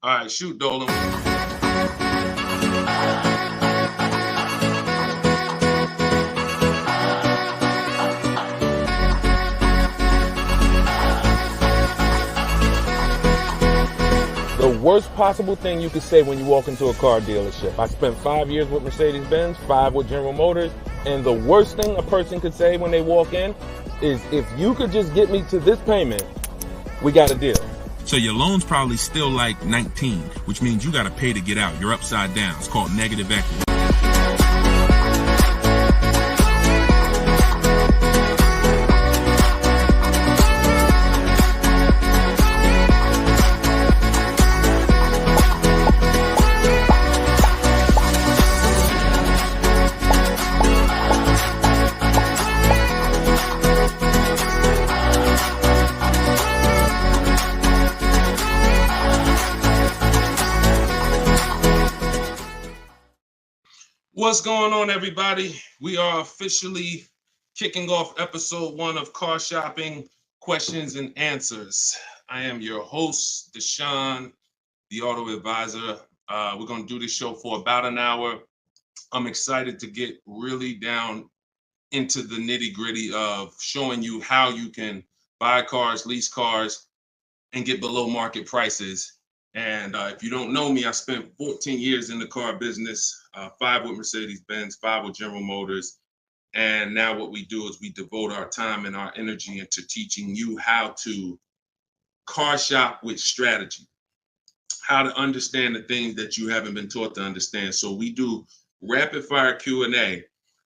All right, shoot, Dolan. The worst possible thing you could say when you walk into a car dealership. I spent 5 years with Mercedes-Benz, 5 with General Motors, and the worst thing a person could say when they walk in is, if you could just get me to this payment, we got a deal. So your loan's probably still like 19, which means you got to pay to get out. You're upside down. It's called negative equity. What's going on, everybody? We are officially kicking off episode 1 of Car Shopping Questions and Answers. I am your host, Deshone the Auto Advisor. We're going to do this show for about an hour. I'm excited to get really down into the nitty-gritty of showing you how you can buy cars, lease cars, and get below market prices. And if you don't know me, I spent 14 years in the car business, 5 with Mercedes-Benz, 5 with General Motors. And now what we do is we devote our time and our energy into teaching you how to car shop with strategy, how to understand the things that you haven't been taught to understand. So we do rapid fire Q&A.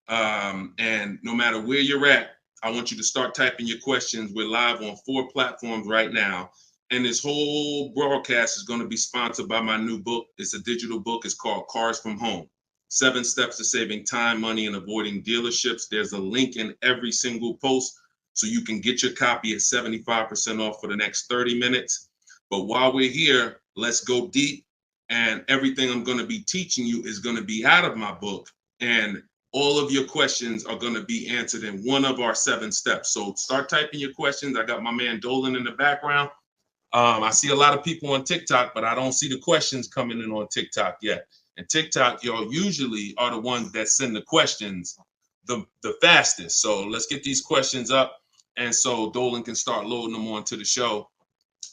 And no matter where you're at, I want you to start typing your questions. We're live on 4 platforms right now. And this whole broadcast is going to be sponsored by my new book. It's a digital book. It's called Cars from Home: 7 Steps to Saving Time, Money, and Avoiding Dealerships. There's a link in every single post, so you can get your copy at 75% off for the next 30 minutes. But while we're here, let's go deep. And everything I'm going to be teaching you is going to be out of my book. And all of your questions are going to be answered in one of our 7 steps. So start typing your questions. I got my man Dolan in the background. I see a lot of people on TikTok, but I don't see the questions coming in on TikTok yet. And TikTok, y'all usually are the ones that send the questions the fastest. So let's get these questions up. And so Dolan can start loading them onto the show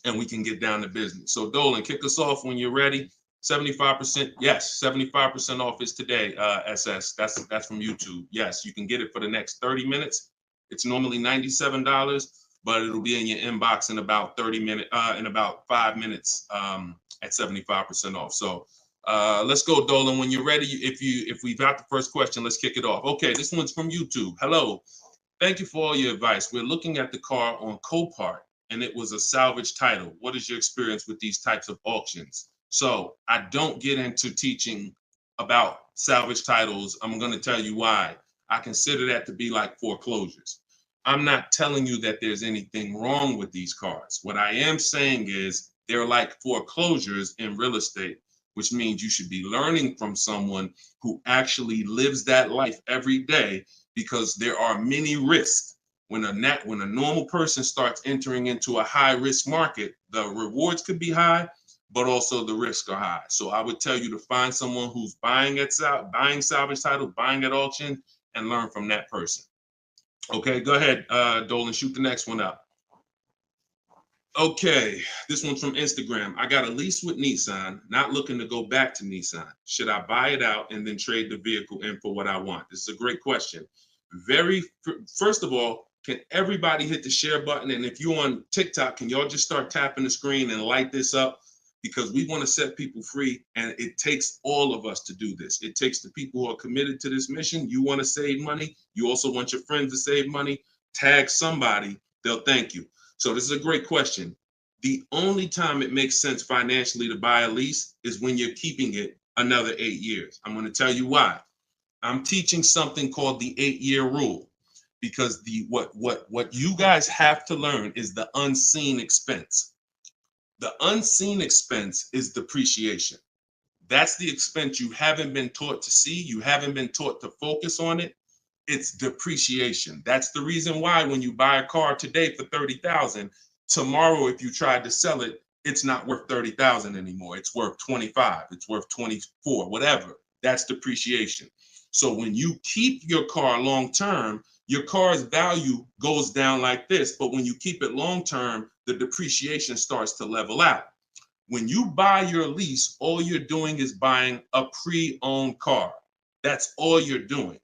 and we can get down to business. So Dolan, kick us off when you're ready. 75%. Yes, 75% off is today, SS. That's from YouTube. Yes, you can get it for the next 30 minutes. It's normally $97. But it'll be in your inbox in about 5 minutes at 75% off. So let's go, Dolan. When you're ready, if we've got the first question, let's kick it off. Okay, this one's from YouTube. Hello. Thank you for all your advice. We're looking at the car on Copart, and it was a salvage title. What is your experience with these types of auctions? So I don't get into teaching about salvage titles. I'm going to tell you why. I consider that to be like foreclosures. I'm not telling you that there's anything wrong with these cars. What I am saying is they're like foreclosures in real estate, which means you should be learning from someone who actually lives that life every day, because there are many risks. When a normal person starts entering into a high risk market, the rewards could be high, but also the risks are high. So I would tell you to find someone who's buying salvage titles, buying at auction, and learn from that person. Okay, go ahead, Dolan, shoot the next one up. Okay, this one's from Instagram. I got a lease with Nissan, not looking to go back to Nissan. Should I buy it out and then trade the vehicle in for what I want? This is a great question. First of all, can everybody hit the share button? And if you're on TikTok, can y'all just start tapping the screen and light this up? Because we want to set people free, and it takes all of us to do this. It takes the people who are committed to this mission. You want to save money. You also want your friends to save money. Tag somebody. They'll thank you. So this is a great question. The only time it makes sense financially to buy a lease is when you're keeping it another 8 years. I'm going to tell you why. I'm teaching something called the 8-year rule, because what you guys have to learn is the unseen expense. The unseen expense is depreciation. That's the expense you haven't been taught to see. You haven't been taught to focus on it. It's depreciation. That's the reason why when you buy a car today for $30,000, tomorrow, if you tried to sell it, it's not worth 30,000 anymore. It's worth 25. It's worth 24, whatever. That's depreciation. So when you keep your car long term, your car's value goes down like this. But when you keep it long term, the depreciation starts to level out. When you buy your lease, all you're doing is buying a pre-owned car. That's all you're doing.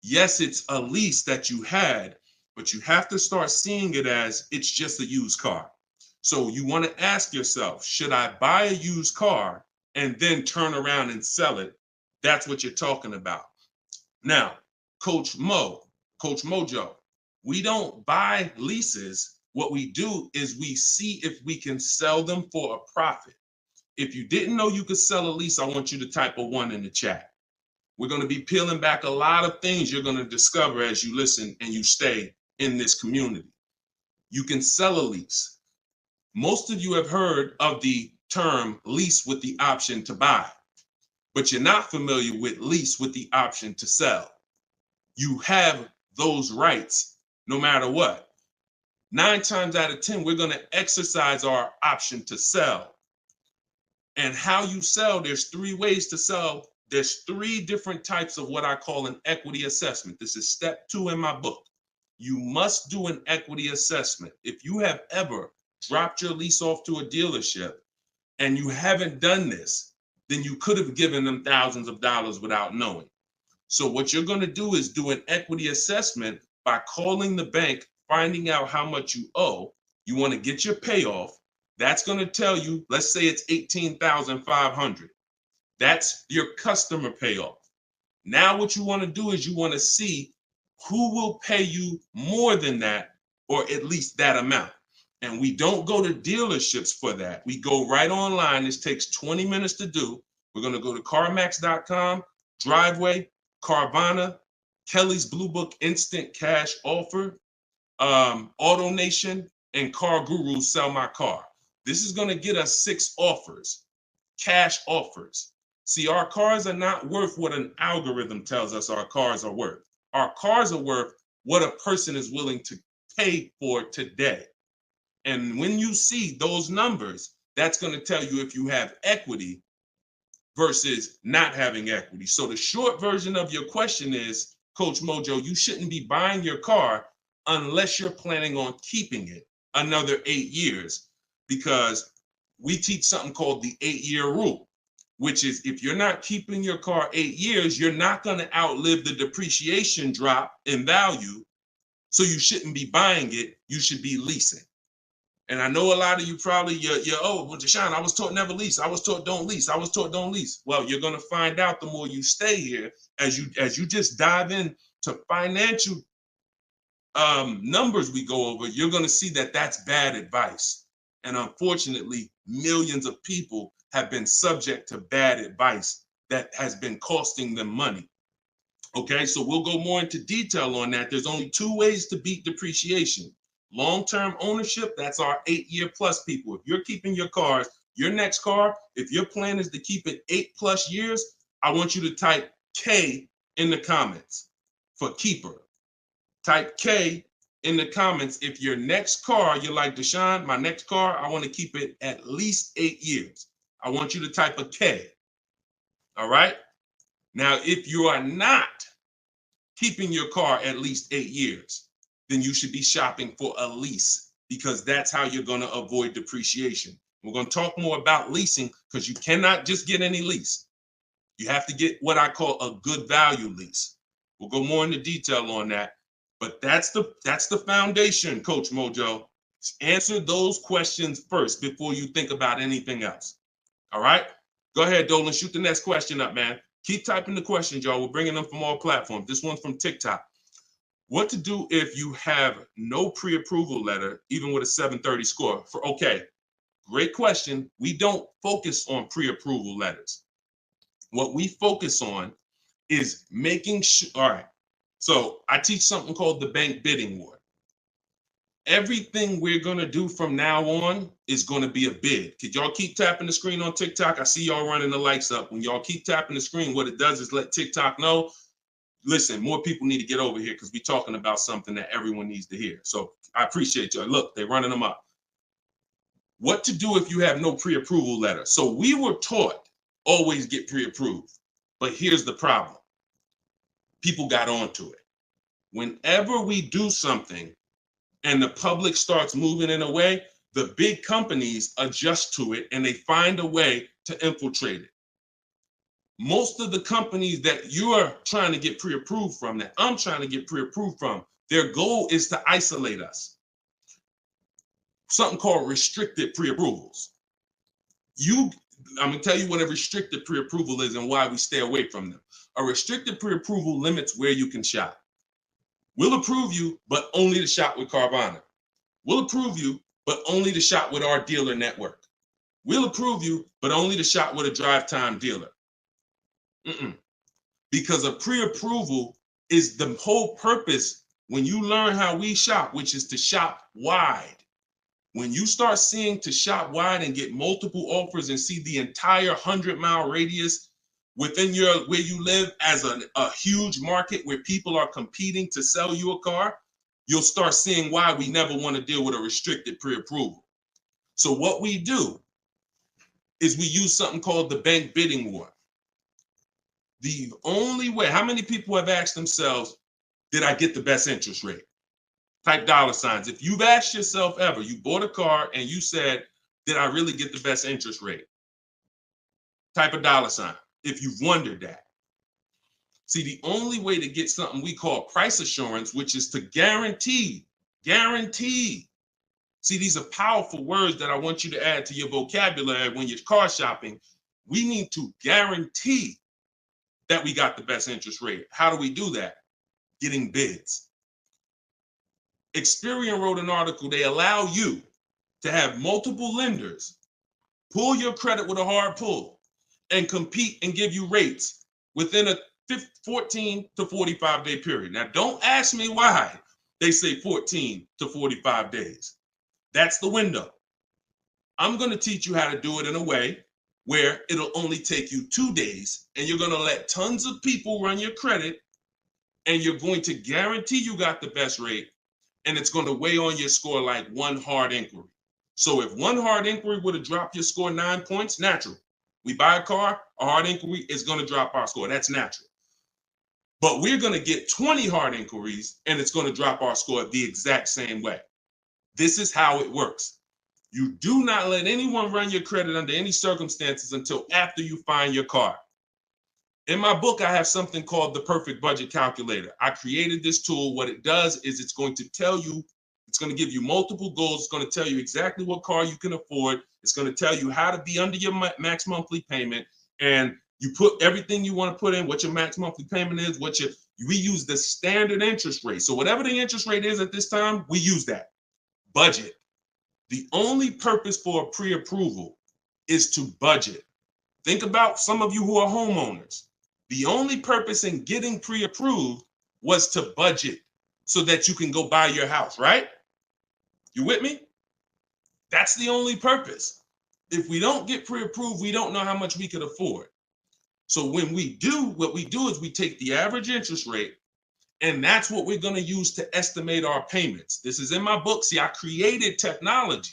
Yes, it's a lease that you had, but you have to start seeing it as it's just a used car. So you want to ask yourself, should I buy a used car and then turn around and sell it? That's what you're talking about. Now, Coach Mojo, we don't buy leases. What we do is we see if we can sell them for a profit. If you didn't know you could sell a lease, I want you to type a 1 in the chat. We're going to be peeling back a lot of things you're going to discover as you listen and you stay in this community. You can sell a lease. Most of you have heard of the term lease with the option to buy, but you're not familiar with lease with the option to sell. You have those rights no matter what. 9 times out of 10, we're going to exercise our option to sell. And how you sell, there's 3 ways to sell. There's 3 different types of what I call an equity assessment. This is step 2 in my book. You must do an equity assessment. If you have ever dropped your lease off to a dealership and you haven't done this, then you could have given them thousands of dollars without knowing. So what you're going to do is do an equity assessment by calling the bank, finding out how much you owe. You want to get your payoff. That's going to tell you, let's say it's $18,500. That's your customer payoff. Now what you want to do is you want to see who will pay you more than that, or at least that amount. And we don't go to dealerships for that. We go right online. This takes 20 minutes to do. We're going to go to CarMax.com, Driveway, Carvana, Kelly's Blue Book Instant Cash Offer, AutoNation, and Car Guru Sell My Car. This is going to get us 6 offers, cash offers. See, our cars are not worth what an algorithm tells us our cars are worth. Our cars are worth what a person is willing to pay for today. And when you see those numbers, that's going to tell you if you have equity versus not having equity. So the short version of your question is, Coach Mojo, you shouldn't be buying your car unless you're planning on keeping it another 8 years, because we teach something called the 8-year rule, which is if you're not keeping your car 8 years, you're not going to outlive the depreciation drop in value. So you shouldn't be buying it. You should be leasing. And I know a lot of you probably, you're well, Deshone, I was taught never lease. I was taught don't lease. I was taught don't lease. Well, you're going to find out the more you stay here, as you just dive in to financial numbers we go over, you're going to see that that's bad advice. And unfortunately, millions of people have been subject to bad advice that has been costing them money. Okay, so we'll go more into detail on that. There's only 2 ways to beat depreciation. Long-term ownership, that's our 8-year plus people. If you're keeping your cars, your next car, if your plan is to keep it 8+ years, I want you to type K in the comments for keeper. Type K in the comments if your next car, you're like, Deshone, my next car, I want to keep it at least 8 years. I want you to type a K. All right? Now, if you are not keeping your car at least 8 years, then you should be shopping for a lease, because that's how you're going to avoid depreciation. We're going to talk more about leasing, because you cannot just get any lease. You have to get what I call a good value lease. We'll go more into detail on that. But that's the foundation, Coach Mojo. Answer those questions first before you think about anything else. All right? Go ahead, Dolan. Shoot the next question up, man. Keep typing the questions, y'all. We're bringing them from all platforms. This one's from TikTok. What to do if you have no pre-approval letter, even with a 730 score? Okay, great question. We don't focus on pre-approval letters. What we focus on is making sure, all right, so I teach something called the bank bidding war. Everything we're going to do from now on is going to be a bid. Could y'all keep tapping the screen on TikTok? I see y'all running the lights up. When y'all keep tapping the screen, what it does is let TikTok know, listen, more people need to get over here, because we're talking about something that everyone needs to hear. So I appreciate y'all. Look, they're running them up. What to do if you have no pre-approval letter. So we were taught always get pre-approved. But here's the problem. People got onto it. Whenever we do something and the public starts moving in a way, the big companies adjust to it and they find a way to infiltrate it. Most of the companies that you're trying to get pre-approved from, that I'm trying to get pre-approved from, their goal is to isolate us. Something called restricted pre-approvals. I'm gonna tell you what a restricted pre-approval is and why we stay away from them. A restricted pre-approval limits where you can shop. We'll approve you, but only to shop with Carvana. We'll approve you, but only to shop with our dealer network. We'll approve you, but only to shop with a drive time dealer. Because a pre-approval is the whole purpose when you learn how we shop, which is to shop wide. When you start seeing to shop wide and get multiple offers and see the entire 100-mile radius within where you live as a huge market where people are competing to sell you a car, you'll start seeing why we never want to deal with a restricted pre-approval. So what we do is we use something called the bank bidding war. The only way, how many people have asked themselves, did I get the best interest rate? Type dollar signs. If you've asked yourself ever, you bought a car and you said, did I really get the best interest rate? Type a dollar sign if you've wondered that. See, the only way to get something we call price assurance, which is to guarantee. See, these are powerful words that I want you to add to your vocabulary when you're car shopping. We need to guarantee that we got the best interest rate. How do we do that? Getting bids. Experian wrote an article. They allow you to have multiple lenders pull your credit with a hard pull and compete and give you rates within a 14 to 45 day period. Now, don't ask me why they say 14 to 45 days. That's the window. I'm going to teach you how to do it in a way where it'll only take you 2 days and you're going to let tons of people run your credit and you're going to guarantee you got the best rate, and it's going to weigh on your score like one hard inquiry. So if one hard inquiry would have dropped your score 9 points, natural. We buy a car, a hard inquiry is going to drop our score. That's natural. But we're going to get 20 hard inquiries and it's going to drop our score the exact same way. This is how it works. You do not let anyone run your credit under any circumstances until after you find your car. In my book, I have something called the Perfect Budget Calculator. I created this tool. What it does is it's going to tell you, it's going to give you multiple goals. It's going to tell you exactly what car you can afford. It's going to tell you how to be under your max monthly payment. And you put everything you want to put in, what your max monthly payment is, we use the standard interest rate. So whatever the interest rate is at this time, we use that. Budget. The only purpose for a pre-approval is to budget. Think about some of you who are homeowners. The only purpose in getting pre-approved was to budget so that you can go buy your house, right? You with me? That's the only purpose. If we don't get pre-approved, we don't know how much we could afford. So when we do, what we do is we take the average interest rate, and that's what we're going to use to estimate our payments. This is in my book. See, I created technology.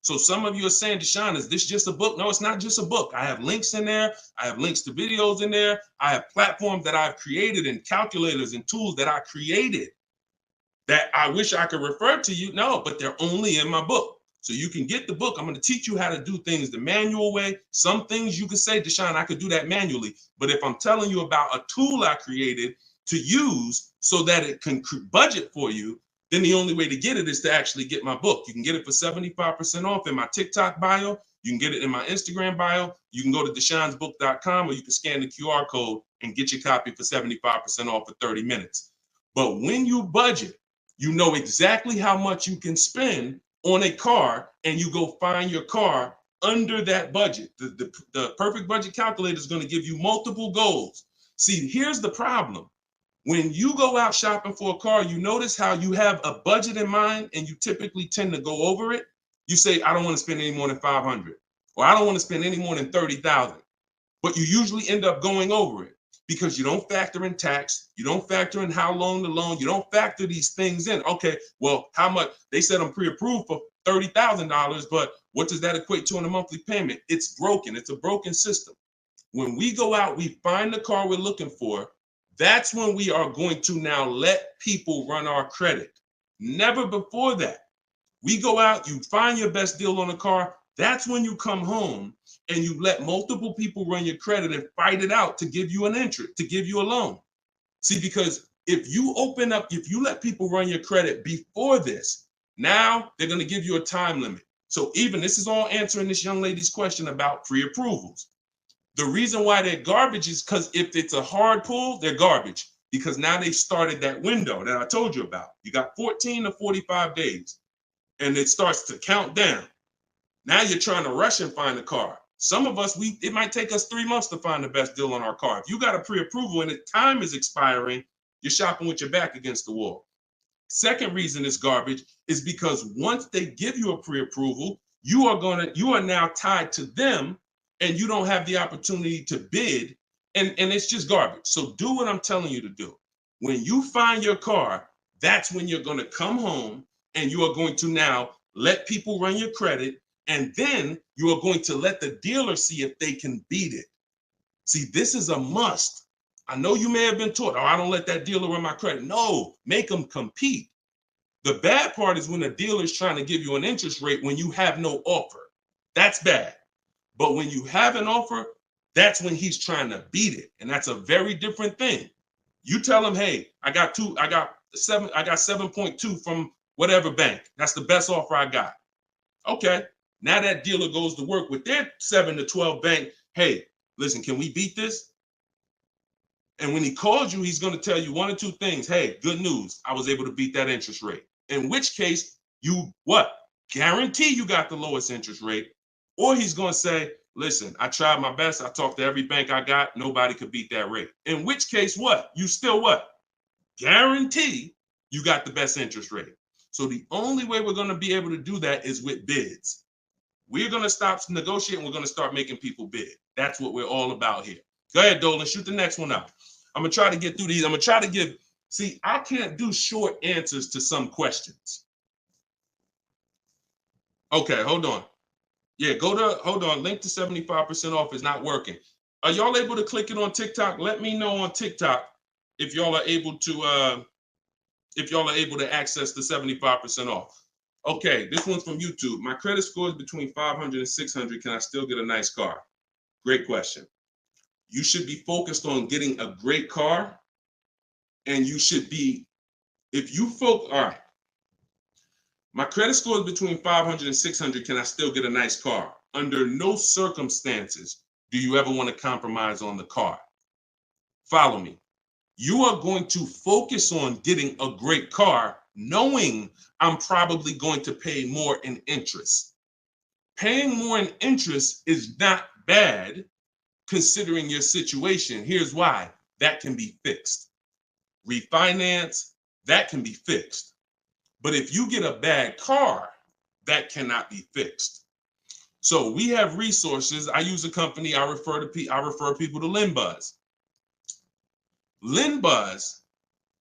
So some of you are saying, Deshone, is this just a book? No, it's not just a book. I have links in there. I have links to videos in there. I have platforms that I've created and calculators and tools that I created that I wish I could refer to you. No, but they're only in my book. So you can get the book. I'm going to teach you how to do things the manual way. Some things you could say, Deshone, I could do that manually. But if I'm telling you about a tool I created to use so that it can budget for you, then the only way to get it is to actually get my book. You can get it for 75% off in my TikTok bio. You can get it in my Instagram bio. You can go to deshonesbook.com, or you can scan the QR code and get your copy for 75% off for 30 minutes. But when you budget, you know exactly how much you can spend on a car, and you go find your car under that budget. The Perfect Budget Calculator is going to give you multiple goals. See, here's the problem. When you go out shopping for a car, you notice how you have a budget in mind and you typically tend to go over it. You say, I don't want to spend any more than $500, or I don't want to spend any more than $30,000, but you usually end up going over it. because you don't factor in tax, you don't factor in how long the loan, you don't factor these things in. Okay, well, how much? They said I'm pre-approved for $30,000, but what does that equate to in a monthly payment? It's broken. It's a broken system. When we go out, we find the car we're looking for. That's when we are going to now let people run our credit. Never before that. We go out, you find your best deal on a car. That's when you come home and you let multiple people run your credit and fight it out to give you an interest, to give you a loan. See, because if you open up, if you let people run your credit before this, now they're going to give you a time limit. So even this is all answering this young lady's question about pre-approvals. The reason why they're garbage is because if it's a hard pull, they're garbage, because now they started that window that I told you about. You got 14 to 45 days and it starts to count down. Now you're trying to rush and find a car. Some of us, it might take us 3 months to find the best deal on our car. If you got a pre-approval and the time is expiring, you're shopping with your back against the wall. Second reason it's garbage is because once they give you a pre-approval, you are now tied to them and you don't have the opportunity to bid, and it's just garbage. So do what I'm telling you to do. When you find your car, that's when you're going to come home and you are going to now let people run your credit, and then you are going to let the dealer see if they can beat it. See, this is a must. I know you may have been taught, oh, I don't let that dealer run my credit. No, make them compete. The bad part is when a dealer is trying to give you an interest rate when you have no offer. That's bad. But when you have an offer, that's when he's trying to beat it. And that's a very different thing. You tell him, hey, I got 7.2 from whatever bank. That's the best offer I got. Okay. Now that dealer goes to work with their 7 to 12 bank. Hey, listen, can we beat this? And when he calls you, he's going to tell you one or two things. Hey, good news. I was able to beat that interest rate. In which case, you what? Guarantee you got the lowest interest rate. Or he's going to say, listen, I tried my best. I talked to every bank I got. Nobody could beat that rate. In which case, what? You still what? Guarantee you got the best interest rate. So the only way we're going to be able to do that is with bids. We're going to stop negotiating. We're going to start making people bid. That's what we're all about here. Go ahead, Dolan. Shoot the next one up. I'm going to try to get through these. I'm going to try to give, see, I can't do short answers to some questions. Okay, hold on. Yeah, hold on. Link to 75% off is not working. Are y'all able to click it on TikTok? Let me know on TikTok if y'all are able to access the 75% off. Okay, this one's from YouTube. My credit score is between 500 and 600. Can I still get a nice car? Great question. You should be focused on getting a great car, and you should be, all right. My credit score is between 500 and 600. Can I still get a nice car? Under no circumstances do you ever want to compromise on the car. Follow me. You are going to focus on getting a great car, knowing I'm probably going to pay more in interest. Paying more in interest is not bad considering your situation. Here's why. That can be fixed. Refinance, that can be fixed. But if you get a bad car, that cannot be fixed. So we have resources. I use a company. I refer people to LendBuzz. LendBuzz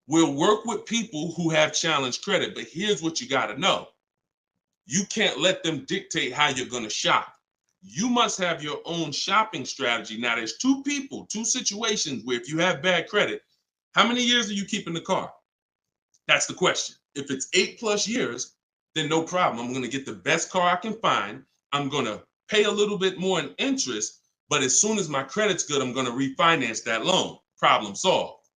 will work with people who have challenged credit. But here's what you got to know. You can't let them dictate how you're going to shop. You must have your own shopping strategy. Now, there's two situations where if you have bad credit, how many years are you keeping the car? That's the question. If it's 8+ years, then no problem. I'm going to get the best car I can find. I'm going to pay a little bit more in interest, but as soon as my credit's good, I'm going to refinance that loan. Problem solved.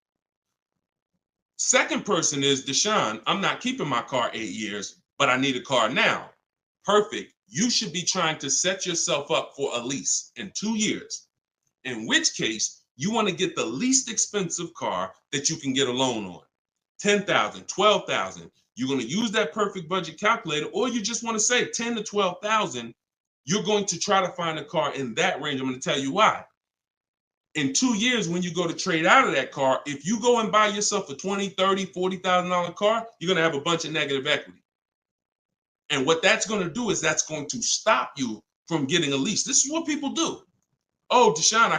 Second person is Deshone. I'm not keeping my car 8 years, but I need a car now. Perfect. You should be trying to set yourself up for a lease in 2 years, in which case you want to get the least expensive car that you can get a loan on. 10,000, 12,000. You're going to use that perfect budget calculator, or you just want to say 10 to 12,000. You're going to try to find a car in that range. I'm going to tell you why. In 2 years, when you go to trade out of that car, if you go and buy yourself a $20,000, $30,000, $40,000 car, you're going to have a bunch of negative equity. And what that's going to do is that's going to stop you from getting a lease. This is what people do. oh, Deshone, I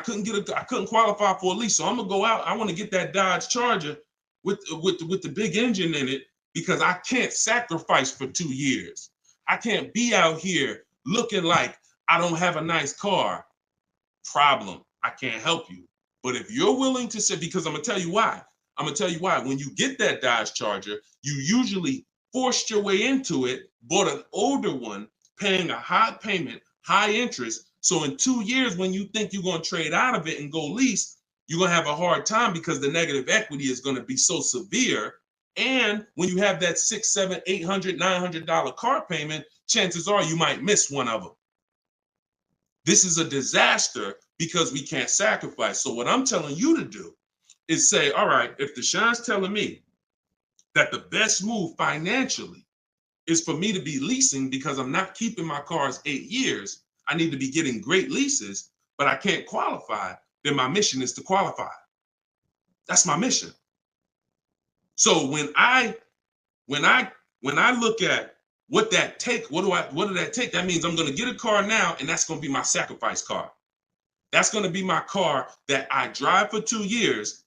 couldn't qualify for a lease, so I'm gonna go out. I want to get that Dodge Charger with the big engine in it because I can't sacrifice for 2 years. I can't be out here looking like I don't have a nice car. Problem. I can't help you. But if you're willing to say, because I'm gonna tell you why. I'm gonna tell you why. When you get that Dodge Charger, you usually forced your way into it, bought an older one, paying a high payment, high interest. So in 2 years, when you think you're gonna trade out of it and go lease, you're gonna have a hard time because the negative equity is gonna be so severe. And when you have that $600, $700, $800, $900 car payment, chances are you might miss one of them. This is a disaster because we can't sacrifice. So what I'm telling you to do is say, all right, if Deshone's telling me that the best move financially is for me to be leasing because I'm not keeping my cars 8 years, I need to be getting great leases, but I can't qualify, then my mission is to qualify. That's my mission. So when I look at what that take, what did that take? That means I'm going to get a car now, and that's going to be my sacrifice car. That's going to be my car that I drive for 2 years,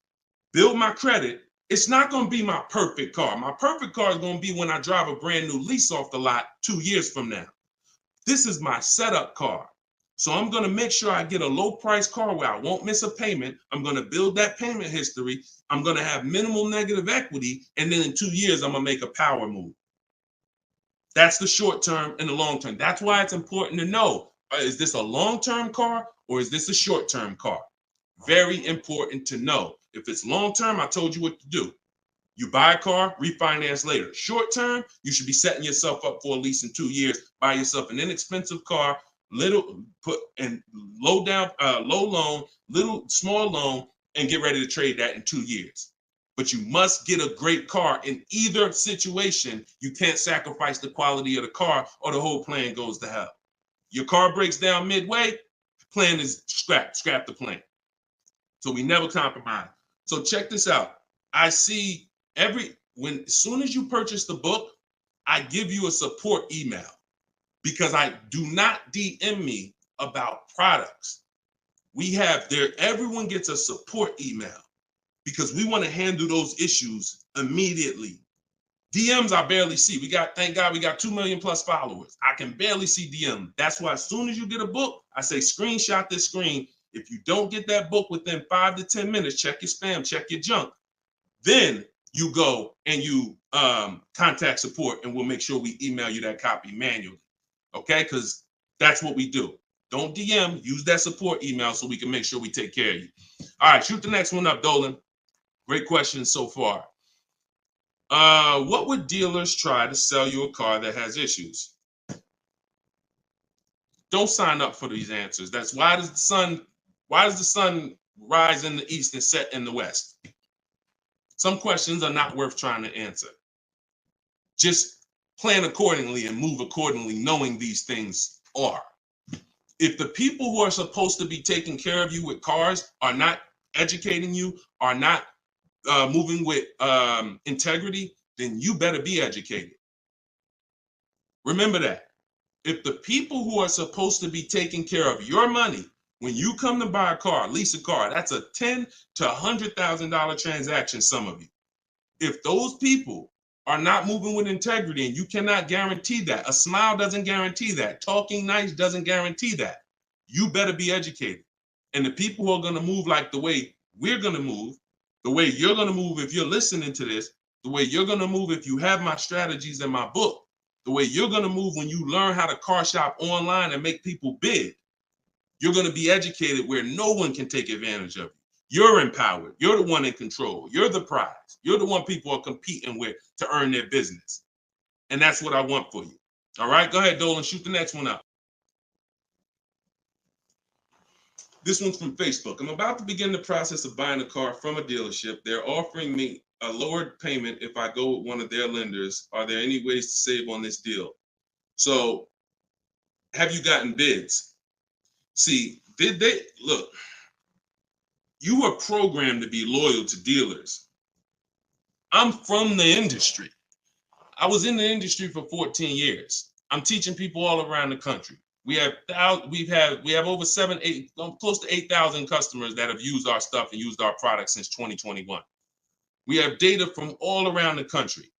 build my credit. It's not going to be my perfect car. My perfect car is going to be when I drive a brand new lease off the lot 2 years from now. This is my setup car. So I'm going to make sure I get a low price car where I won't miss a payment. I'm going to build that payment history. I'm going to have minimal negative equity. And then in 2 years, I'm going to make a power move. That's the short term and the long term. That's why it's important to know, is this a long-term car or is this a short-term car? Very important to know. If it's long-term, I told you what to do. You buy a car, refinance later. Short-term, you should be setting yourself up for a lease in 2 years. Buy yourself an inexpensive car, low loan, small loan, and get ready to trade that in 2 years. But you must get a great car in either situation. You can't sacrifice the quality of the car or the whole plan goes to hell. Your car breaks down midway, plan is scrap the plan. So we never compromise. So check this out. I see as soon as you purchase the book, I give you a support email because I do not DM me about products. Everyone gets a support email because we want to handle those issues immediately. DMs I barely see. Thank God we got 2 million plus followers. I can barely see DM. That's why as soon as you get a book, I say screenshot this screen. If you don't get that book within 5 to 10 minutes, check your spam, check your junk. Then you go and you contact support and we'll make sure we email you that copy manually. Okay, because that's what we do. Don't DM, use that support email so we can make sure we take care of you. All right, shoot the next one up, Dolan. Great questions so far. What would dealers try to sell you a car that has issues? Don't sign up for these answers. That's why does the sun rise in the east and set in the west? Some questions are not worth trying to answer. Just plan accordingly and move accordingly, knowing these things are. If the people who are supposed to be taking care of you with cars are not educating you, are not moving with integrity, then you better be educated. Remember that. If the people who are supposed to be taking care of your money, when you come to buy a car, lease a car, that's a $10,000 to $100,000 transaction, some of you. If those people are not moving with integrity, and you cannot guarantee that, a smile doesn't guarantee that, talking nice doesn't guarantee that, you better be educated. And the people who are going to move like the way we're going to move, the way you're going to move if you're listening to this, the way you're going to move if you have my strategies in my book, the way you're going to move when you learn how to car shop online and make people bid, you're going to be educated where no one can take advantage of you. You're empowered. You're the one in control. You're the prize. You're the one people are competing with to earn their business. And that's what I want for you. All right, go ahead, Dolan, shoot the next one up. This one's from Facebook. I'm about to begin the process of buying a car from a dealership. They're offering me a lowered payment if I go with one of their lenders. Are there any ways to save on this deal? So have you gotten bids? See, look, you were programmed to be loyal to dealers. I'm from the industry. I was in the industry for 14 years. I'm teaching people all around the country. We have over 8, close to 8,000 customers that have used our stuff and used our products since 2021. We have data from all around the country.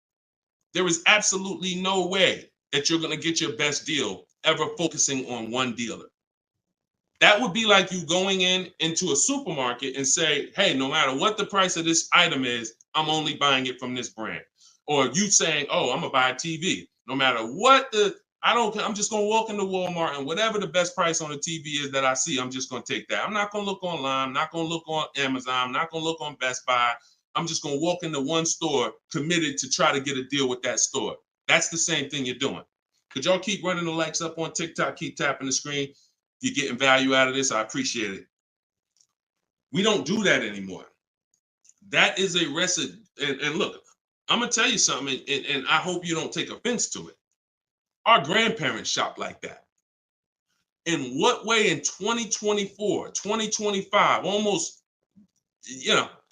There is absolutely no way that you're going to get your best deal ever focusing on one dealer. That would be like you going into a supermarket and say, hey, no matter what the price of this item is, I'm only buying it from this brand. Or you saying, oh, I'm gonna buy a TV. No matter what I'm just gonna walk into Walmart and whatever the best price on the TV is that I see, I'm just gonna take that. I'm not gonna look online, I'm not gonna look on Amazon, I'm not gonna look on Best Buy. I'm just gonna walk into one store committed to try to get a deal with that store. That's the same thing you're doing. Could y'all keep running the likes up on TikTok, keep tapping the screen? If you're getting value out of this, I appreciate it. We don't do that anymore. That is a recipe. And look, I'm going to tell you something, and I hope you don't take offense to it. Our grandparents shopped like that. In what way in 2024, 2025, almost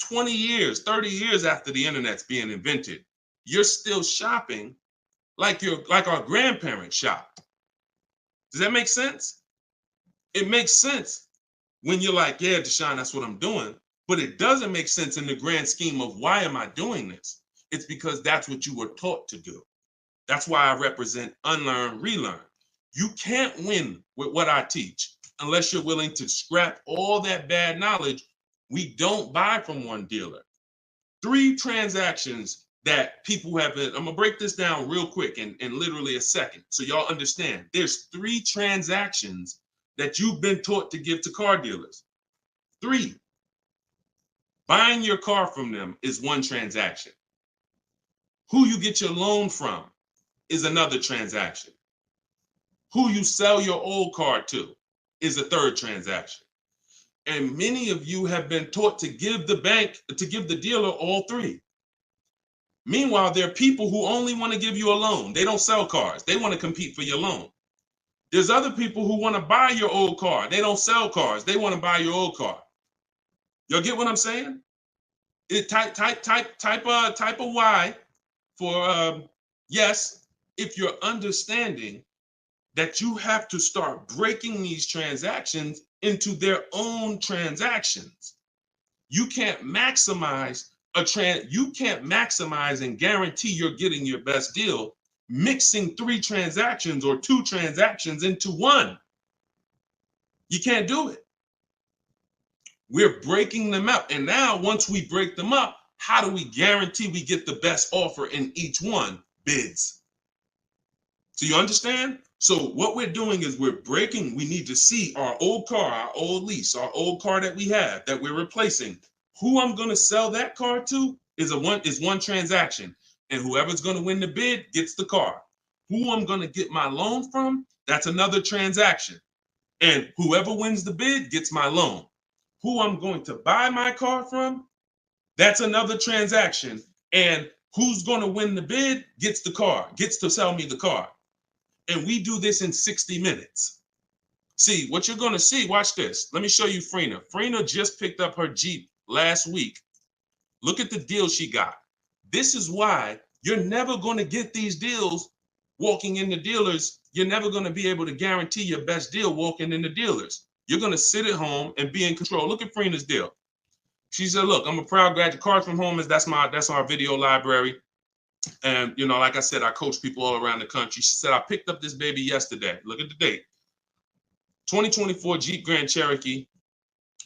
20 years, 30 years after the internet's being invented, you're still shopping like our grandparents shopped? Does that make sense? It makes sense when you're like, yeah, Deshone, that's what I'm doing. But it doesn't make sense in the grand scheme of why am I doing this? It's because that's what you were taught to do. That's why I represent unlearn, relearn. You can't win with what I teach unless you're willing to scrap all that bad knowledge. We don't buy from one dealer. 3 transactions that people have been, I'm gonna break this down real quick in literally a second so y'all understand. There's 3 transactions that you've been taught to give to car dealers. 3. Buying your car from them is one transaction. Who you get your loan from is another transaction. Who you sell your old car to is a 3rd transaction. And many of you have been taught to give the dealer all 3. Meanwhile, there are people who only want to give you a loan. They don't sell cars. They want to compete for your loan. There's other people who want to buy your old car. They don't sell cars. They want to buy your old car. Y'all get what I'm saying? Type a Y for yes, if you're understanding that you have to start breaking these transactions into their own transactions. You can't maximize and guarantee you're getting your best deal mixing 3 transactions or 2 transactions into one. You can't do it. We're breaking them up. And now once we break them up, how do we guarantee we get the best offer in each one? Bids. So you understand? So what we're doing is we need to see our old car, our old lease, our old car that we have that we're replacing. Who I'm going to sell that car to is one transaction. And whoever's going to win the bid gets the car. Who I'm going to get my loan from, that's another transaction. And whoever wins the bid gets my loan. Who I'm going to buy my car from, that's another transaction. And who's going to win the bid gets the car, gets to sell me the car. And we do this in 60 minutes. See, what you're going to see, watch this. Let me show you Frina. Frina just picked up her Jeep last week. Look at the deal she got. This is why you're never going to get these deals walking in the dealers. You're never going to be able to guarantee your best deal walking in the dealers. You're going to sit at home and be in control. Look at Frina's deal. She said, look, I'm a proud graduate. Cars from Home that's our video library. And, like I said, I coach people all around the country. She said, I picked up this baby yesterday. Look at the date. 2024 Jeep Grand Cherokee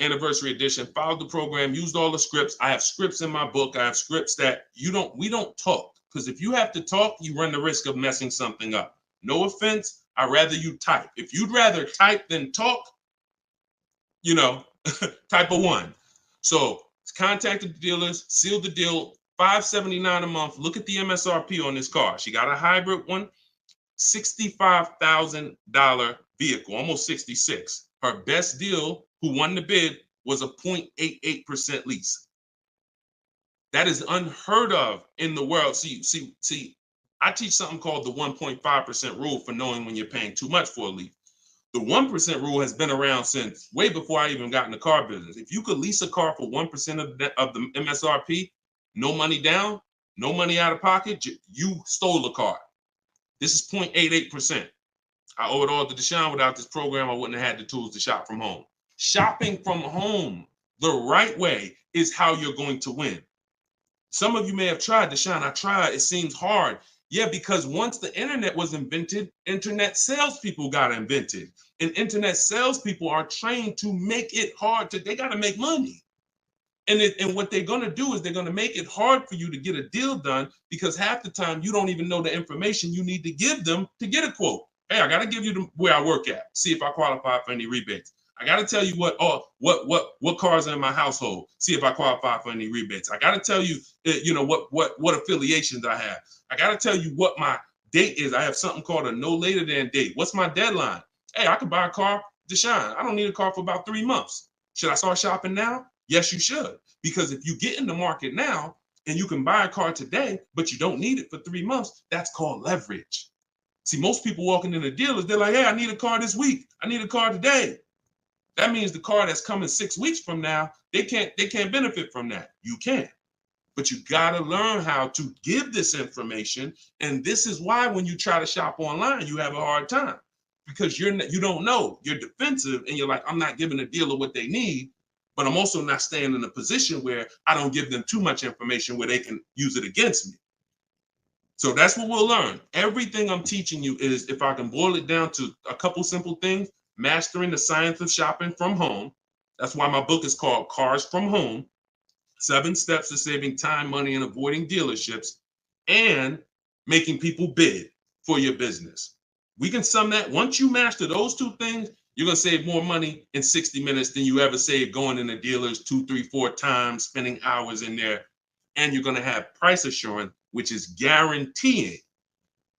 Anniversary Edition. Followed the program, used all the scripts. I have scripts in my book. I have scripts that we don't talk. Because if you have to talk, you run the risk of messing something up. No offense. I'd rather you type. If you'd rather type than talk, type a 1. So contacted the dealers, sealed the deal, $579 a month. Look at the MSRP on this car. She got a hybrid one, $65,000 vehicle, almost 66. Her best deal, who won the bid, was a 0.88% lease. That is unheard of in the world. See, I teach something called the 1.5% rule for knowing when you're paying too much for a lease. The 1% rule has been around since way before I even got in the car business. If you could lease a car for 1% of the MSRP, no money down, no money out of pocket, you stole the car. This is 0.88%. I owe it all to Deshone. Without this program, I wouldn't have had the tools to shop from home. Shopping from home the right way is how you're going to win. Some of you may have tried, Deshone. I tried. It seems hard. Yeah, because once the internet was invented, internet salespeople got invented. And internet salespeople are trained to make it hard. They got to make money. And what they're going to do is they're going to make it hard for you to get a deal done, because half the time you don't even know the information you need to give them to get a quote. Hey, I got to give you where I work at, see if I qualify for any rebates. I got to tell you what cars are in my household, see if I qualify for any rebates. I got to tell you, what affiliations I have. I got to tell you what my date is. I have something called a no later than date. What's my deadline? Hey, I could buy a car, Deshone. I don't need a car for about 3 months. Should I start shopping now? Yes, you should. Because if you get in the market now and you can buy a car today, but you don't need it for 3 months, that's called leverage. See, most people walking in the dealers, they're like, hey, I need a car this week. I need a car today. That means the car that's coming 6 weeks from now, they can't benefit from that. You can. But you got to learn how to give this information. And this is why when you try to shop online, you have a hard time, because you don't know. You're defensive and you're like, I'm not giving a dealer what they need, but I'm also not staying in a position where I don't give them too much information where they can use it against me. So that's what we'll learn. Everything I'm teaching you is, if I can boil it down to a couple simple things, mastering the science of shopping from home. That's why my book is called Cars from Home, 7 Steps to Saving Time, Money, and Avoiding Dealerships, and making people bid for your business. We can sum that. Once you master those 2 things, you're going to save more money in 60 minutes than you ever saved going into dealers 2, 3, 4 times, spending hours in there. And you're going to have price assurance, which is guaranteeing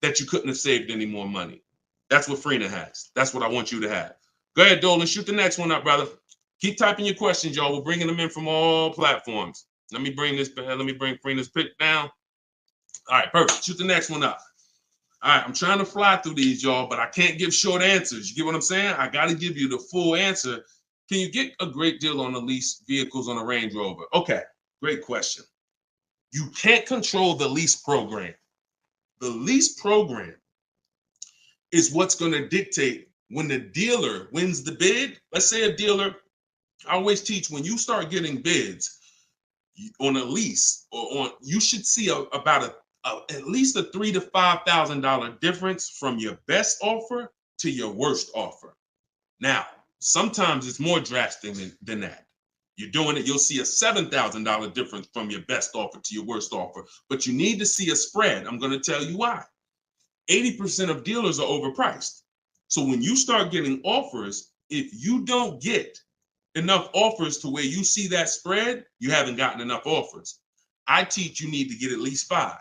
that you couldn't have saved any more money. That's what Freenah has. That's what I want you to have. Go ahead, Dolan. Shoot the next one up, brother. Keep typing your questions, y'all. We're bringing them in from all platforms. Let me bring Freenah's pick down. All right, perfect. Shoot the next one up. All right, I'm trying to fly through these, y'all, but I can't give short answers. You get what I'm saying? I got to give you the full answer. Can you get a great deal on the lease vehicles on a Range Rover? Okay, great question. You can't control the lease program. The lease program is what's going to dictate when the dealer wins the bid. Let's say a dealer, I always teach, when you start getting bids on a lease you should see about at least a $3,000 to $5,000 difference from your best offer to your worst offer. Now, sometimes it's more drastic than that. You're doing it, you'll see a $7,000 difference from your best offer to your worst offer, but you need to see a spread. I'm going to tell you why. 80% of dealers are overpriced. So when you start getting offers, if you don't get enough offers to where you see that spread, you haven't gotten enough offers. I teach you need to get at least 5.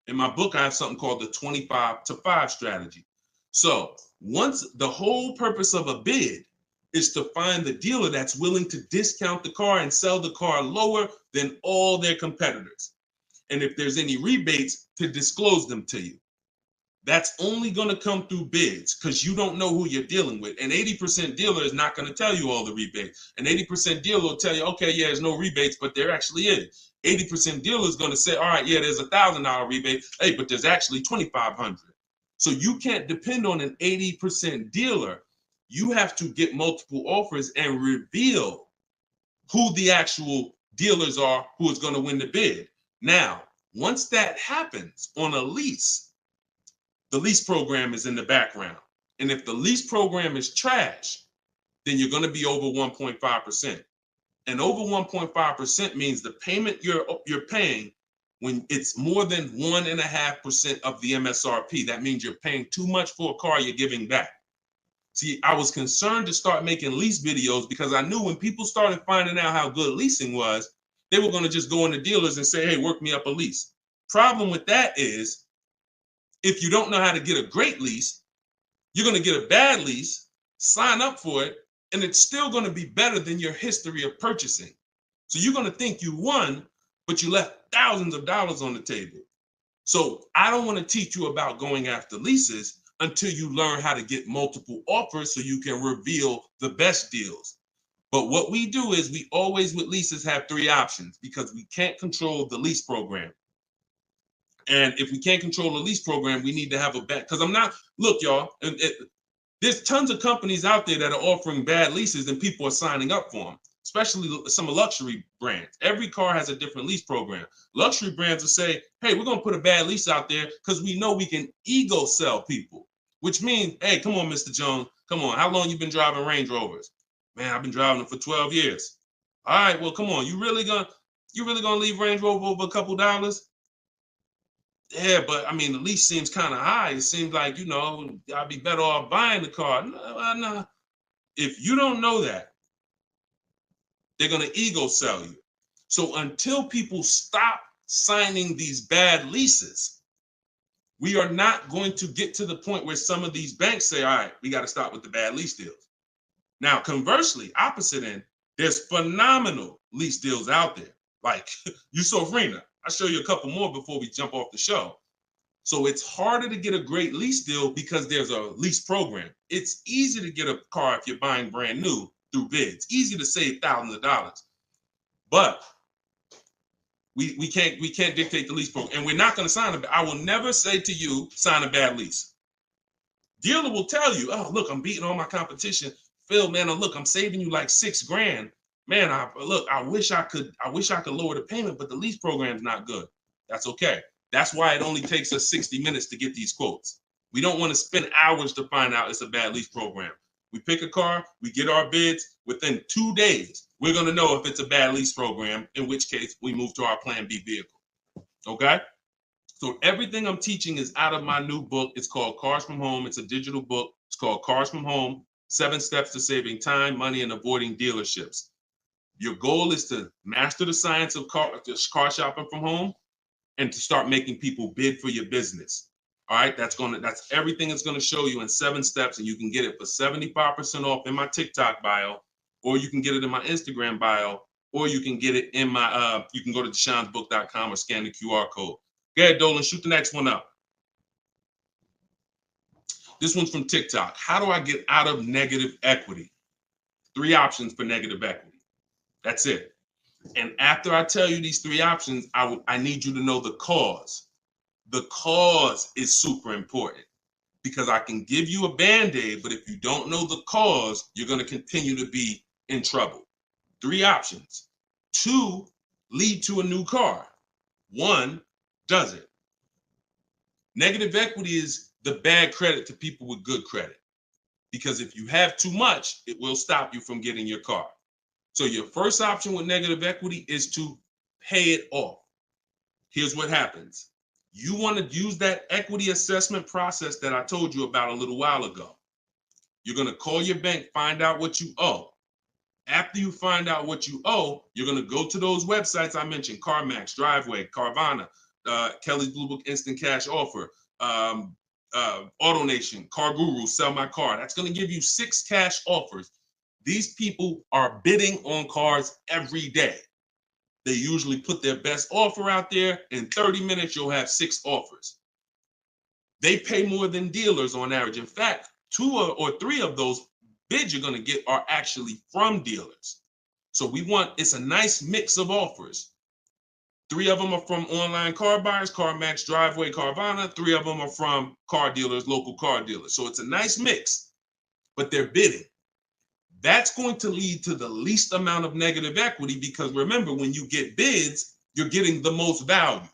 In my book, I have something called the 25 to 5 strategy. So once the whole purpose of a bid is to find the dealer that's willing to discount the car and sell the car lower than all their competitors. And if there's any rebates, to disclose them to you. That's only going to come through bids, because you don't know who you're dealing with. An 80% dealer is not going to tell you all the rebates. An 80% dealer will tell you, okay, yeah, there's no rebates, but there actually is. 80% dealer is going to say, all right, yeah, there's $1,000 rebate. Hey, but there's actually $2,500. So you can't depend on an 80% dealer. You have to get multiple offers and reveal who the actual dealers are who is going to win the bid. Now, once that happens on a lease, the lease program is in the background. And if the lease program is trash, then you're going to be over 1.5%. And over 1.5% means the payment you're paying, when it's more than 1.5% of the MSRP, that means you're paying too much for a car you're giving back. See, I was concerned to start making lease videos because I knew when people started finding out how good leasing was, they were going to just go into dealers and say, hey, work me up a lease. Problem with that is, if you don't know how to get a great lease, you're going to get a bad lease, sign up for it, and it's still going to be better than your history of purchasing. So you're going to think you won, but you left thousands of dollars on the table. So I don't want to teach you about going after leases until you learn how to get multiple offers so you can reveal the best deals. But what we do is we always with leases have 3 options, because we can't control the lease program. And if we can't control the lease program, we need to have a bet. Because look, y'all, There's tons of companies out there that are offering bad leases and people are signing up for them, especially some luxury brands. Every car has a different lease program. Luxury brands will say, hey, we're going to put a bad lease out there because we know we can ego sell people, which means, hey, come on, Mr. Jones, come on. How long you been driving Range Rovers? Man, I've been driving them for 12 years. All right, well, come on. You really gonna leave Range Rover over a couple dollars? Yeah, but I mean, the lease seems kind of high. It seems like, I'd be better off buying the car. No. If you don't know that, they're going to ego sell you. So until people stop signing these bad leases, we are not going to get to the point where some of these banks say, all right, we got to stop with the bad lease deals. Now, conversely, opposite end, there's phenomenal lease deals out there. Like Yusuf Rena. I'll show you a couple more before we jump off the show. So it's harder to get a great lease deal because there's a lease program. It's easy to get a car if you're buying brand new through bids. Easy to save thousands of dollars. But we can't dictate the lease program. And we're not going to sign I will never say to you, sign a bad lease. Dealer will tell you, oh, look, I'm beating all my competition. Phil, man, look, I'm saving you like $6,000. Man, I wish I could lower the payment, but the lease program's not good. That's okay. That's why it only takes us 60 minutes to get these quotes. We don't want to spend hours to find out it's a bad lease program. We pick a car, we get our bids. Within 2 days, we're going to know if it's a bad lease program, in which case we move to our Plan B vehicle. Okay? So everything I'm teaching is out of my new book. It's called Cars from Home. It's a digital book. It's called Cars from Home, 7 Steps to Saving Time, Money, and Avoiding Dealerships. Your goal is to master the science of car shopping from home and to start making people bid for your business. All right, that's everything it's going to show you in 7 steps, and you can get it for 75% off in my TikTok bio, or you can get it in my Instagram bio, or you can get it in my you can go to deshonsbook.com or scan the QR code. Go ahead, Dolan, shoot the next one up. This one's from TikTok. How do I get out of negative equity? 3 options for negative equity. That's it. And after I tell you these 3 options, I need you to know the cause. The cause is super important because I can give you a Band-Aid, but if you don't know the cause, you're going to continue to be in trouble. 3 options. 2 lead to a new car. 1 doesn't. Negative equity is the bad credit to people with good credit, because if you have too much, it will stop you from getting your car. So your first option with negative equity is to pay it off. Here's what happens. You want to use that equity assessment process that I told you about a little while ago. You're going to call your bank, find out what you owe. After you find out what you owe, you're going to go to those websites I mentioned: CarMax, Driveway, Carvana, Kelly's Blue Book Instant Cash Offer, AutoNation, Car Guru, Sell My Car. That's going to give you 6 cash offers. These people are bidding on cars every day. They usually put their best offer out there. In 30 minutes, you'll have 6 offers. They pay more than dealers on average. In fact, 2 or 3 of those bids you're going to get are actually from dealers. So it's a nice mix of offers. 3 of them are from online car buyers: CarMax, Driveway, Carvana. 3 of them are from car dealers, local car dealers. So it's a nice mix, but they're bidding. That's going to lead to the least amount of negative equity, because remember, when you get bids, you're getting the most value.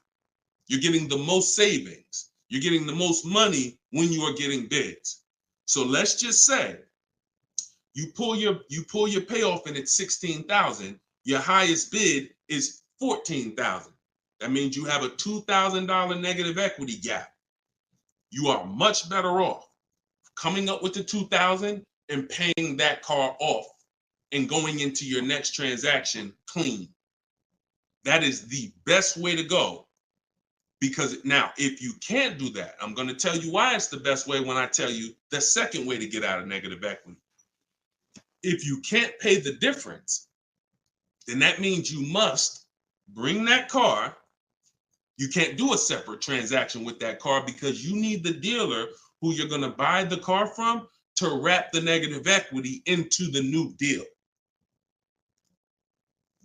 You're getting the most savings. You're getting the most money when you are getting bids. So let's just say you pull your payoff in at $16,000. Your highest bid is $14,000. That means you have a $2,000 negative equity gap. You are much better off coming up with the $2,000 and paying that car off and going into your next transaction clean. That is the best way to go. Because now, if you can't do that, I'm going to tell you why it's the best way when I tell you the second way to get out of negative equity. If you can't pay the difference, then that means you must bring that car. You can't do a separate transaction with that car, because you need the dealer who you're going to buy the car from to wrap the negative equity into the new deal.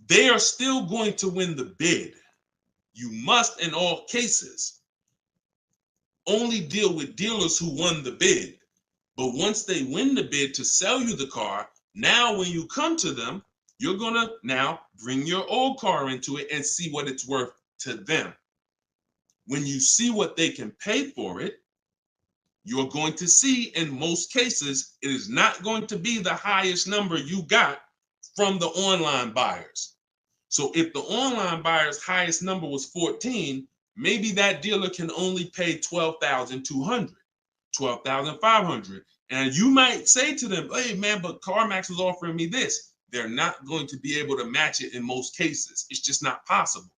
They are still going to win the bid. You must, in all cases, only deal with dealers who won the bid. But once they win the bid to sell you the car, now when you come to them, you're going to now bring your old car into it and see what it's worth to them. When you see what they can pay for it, you're going to see in most cases, it is not going to be the highest number you got from the online buyers. So if the online buyer's highest number was 14, maybe that dealer can only pay 12,200, 12,500. And you might say to them, hey man, but CarMax is offering me this. They're not going to be able to match it in most cases. It's just not possible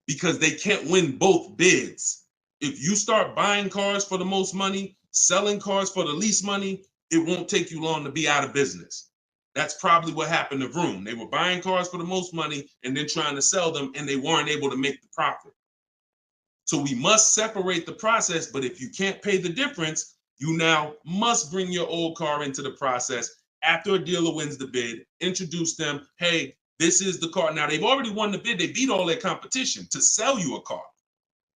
because they can't win both bids. If you start buying cars for the most money, selling cars for the least money, it won't take you long to be out of business. That's probably what happened to Vroom. They were buying cars for the most money and then trying to sell them, and they weren't able to make the profit. So we must separate the process, but if you can't pay the difference, you now must bring your old car into the process after a dealer wins the bid, introduce them, hey, this is the car. Now, they've already won the bid. They beat all their competition to sell you a car.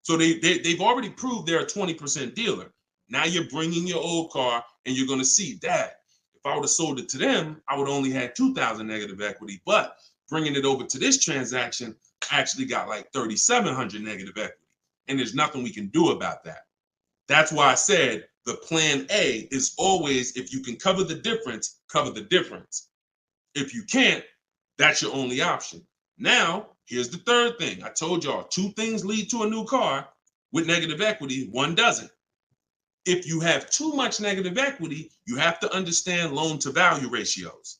So they've already proved they're a 20% dealer. Now you're bringing your old car and you're going to see, Dad, if I would have sold it to them, I would have only had 2,000 negative equity. But bringing it over to this transaction, I actually got like 3,700 negative equity. And there's nothing we can do about that. That's why I said the plan A is always, if you can cover the difference, cover the difference. If you can't, that's your only option. Now, here's the third thing. I told y'all 2 things lead to a new car with negative equity, 1 doesn't. If you have too much negative equity, you have to understand loan to value ratios.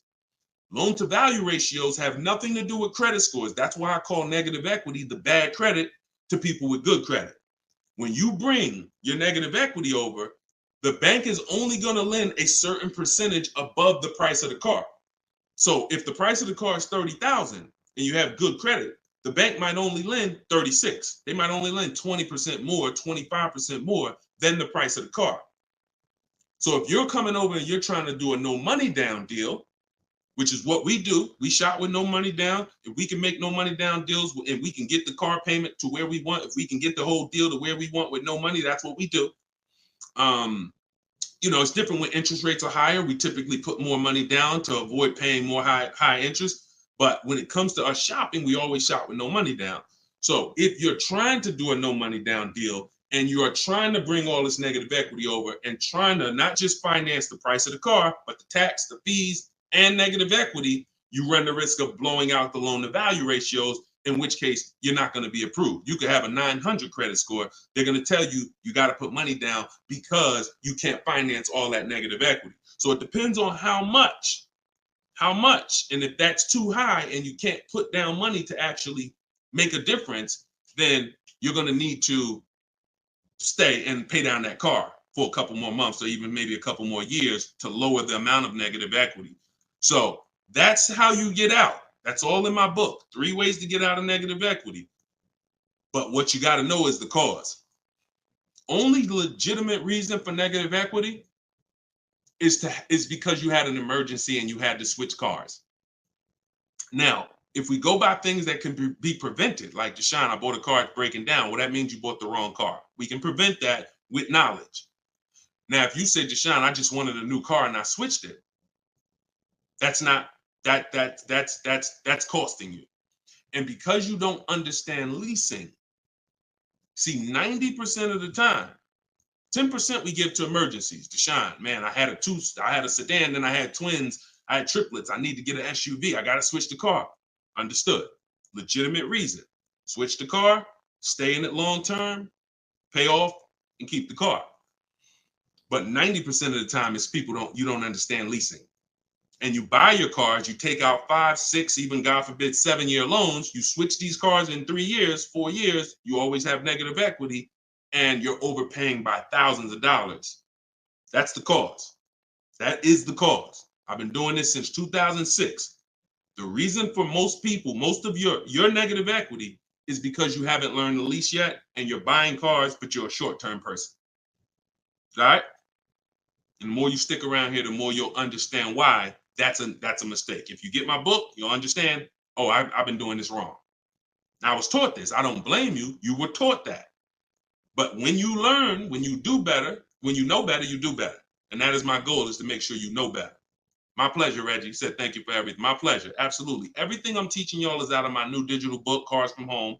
Loan to value ratios have nothing to do with credit scores. That's why I call negative equity the bad credit to people with good credit. When you bring your negative equity over, the bank is only going to lend a certain percentage above the price of the car. So if the price of the car is 30,000 and you have good credit, the bank might only lend 36. They might only lend 20% more, 25% more than the price of the car. So if you're coming over and you're trying to do a no money down deal, which is what we do, we shop with no money down. If we can make no money down deals and we can get the car payment to where we want, if we can get the whole deal to where we want with no money, that's what we do. It's different when interest rates are higher. We typically put more money down to avoid paying more high interest. But when it comes to us shopping, we always shop with no money down. So if you're trying to do a no money down deal and you are trying to bring all this negative equity over and trying to not just finance the price of the car, but the tax, the fees, and negative equity, you run the risk of blowing out the loan to value ratios, in which case you're not going to be approved. You could have a 900 credit score. They're going to tell you you got to put money down because you can't finance all that negative equity. So it depends on how much. And if that's too high and you can't put down money to actually make a difference, then you're going to need to stay and pay down that car for a couple more months or even maybe a couple more years to lower the amount of negative equity. So that's how you get out. That's all in my book. 3 ways to get out of negative equity. But what you got to know is the cause. Only legitimate reason for negative equity is because you had an emergency and you had to switch cars. Now, if we go by things that can be prevented, like Deshone, I bought a car, it's breaking down. Well, that means you bought the wrong car. We can prevent that with knowledge. Now, if you say, Deshone, I just wanted a new car and I switched it, that's costing you. And because you don't understand leasing, see, 90% of the time, 10% we give to emergencies. Deshone, man, I had a sedan, then I had twins, I had triplets. I need to get an SUV. I got to switch the car. Understood. Legitimate reason. Switch the car, stay in it long term, pay off, and keep the car. But 90% of the time is you don't understand leasing. And you buy your cars, you take out 5, 6, even God forbid 7-year loans, you switch these cars in 3 years, 4 years, you always have negative equity and you're overpaying by thousands of dollars. That's the cause. That is the cause. I've been doing this since 2006. The reason for most people, most of your negative equity is because you haven't learned the lease yet and you're buying cars, but you're a short-term person. All right? And the more you stick around here, the more you'll understand why that's a mistake. If you get my book, you'll understand, oh, I've been doing this wrong. Now, I was taught this. I don't blame you. You were taught that. But when you learn, when you do better, when you know better, you do better. And that is my goal, is to make sure you know better. My pleasure, Reggie. You said thank you for everything. My pleasure. Absolutely. Everything I'm teaching y'all is out of my new digital book, Cars from Home,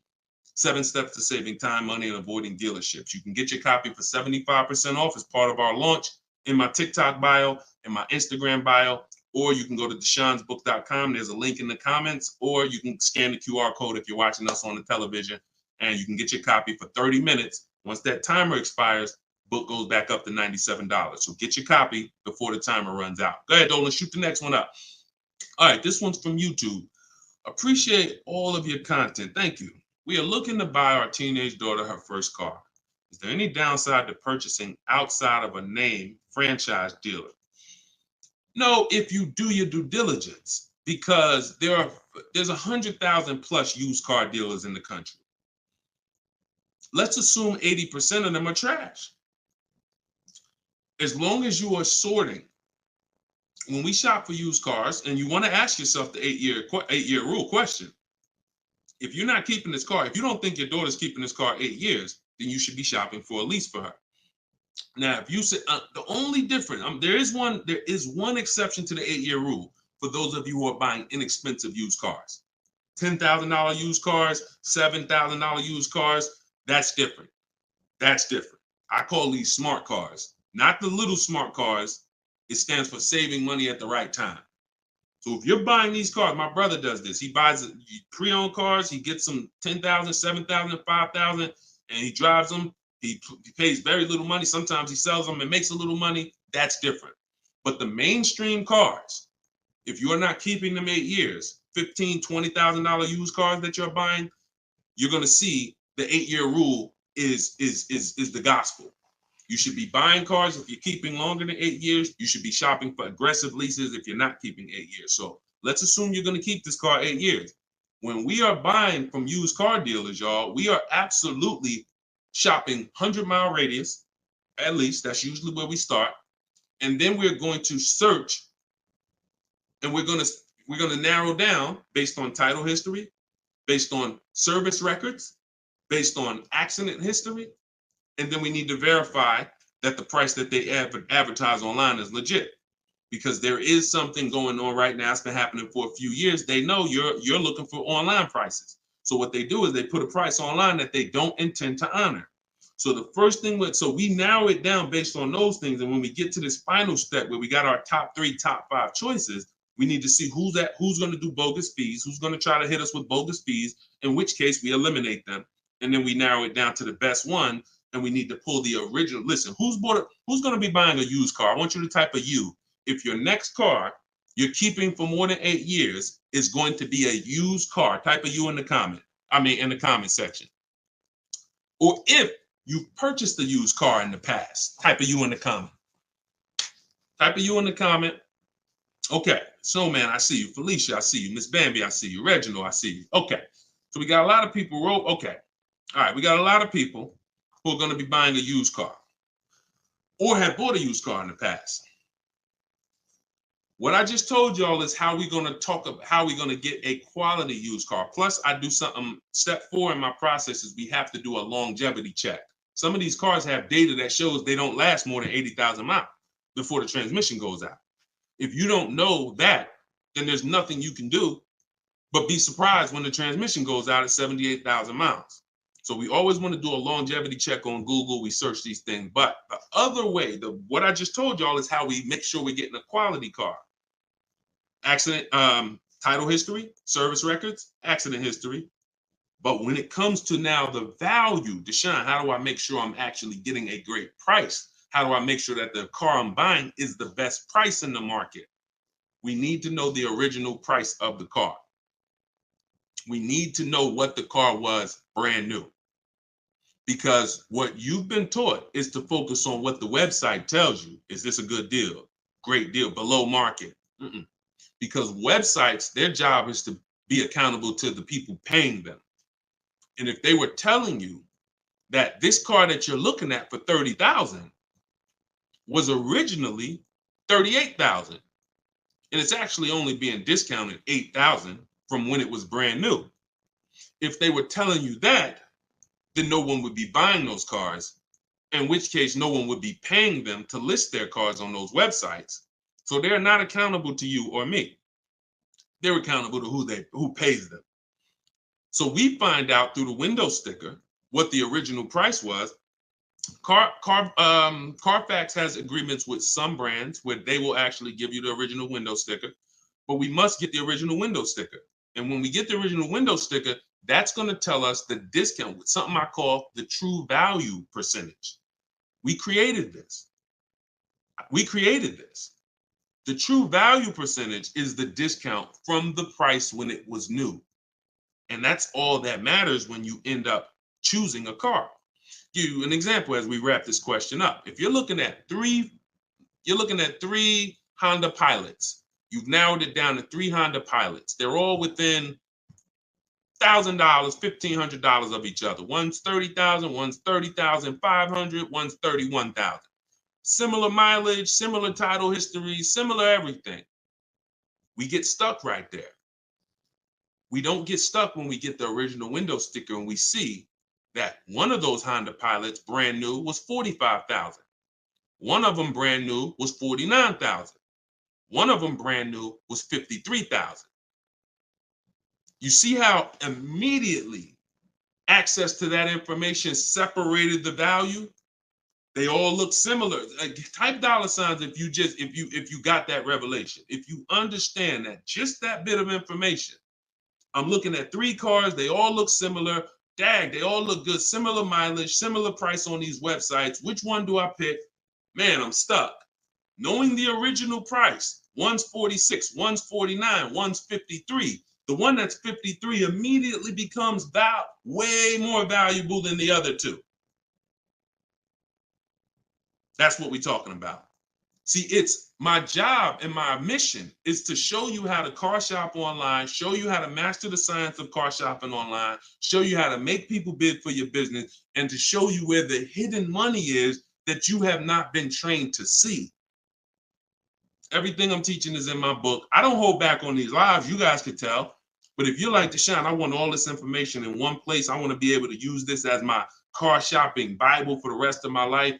7 Steps to Saving Time, Money, and Avoiding Dealerships. You can get your copy for 75% off as part of our launch in my TikTok bio, in my Instagram bio, or you can go to deshonsbook.com. There's a link in the comments, or you can scan the QR code if you're watching us on the television, and you can get your copy for 30 minutes. Once that timer expires, book goes back up to $97. So get your copy before the timer runs out. Go ahead, Dolan, shoot the next one up. All right, this one's from YouTube. Appreciate all of your content. Thank you. We are looking to buy our teenage daughter her first car. Is there any downside to purchasing outside of a name franchise dealer? No, if you do your due diligence, because there's 100,000 plus used car dealers in the country. Let's assume 80% of them are trash. As long as you are sorting, when we shop for used cars, and you want to ask yourself the 8-year rule question. If you're not keeping this car, if you don't think your daughter's keeping this car 8 years, then you should be shopping for a lease for her. Now, if you say the only difference, there is one exception to the 8-year rule for those of you who are buying inexpensive used cars. $10,000 used cars, $7,000 used cars, that's different. That's different. I call these smart cars, not the little smart cars. It stands for saving money at the right time. So if you're buying these cars, my brother does this. He buys pre-owned cars. He gets them $10,000, $7,000, $5,000, and he drives them. He pays very little money. Sometimes he sells them and makes a little money. That's different. But the mainstream cars, if you're not keeping them 8 years, $15,000, $20,000 used cars that you're buying, you're going to see the 8-year rule is the gospel. You should be buying cars if you're keeping longer than 8 years. You should be shopping for aggressive leases if you're not keeping 8 years. So let's assume you're going to keep this car 8 years. When we are buying from used car dealers, y'all, we are absolutely shopping 100-mile radius, at least. That's usually where we start. And then we're going to search, and we're going to narrow down based on title history, based on service records, based on accident history. And then we need to verify that the price that they advertise online is legit, because there is something going on right now. It's been happening for a few years. They know you're looking for online prices. So what they do is they put a price online that they don't intend to honor. So the first thing, so we narrow it down based on those things. And when we get to this final step where we got our top 3, top 5 choices, we need to see who's going to do bogus fees, who's going to try to hit us with bogus fees, in which case we eliminate them. And then we narrow it down to the best one. And we need to pull the original. Listen, who's going to be buying a used car? I want you to type a U. If your next car you're keeping for more than 8 years is going to be a used car, type a U in the comment. In the comment section. Or if you've purchased a used car in the past, type a U in the comment. Type a U in the comment. Okay, Snowman, I see you. Felicia, I see you. Miss Bambi, I see you. Reginald, I see you. Okay, so we got a lot of people. Okay, all right, we got a lot of people who are going to be buying a used car or have bought a used car in the past. What I just told y'all is how we're going to talk about how we're going to get a quality used car. Plus, I do something. Step 4 in my process is we have to do a longevity check. Some of these cars have data that shows they don't last more than 80,000 miles before the transmission goes out. If you don't know that, then there's nothing you can do but be surprised when the transmission goes out at 78,000 miles. So we always want to do a longevity check on Google. We search these things. But the other way, what I just told y'all is how we make sure we're getting a quality car. Accident, title history, service records, accident history. But when it comes to now the value, Deshone, how do I make sure I'm actually getting a great price? How do I make sure that the car I'm buying is the best price in the market? We need to know the original price of the car. We need to know what the car was brand new. Because what you've been taught is to focus on what the website tells you. Is this a good deal? Great deal, below market. Because websites, their job is to be accountable to the people paying them. And if they were telling you that this car that you're looking at for $30,000 was originally $38,000, and it's actually only being discounted $8,000 from when it was brand new. If they were telling you that, then no one would be buying those cars, in which case no one would be paying them to list their cars on those websites. So they're not accountable to you or me. They're accountable to who pays them. So we find out through the window sticker what the original price was. Carfax has agreements with some brands where they will actually give you the original window sticker, but we must get the original window sticker. And when we get the original window sticker, that's going to tell us the discount with something I call the true value percentage. We created this. The true value percentage is the discount from the price when it was new. And that's all that matters when you end up choosing a car. Give you an example as we wrap this question up. If you're looking at three Honda Pilots. You've narrowed it down to 3 Honda Pilots. They're all within $1,000, $1,500 of each other. One's $30,000, one's $30,500, one's $31,000. Similar mileage, similar title history, similar everything. We get stuck right there. We don't get stuck when we get the original window sticker and we see that one of those Honda Pilots brand new was $45,000. One of them brand new was $49,000. One of them brand new was $53,000. You see how immediately access to that information separated the value? They all look similar. Type dollar signs if you got that revelation. If you understand that just that bit of information. I'm looking at 3 cars, they all look similar. Dag, they all look good, similar mileage, similar price on these websites. Which one do I pick? Man, I'm stuck. Knowing the original price, one's 46, one's 49, one's 53. The one that's 53 immediately becomes way more valuable than the other 2. That's what we're talking about. See, it's my job and my mission is to show you how to car shop online, show you how to master the science of car shopping online, show you how to make people bid for your business, and to show you where the hidden money is that you have not been trained to see. Everything I'm teaching is in my book. I don't hold back on these lives. You guys could tell. But if you're like Deshone, I want all this information in one place. I want to be able to use this as my car shopping Bible for the rest of my life.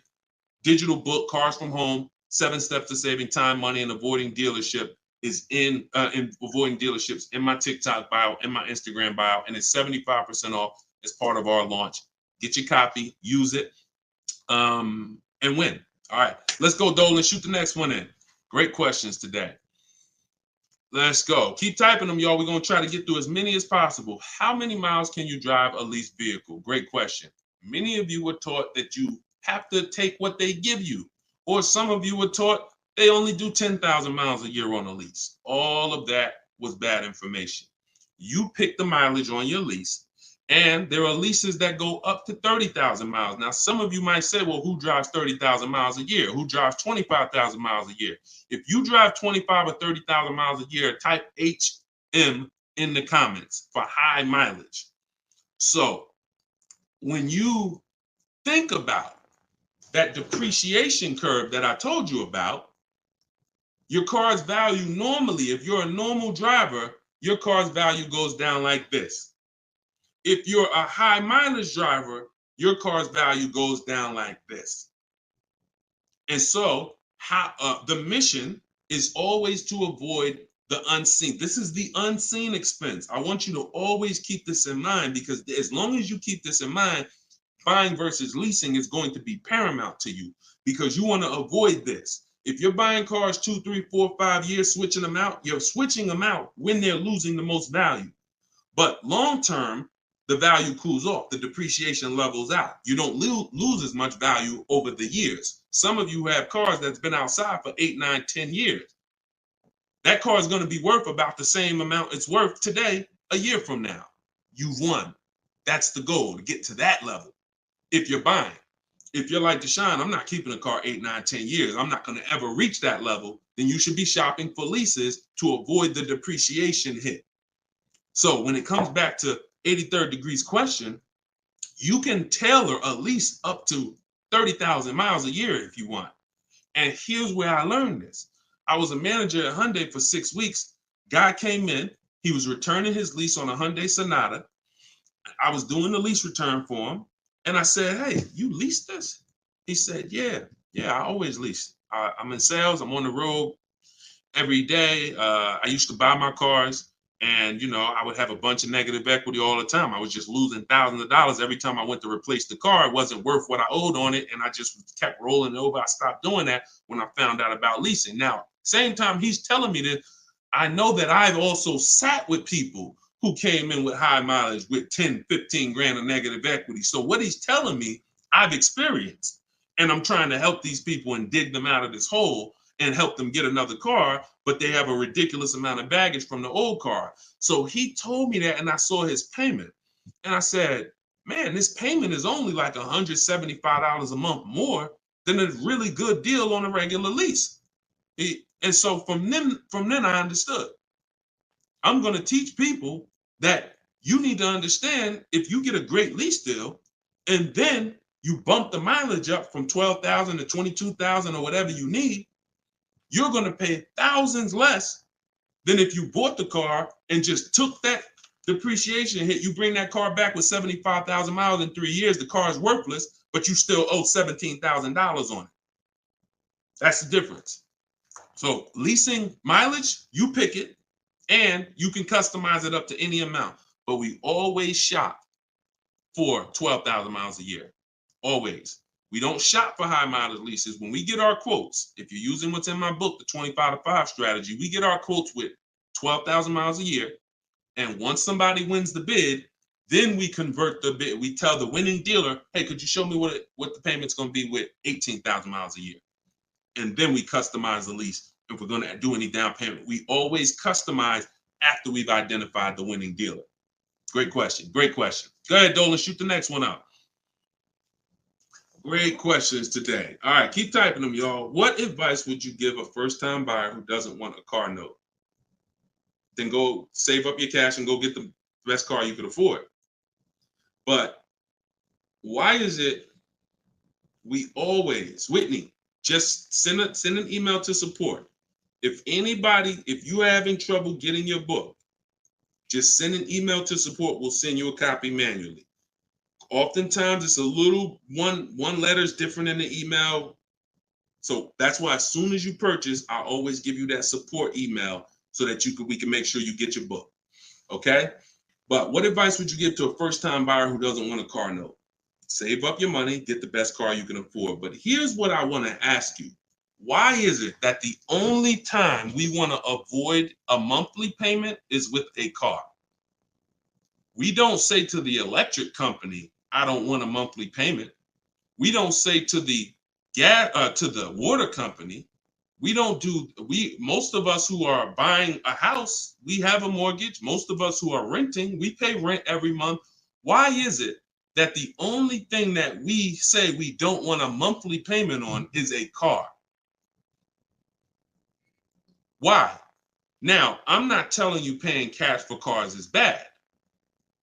Digital book, Cars from Home, 7 Steps to Saving Time, Money, and Avoiding Dealership is in avoiding dealerships in my TikTok bio, in my Instagram bio, and it's 75% off as part of our launch. Get your copy, use it, and win. All right, let's go, Dolan. Shoot the next one in. Great questions today. Let's go. Keep typing them, y'all. We're going to try to get through as many as possible. How many miles can you drive a leased vehicle? Great question. Many of you were taught that you have to take what they give you. Or some of you were taught they only do 10,000 miles a year on a lease. All of that was bad information. You pick the mileage on your lease, and there are leases that go up to 30,000 miles. Now, some of you might say, well, who drives 30,000 miles a year? Who drives 25,000 miles a year? If you drive 25 or 30,000 miles a year, type HM in the comments for high mileage. So when you think about that depreciation curve that I told you about, your car's value normally, if you're a normal driver, your car's value goes down like this. If you're a high mileage driver, your car's value goes down like this. And so the mission is always to avoid the unseen. This is the unseen expense. I want you to always keep this in mind, because as long as you keep this in mind, buying versus leasing is going to be paramount to you, because you want to avoid this. If you're buying cars 2, 3, 4, 5 years, switching them out, you're switching them out when they're losing the most value. But long term, the value cools off, the depreciation levels out. You don't lose as much value over the years. Some of you have cars that's been outside for 8, 9, 10 years. That car is going to be worth about the same amount it's worth today, a year from now. You've won. That's the goal, to get to that level. If you're buying. If you're like Deshone, I'm not keeping a car 8, 9, 10 years. I'm not going to ever reach that level. Then you should be shopping for leases to avoid the depreciation hit. So when it comes back to 83rd degrees question, you can tailor a lease up to 30,000 miles a year if you want. And here's where I learned this. I was a manager at Hyundai for 6 weeks. Guy came in. He was returning his lease on a Hyundai Sonata. I was doing the lease return for him. And I said, hey, you leased this? He said, yeah, I always lease. I'm in sales. I'm on the road every day. I used to buy my cars, and I would have a bunch of negative equity all the time. I was just losing thousands of dollars every time I went to replace the car. It wasn't worth what I owed on it, and I just kept rolling it over. I stopped doing that when I found out about leasing. Now, same time he's telling me this, I know that I've also sat with people who came in with high mileage with 10, 15 grand of negative equity. So what he's telling me, I've experienced, and I'm trying to help these people and dig them out of this hole and help them get another car, but they have a ridiculous amount of baggage from the old car. So he told me that, and I saw his payment. And I said, man, this payment is only like $175 a month more than a really good deal on a regular lease. And so from then I understood. I'm going to teach people that you need to understand, if you get a great lease deal and then you bump the mileage up from 12,000 to 22,000 or whatever you need, you're going to pay thousands less than if you bought the car and just took that depreciation hit. You bring that car back with 75,000 miles in 3 years, the car is worthless, but you still owe $17,000 on it. That's the difference. So leasing mileage, you pick it, and you can customize it up to any amount. But we always shop for 12,000 miles a year. Always. We don't shop for high mileage leases. When we get our quotes, if you're using what's in my book, the 25-to-5 strategy, we get our quotes with 12,000 miles a year. And once somebody wins the bid, then we convert the bid. We tell the winning dealer, hey, could you show me what the payment's going to be with 18,000 miles a year? And then we customize the lease. If we're going to do any down payment, we always customize after we've identified the winning dealer. Great question. Great question. Go ahead, Dolan. Shoot the next one out. Great questions today. All right, keep typing them, y'all. What advice would you give a first-time buyer who doesn't want a car note? Then go save up your cash and go get the best car you could afford. But why is it we always, Whitney, just send an email to support. If you're having trouble getting your book, just send an email to support. We'll send you a copy manually. Oftentimes it's a little one letter is different in the email. So that's why as soon as you purchase, I always give you that support email so that we can make sure you get your book. Okay? But what advice would you give to a first-time buyer who doesn't want a car note? Save up your money, get the best car you can afford. But here's what I want to ask you. Why is it that the only time we want to avoid a monthly payment is with a car? We don't say to the electric company, I don't want a monthly payment. We don't say to the water company, most of us who are buying a house, we have a mortgage. Most of us who are renting, we pay rent every month. Why is it that the only thing that we say we don't want a monthly payment on is a car? Why? Now, I'm not telling you paying cash for cars is bad,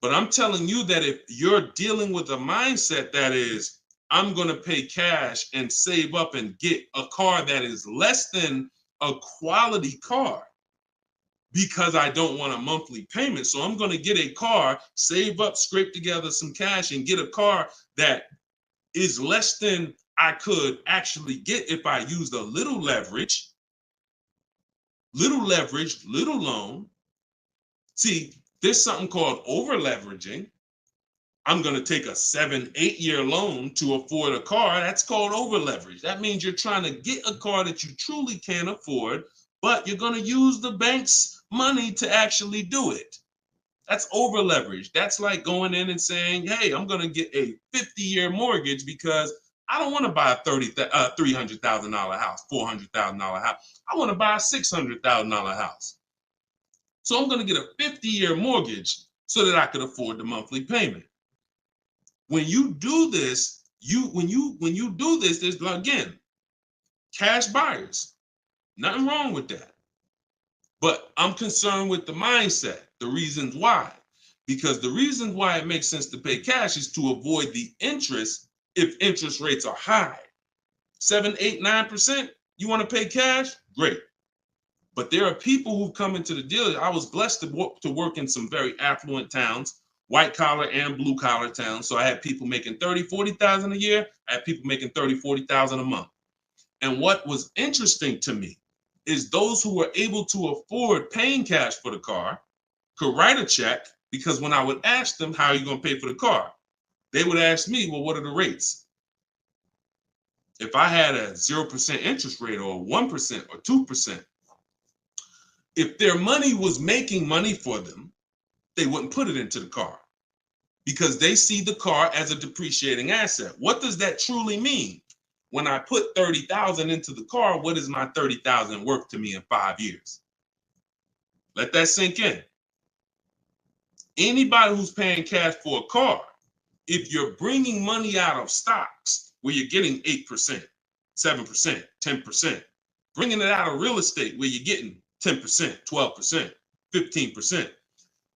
but I'm telling you that if you're dealing with a mindset that is, I'm going to pay cash and save up and get a car that is less than a quality car because I don't want a monthly payment. So I'm going to get a car, save up, scrape together some cash and get a car that is less than I could actually get if I used a little leverage, little loan. See, there's something called over leveraging. I'm going to take a 7-8 year loan to afford a car. That's called over leverage. That means you're trying to get a car that you truly can't afford, but you're going to use the bank's money to actually do it. That's over leverage. That's like going in and saying, hey, I'm going to get a 50-year mortgage because I don't want to buy a $300,000 house, $400,000 house. I want to buy a $600,000 house. So I'm going to get a 50-year mortgage so that I could afford the monthly payment. When you do this, there's, again, cash buyers. Nothing wrong with that. But I'm concerned with the mindset, the reasons why. Because the reason why it makes sense to pay cash is to avoid the interest if interest rates are high. 7, 8, 9%, you want to pay cash? Great. But there are people who come into the dealer. I was blessed to work in some very affluent towns white collar and blue collar towns. So I had people making 30, 40,000 a year. I had people making 30, 40,000 a month. And what was interesting to me is those who were able to afford paying cash for the car could write a check, because when I would ask them, how are you going to pay for the car? They would ask me, well, what are the rates? If I had a 0% interest rate or 1% or 2%, if their money was making money for them, they wouldn't put it into the car because they see the car as a depreciating asset. What does that truly mean? When I put 30,000 into the car, what is my 30,000 worth to me in 5 years? Let that sink in. Anybody who's paying cash for a car, if you're bringing money out of stocks where you're getting 8%, 7%, 10%, bringing it out of real estate where you're getting 10%, 12%, 15%.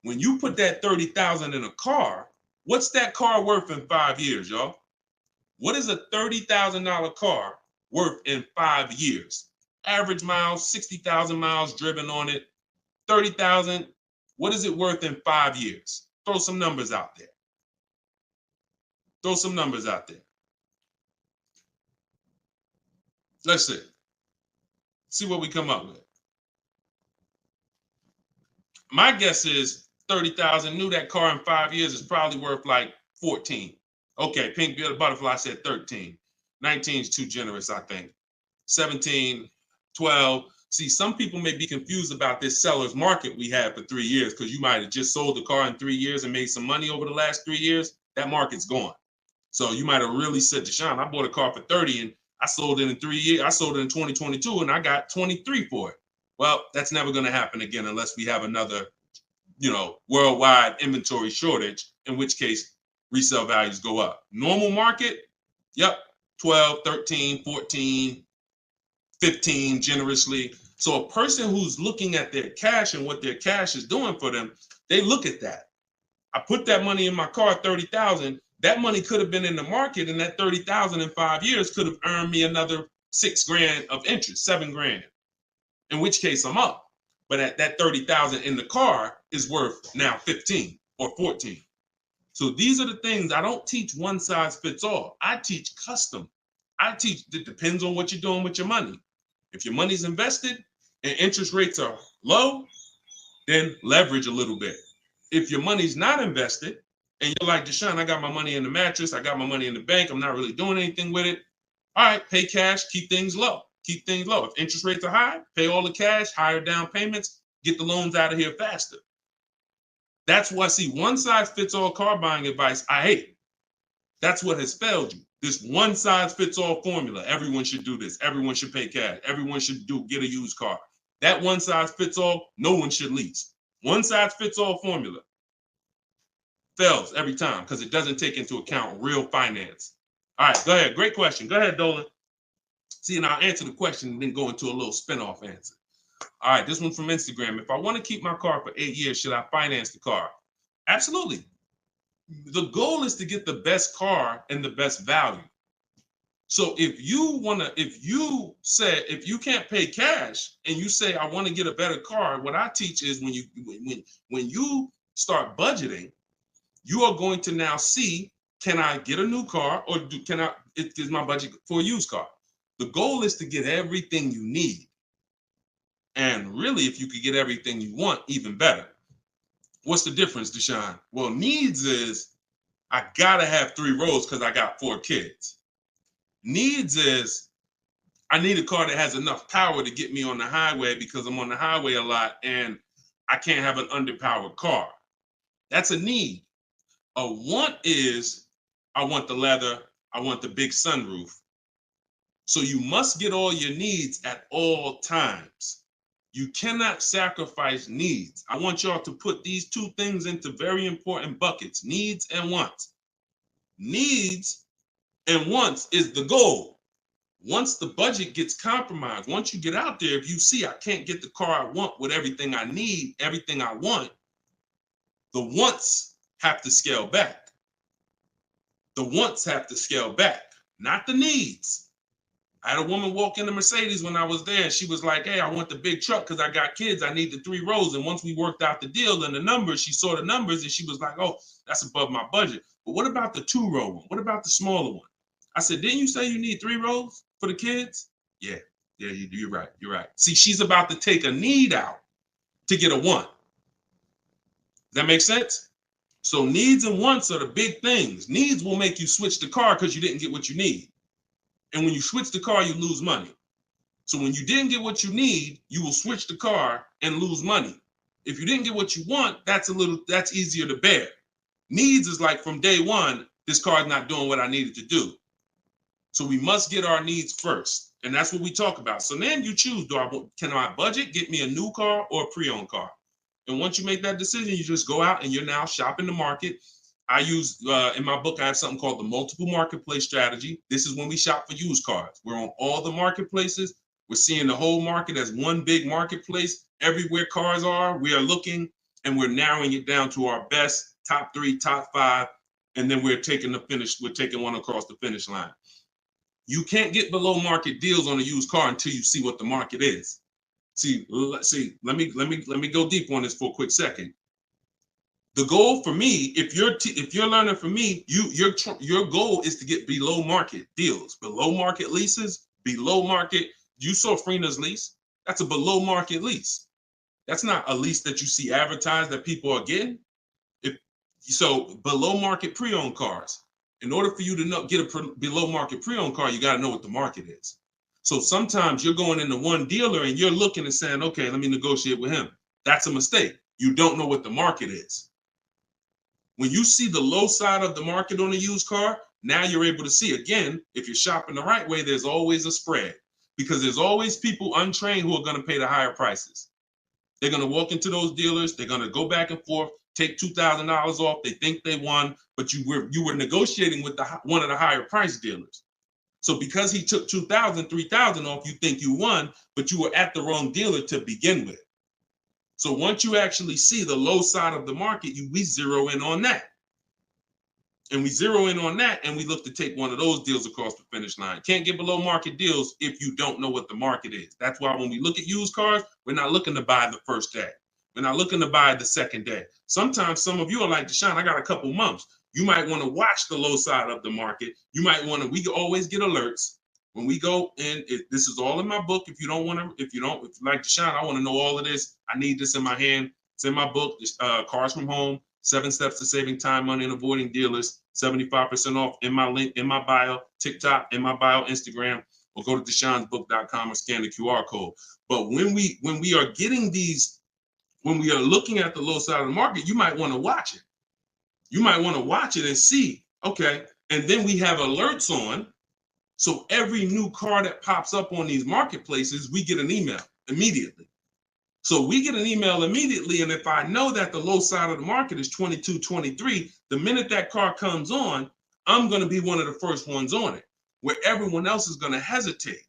When you put that 30,000 in a car, what's that car worth in 5 years, y'all? What is a $30,000 car worth in 5 years? Average miles, 60,000 miles driven on it, 30,000. What is it worth in 5 years? Throw some numbers out there. Throw some numbers out there. Let's see. See what we come up with. My guess is 30,000. Knew that car in 5 years is probably worth like 14. Okay, Pink Butterfly said 13. 19 is too generous, I think. 17, 12. See, some people may be confused about this seller's market we had for 3 years, because you might have just sold the car in 3 years and made some money over the last 3 years. That market's gone. So you might have really said, Deshone, I bought a car for 30 and I sold it in 3 years. I sold it in 2022 and I got 23 for it. Well, that's never going to happen again unless we have another, worldwide inventory shortage, in which case resale values go up. Normal market, yep, 12, 13, 14, 15 generously. So a person who's looking at their cash and what their cash is doing for them, they look at that. I put that money in my car, 30,000. That money could have been in the market, and that 30,000 in 5 years could have earned me another 6 grand of interest, 7 grand, in which case I'm up. But at that 30,000 in the car is worth now 15 or 14. So these are the things. I don't teach one size fits all. I teach custom. I teach, it depends on what you're doing with your money. If your money's invested and interest rates are low, then leverage a little bit. If your money's not invested and you're like, Deshone, I got my money in the mattress, I got my money in the bank, I'm not really doing anything with it. All right, pay cash, keep things low. Keep things low. If interest rates are high, pay all the cash, higher down payments, get the loans out of here faster. That's why, see, one size fits all car buying advice, I hate. That's what has failed you. This one size fits all formula. Everyone should do this. Everyone should pay cash. Everyone should get a used car. That one size fits all, no one should lease. One size fits all formula fails every time because it doesn't take into account real finance. All right, go ahead. Great question. Go ahead, Dolan. See, and I'll answer the question and then go into a little spin-off answer. All right, this one from Instagram. If I want to keep my car for 8 years, should I finance the car? Absolutely. The goal is to get the best car and the best value. So if you can't pay cash and you say, I want to get a better car, what I teach is when you start budgeting, you are going to now see, can I get a new car or is my budget for a used car? The goal is to get everything you need. And really, if you could get everything you want, even better. What's the difference, Deshone? Well, needs is I gotta have 3 rows because I got 4 kids. Needs is I need a car that has enough power to get me on the highway because I'm on the highway a lot and I can't have an underpowered car. That's a need. A want is I want the leather, I want the big sunroof. So you must get all your needs at all times. You cannot sacrifice needs. I want y'all to put these 2 things into very important buckets, needs and wants. Needs and wants is the goal. Once the budget gets compromised, once you get out there, if you see I can't get the car I want with everything I need, everything I want, the wants have to scale back. The wants have to scale back, not the needs. I had a woman walk in the Mercedes when I was there, and she was like, hey, I want the big truck because I got kids. I need the 3 rows. And once we worked out the deal and the numbers, she saw the numbers and she was like, oh, that's above my budget. But what about the 2-row one? What about the smaller one? I said, didn't you say you need 3 rows for the kids? Yeah, you're right. You're right. See, she's about to take a need out to get a want. Does that make sense? So needs and wants are the big things. Needs will make you switch the car because you didn't get what you need. And when you switch the car, you lose money. So when you didn't get what you need, you will switch the car and lose money. If you didn't get what you want, that's easier to bear. Needs is like from day one, this car is not doing what I needed to do. So we must get our needs first. And that's what we talk about. So then you choose, can I budget, get me a new car or a pre-owned car? And once you make that decision, you just go out and you're now shopping the market. I use, in my book, I have something called the multiple marketplace strategy. This is when we shop for used cars. We're on all the marketplaces. We're seeing the whole market as one big marketplace. Everywhere cars are, we are looking and we're narrowing it down to our best, top 3, top 5. And then we're taking one across the finish line. You can't get below market deals on a used car until you see what the market is. See, let me go deep on this for a quick second. The goal for me, if you're learning from me, your goal is to get below market deals, below market leases, below market. You saw Freena's lease. That's a below market lease. That's not a lease that you see advertised that people are getting. So below market pre-owned cars. In order for you to get a below market pre-owned car, you got to know what the market is. So sometimes you're going into one dealer and you're looking and saying, okay, let me negotiate with him. That's a mistake. You don't know what the market is. When you see the low side of the market on a used car, now you're able to see, again, if you're shopping the right way, there's always a spread because there's always people untrained who are going to pay the higher prices. They're going to walk into those dealers. They're going to go back and forth, take $2,000 off. They think they won, but you were negotiating with one of the higher price dealers. So because he took $2,000, $3,000 off, you think you won, but you were at the wrong dealer to begin with. So once you actually see the low side of the market, we zero in on that. And we zero in on that, and we look to take one of those deals across the finish line. Can't get below market deals if you don't know what the market is. That's why when we look at used cars, we're not looking to buy the first day. We're not looking to buy the second day. Sometimes some of you are like, Deshone, I got a couple months. You might want to watch the low side of the market. You might want to, we always get alerts when we go in. This is all in my book. If you like Deshone, I want to know all of this. I need this in my hand. It's in my book, Cars from Home, 7 Steps to Saving Time, Money, and Avoiding Dealers. 75% off in my link, in my bio, TikTok, in my bio, Instagram, or go to DeshonesBook.com or scan the QR code. But when we are getting these, when we are looking at the low side of the market, you might want to watch it. You might want to watch it and see, okay. And then we have alerts on. So every new car that pops up on these marketplaces, we get an email immediately. So we get an email immediately, and if I know that the low side of the market is 22, 23, the minute that car comes on, I'm going to be one of the first ones on it, where everyone else is going to hesitate.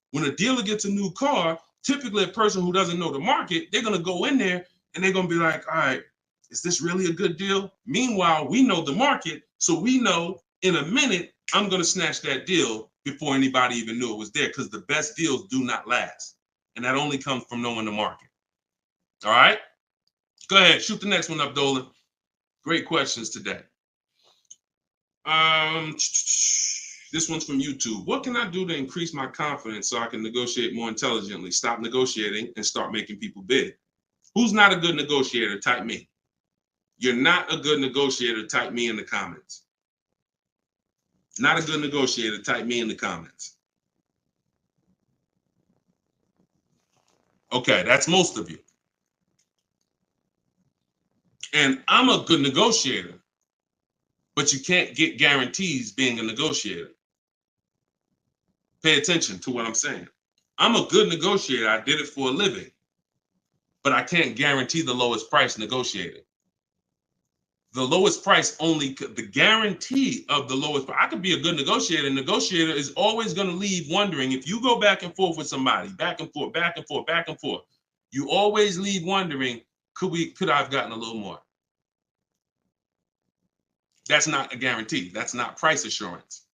When a dealer gets a new car, typically a person who doesn't know the market, they're going to go in there and they're going to be like, all right, is this really a good deal? Meanwhile, we know the market, so we know in a minute, I'm going to snatch that deal before anybody even knew it was there, because the best deals do not last. And that only comes from knowing the market. All right, go ahead, shoot the next one up, Dolan. Great questions today. This one's from YouTube. What can I do to increase my confidence so I can negotiate more intelligently? Stop negotiating and start making people bid. Who's not a good negotiator? Type me. You're not a good negotiator. Type me in the comments. Not a good negotiator. Type me in the comments. Okay, that's most of you. And I'm a good negotiator, but you can't get guarantees being a negotiator. Pay attention to what I'm saying. I'm a good negotiator. I did it for a living, but I can't guarantee the lowest price negotiated. The lowest price only, the guarantee of the lowest price. I could be a good negotiator. Negotiator is always going to leave wondering, if you go back and forth with somebody, back and forth, back and forth, back and forth, you always leave wondering, could I have gotten a little more? That's not a guarantee. That's not price assurance.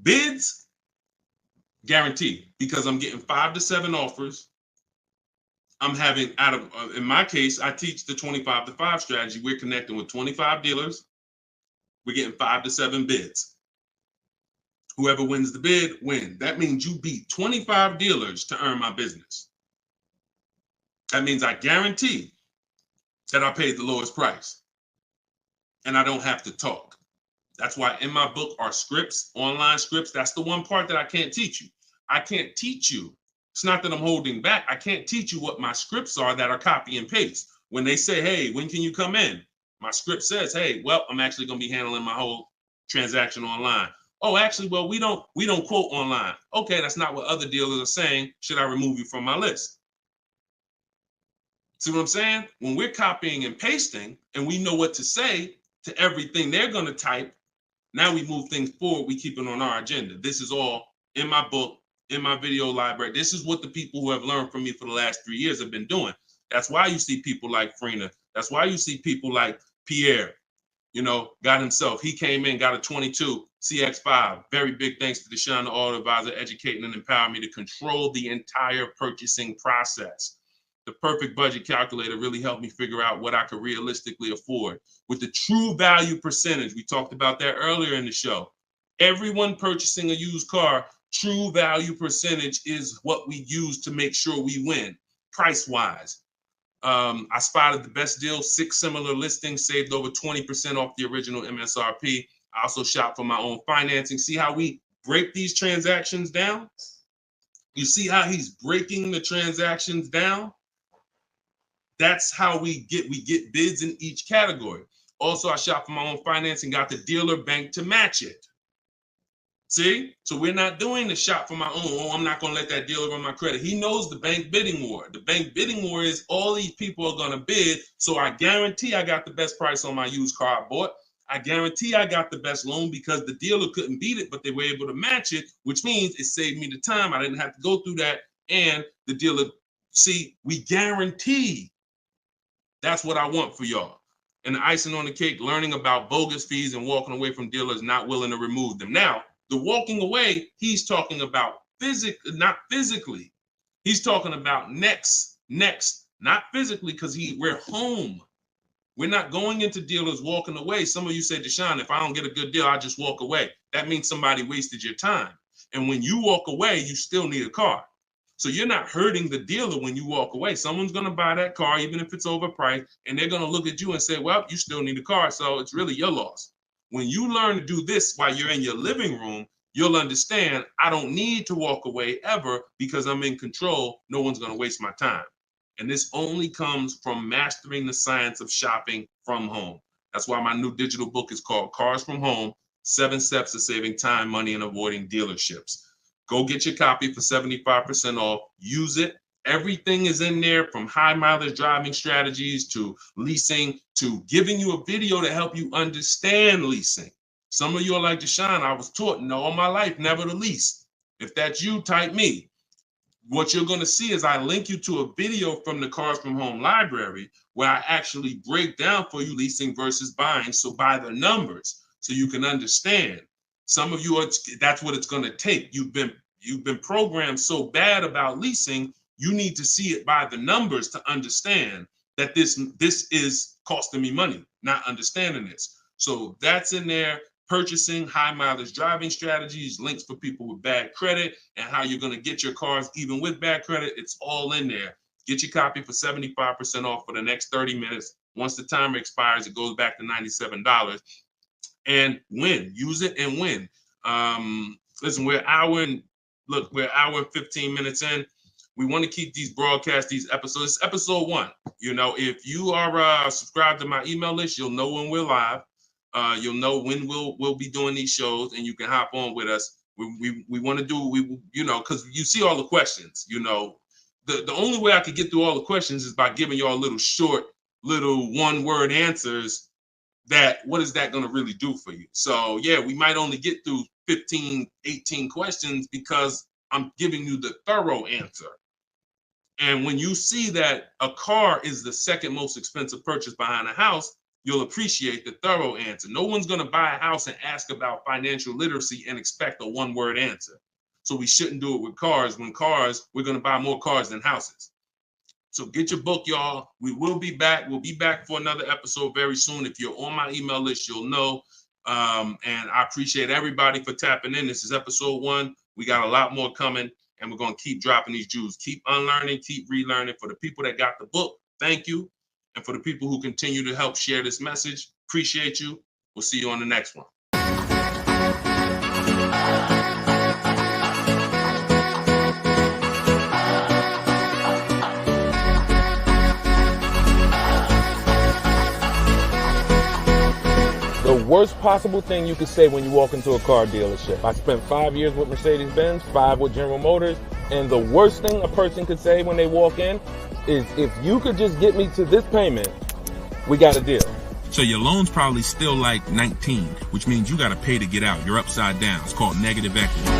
Bids Guaranteed, because I'm getting 5 to 7 offers. I'm having in my case, I teach the 25 to 5 strategy. We're connecting with 25 dealers. We're getting 5 to 7 bids. Whoever wins the bid wins. That means you beat 25 dealers to earn my business. That means I guarantee that I paid the lowest price and I don't have to talk. That's why in my book are scripts, online scripts. That's the one part that I can't teach you. I can't teach you. It's not that I'm holding back. I can't teach you what my scripts are that are copy and paste. When they say, hey, when can you come in? My script says, hey, well, I'm actually going to be handling my whole transaction online. Oh, actually, well, we don't quote online. Okay, that's not what other dealers are saying. Should I remove you from my list? See what I'm saying? When we're copying and pasting and we know what to say to everything they're going to type, now we move things forward. We keep it on our agenda. This is all in my book, in my video library. This is what the people who have learned from me for the last 3 years have been doing. That's why you see people like Frina. That's why you see people like Pierre, got himself. He came in, got a 22 CX5. Very big thanks to Deshone the Auto Advisor, educating and empowering me to control the entire purchasing process. The perfect budget calculator really helped me figure out what I could realistically afford. With the true value percentage, we talked about that earlier in the show. Everyone purchasing a used car, true value percentage is what we use to make sure we win, price-wise. I spotted the best deal, 6 similar listings, saved over 20% off the original MSRP. I also shop for my own financing. See how we break these transactions down? You see how he's breaking the transactions down? That's how we get bids in each category. Also, I shop for my own financing, got the dealer bank to match it. See? So we're not doing the shop for my own. Oh, I'm not going to let that dealer run my credit. He knows the bank bidding war. The bank bidding war is all these people are going to bid. So I guarantee I got the best price on my used car I bought. I guarantee I got the best loan because the dealer couldn't beat it, but they were able to match it, which means it saved me the time. I didn't have to go through that. And the dealer, see, we guarantee. That's what I want for y'all. And the icing on the cake, learning about bogus fees and walking away from dealers not willing to remove them. Now, the walking away, he's talking about not physically. He's talking about next, not physically, because we're home. We're not going into dealers walking away. Some of you say, Deshone, if I don't get a good deal, I just walk away. That means somebody wasted your time. And when you walk away, you still need a car. So you're not hurting the dealer when you walk away. Someone's going to buy that car, even if it's overpriced, and they're going to look at you and say, well, you still need a car, so it's really your loss. When you learn to do this while you're in your living room, you'll understand I don't need to walk away ever because I'm in control. No one's going to waste my time. And this only comes from mastering the science of shopping from home. That's why my new digital book is called Cars from Home, 7 Steps to Saving Time, Money, and Avoiding Dealerships. Go get your copy for 75% off. Use it. Everything is in there, from high mileage driving strategies to leasing to giving you a video to help you understand leasing. Some of you are like, Deshone, I was taught all my life never to lease. If that's you, type me. What you're going to see is I link you to a video from the Cars from Home library where I actually break down for you leasing versus buying. So by the numbers, so you can understand. Some of you that's what it's going to take. You've been programmed so bad about leasing, you need to see it by the numbers to understand that this is costing me money, not understanding this. So that's in there. Purchasing, high mileage driving strategies, links for people with bad credit, and how you're going to get your cars even with bad credit. It's all in there. Get your copy for 75% off for the next 30 minutes. Once the timer expires, it goes back to $97. And win. Use it and win. Listen, we're an hour and 15 minutes in. We want to keep these broadcasts, these episodes. It's episode 1. If you are subscribed to my email list, you'll know when we're live. You'll know when we'll be doing these shows, and you can hop on with us. We want to do because you see all the questions. The only way I could get through all the questions is by giving y'all little short, little one-word answers. What is that going to really do for you? So yeah, we might only get through 15, 18 questions because I'm giving you the thorough answer. And when you see that a car is the second most expensive purchase behind a house, you'll appreciate the thorough answer. No one's going to buy a house and ask about financial literacy and expect a one-word answer. So we shouldn't do it with cars. When cars, we're going to buy more cars than houses. So get your book, y'all. We will be back. We'll be back for another episode very soon. If you're on my email list, you'll know. And I appreciate everybody for tapping in. This is episode 1. We got a lot more coming, and we're going to keep dropping these jewels. Keep unlearning, keep relearning. For the people that got the book, thank you. And for the people who continue to help share this message, appreciate you. We'll see you on the next one. The worst possible thing you could say when you walk into a car dealership. I spent 5 years with Mercedes-Benz, 5 with General Motors, and the worst thing a person could say when they walk in is, if you could just get me to this payment, we got a deal. So your loan's probably still like 19, which means you got to pay to get out. You're upside down. It's called negative equity.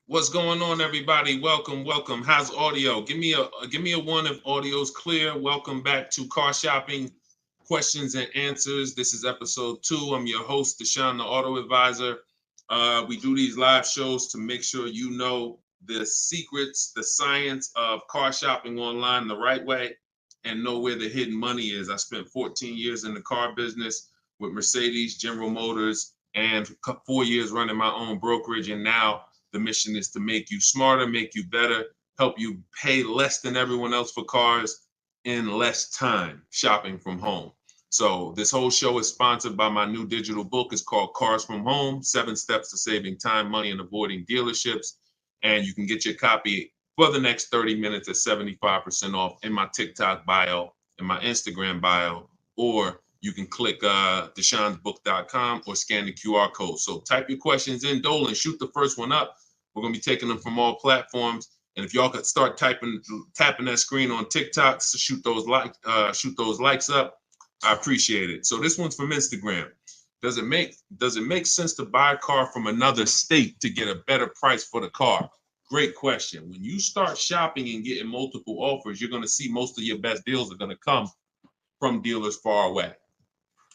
What's going on, everybody? Welcome. How's audio? Give me a 1 if audio's clear. Welcome back to Car Shopping Questions and Answers. This is episode 2. I'm your host, Deshone the Auto Advisor. We do these live shows to make sure you know the secrets, the science of car shopping online the right way, and know where the hidden money is. I spent 14 years in the car business with Mercedes, General Motors, and 4 years running my own brokerage, and now the mission is to make you smarter, make you better, help you pay less than everyone else for cars in less time shopping from home. So this whole show is sponsored by my new digital book. It's called Cars from Home, 7 Steps to Saving Time, Money, and Avoiding Dealerships. And you can get your copy for the next 30 minutes at 75% off in my TikTok bio, in my Instagram bio, or you can click deshonsbook.com or scan the QR code. So type your questions in, Dolan, shoot the first one up. We're going to be taking them from all platforms. And if y'all could start tapping that screen on TikTok to shoot those likes up, I appreciate it. So this one's from Instagram. Does it make sense to buy a car from another state to get a better price for the car? Great question. When you start shopping and getting multiple offers, you're going to see most of your best deals are going to come from dealers far away.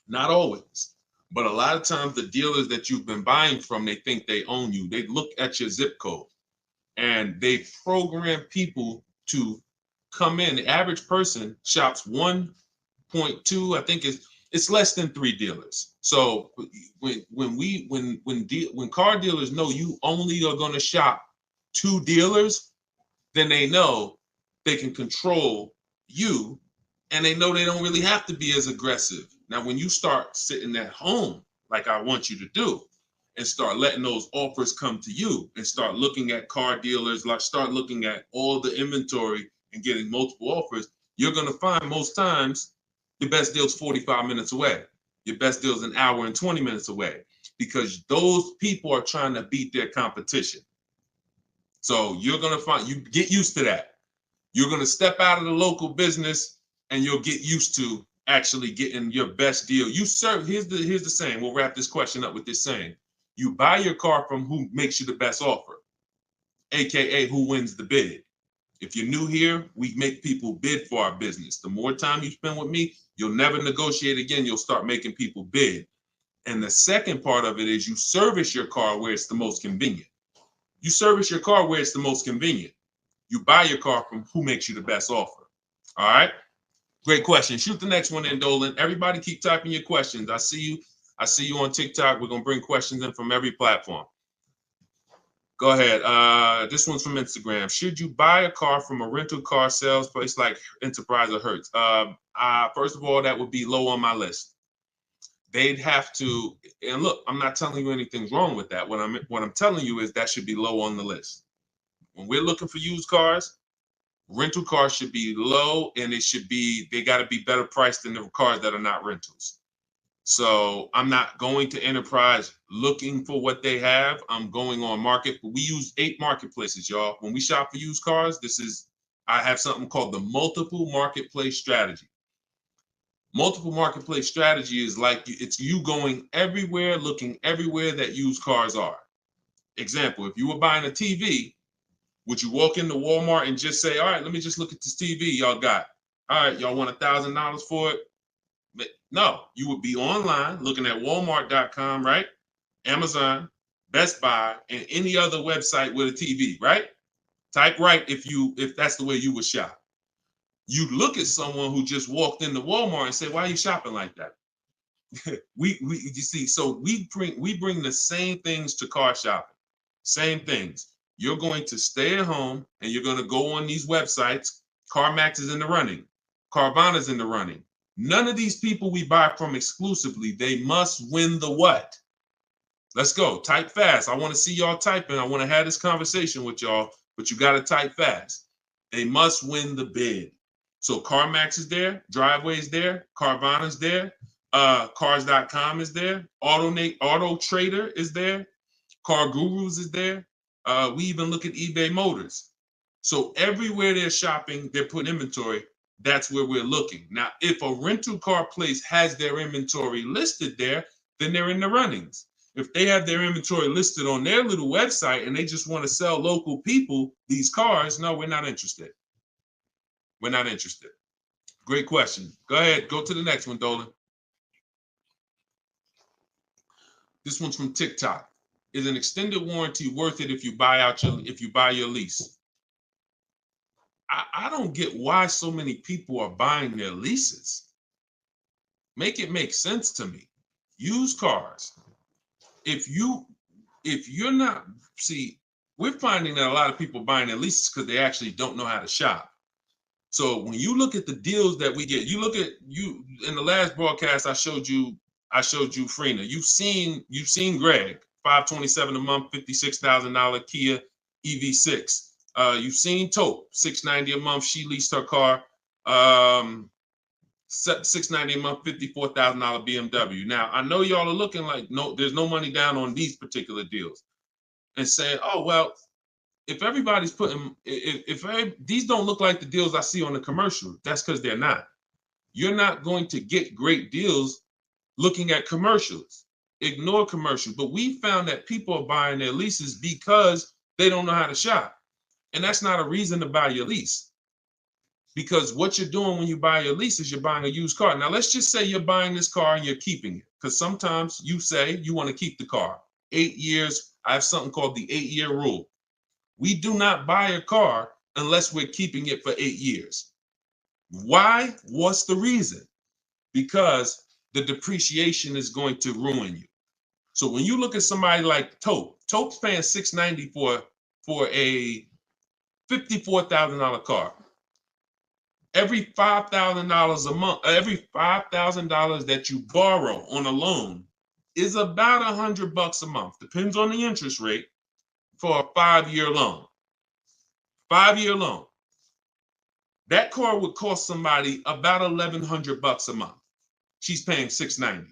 Not always, but a lot of times the dealers that you've been buying from, they think they own you. They look at your zip code and they program people to come in. The average person shops 1.2, I think it's less than 3 dealers. So when car dealers know you only are going to shop 2 dealers, then they know they can control you, and they know they don't really have to be as aggressive. Now, when you start sitting at home, like I want you to do, and start letting those offers come to you and start looking at car dealers, like start looking at all the inventory and getting multiple offers, you're going to find most times your best deal's 45 minutes away. Your best deal's an hour and 20 minutes away, because those people are trying to beat their competition. So you're going to find, you get used to that. You're going to step out of the local business and you'll get used to actually getting your best deal. Here's the saying. We'll wrap this question up with this saying. You buy your car from who makes you the best offer, AKA who wins the bid. If you're new here, we make people bid for our business. The more time you spend with me, you'll never negotiate again. You'll start making people bid. And the second part of it is you service your car where it's the most convenient. You service your car where it's the most convenient. You buy your car from who makes you the best offer. All right? Great question. Shoot the next one in, Dolan. Everybody keep typing your questions. I see you. I see you on TikTok. We're going to bring questions in from every platform. Go ahead. This one's from Instagram. Should you buy a car from a rental car sales place like Enterprise or Hertz? First of all, that would be low on my list. They'd have to, and look, I'm not telling you anything's wrong with that. What I'm telling you is that should be low on the list. When we're looking for used cars, rental cars should be low, and they got to be better priced than the cars that are not rentals. So I'm not going to Enterprise looking for what they have. I'm going on Market. We use 8 marketplaces, y'all. When we shop for used cars, I have something called the multiple marketplace strategy. Multiple marketplace strategy is like it's you going everywhere, looking everywhere that used cars are. Example, if you were buying a TV, would you walk into Walmart and just say, all right, let me just look at this TV y'all got. All right, y'all want $1,000 for it? But no, you would be online looking at Walmart.com, right? Amazon, Best Buy, and any other website with a TV, right? Type right if that's the way you would shop. You'd look at someone who just walked into Walmart and say, why are you shopping like that? You see, so we bring the same things to car shopping. Same things. You're going to stay at home and you're going to go on these websites. CarMax is in the running. Carvana's in the running. None of these people we buy from exclusively, they must win the what? Let's go. Type fast. I want to see y'all typing. I want to have this conversation with y'all, but you got to type fast. They must win the bid. So CarMax is there. Driveway is there. Carvana's there. Cars.com is there. Auto Trader is there. Car Gurus is there. We even look at eBay Motors. So everywhere they're shopping, they're putting inventory. That's where we're looking. Now, if a rental car place has their inventory listed there, then they're in the runnings. If they have their inventory listed on their little website and they just want to sell local people these cars, no, we're not interested. We're not interested. Great question. Go ahead. Go to the next one, Dolan. This one's from TikTok. Is an extended warranty worth it if you buy your lease? I don't get why so many people are buying their leases. Make it make sense to me. Used cars. If you're not, see, we're finding that a lot of people buying their leases because they actually don't know how to shop. So when you look at the deals that we get, you in the last broadcast I showed you Freena. You've seen Greg, $527 a month, $56,000 Kia EV6. You've seen Taupe, $690 a month. She leased her car, $690 a month, $54,000 BMW. Now I know y'all are looking like there's no money down on these particular deals, and saying, oh well, if everybody's putting, if these don't look like the deals I see on the commercial, that's because they're not. You're not going to get great deals looking at commercials. Ignore commercials. But we found that people are buying their leases because they don't know how to shop. And that's not a reason to buy your lease. Because what you're doing when you buy your lease is you're buying a used car. Now, let's just say you're buying this car and you're keeping it. Because sometimes you say you want to keep the car. 8 years, I have something called the 8-year rule. We do not buy a car unless we're keeping it for 8 years. Why? What's the reason? Because the depreciation is going to ruin you. So when you look at somebody like Taupe's paying $690 for a $54,000 car. Every $5,000 a month, every $5,000 that you borrow on a loan is about $100 a month. Depends on the interest rate for a 5-year loan. 5-year loan. That car would cost somebody about $1,100 a month. She's paying $690.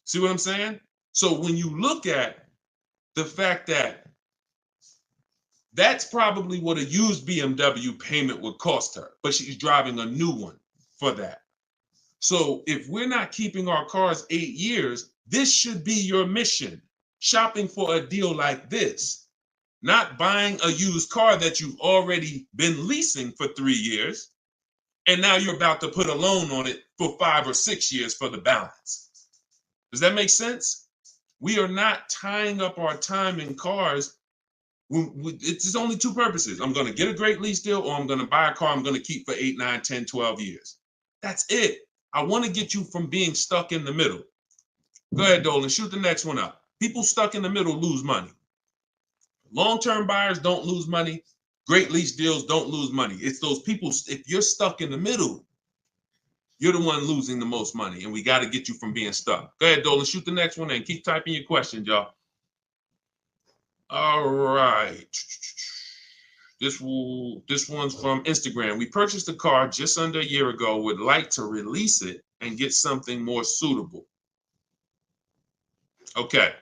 See what I'm saying? So when you look at the fact that that's probably what a used BMW payment would cost her, but she's driving a new one for that. So if we're not keeping our cars 8 years, this should be your mission. Shopping for a deal like this, not buying a used car that you've already been leasing for 3 years, and now you're about to put a loan on it for 5 or 6 years for the balance. Does that make sense? We are not tying up our time in cars. It's only 2 purposes. I'm going to get a great lease deal, or I'm going to buy a car I'm going to keep for 8, 9, 10, 12 years. That's it. I want to get you from being stuck in the middle. Go ahead, Dolan. Shoot the next one up. People stuck in the middle lose money. Long-term buyers don't lose money. Great lease deals don't lose money. It's those people, if you're stuck in the middle, you're the one losing the most money, and we got to get you from being stuck. Go ahead, Dolan. Shoot the next one and keep typing your questions, y'all. All right. This one's from Instagram. We purchased a car just under a year ago. Would like to release it and get something more suitable. Okay.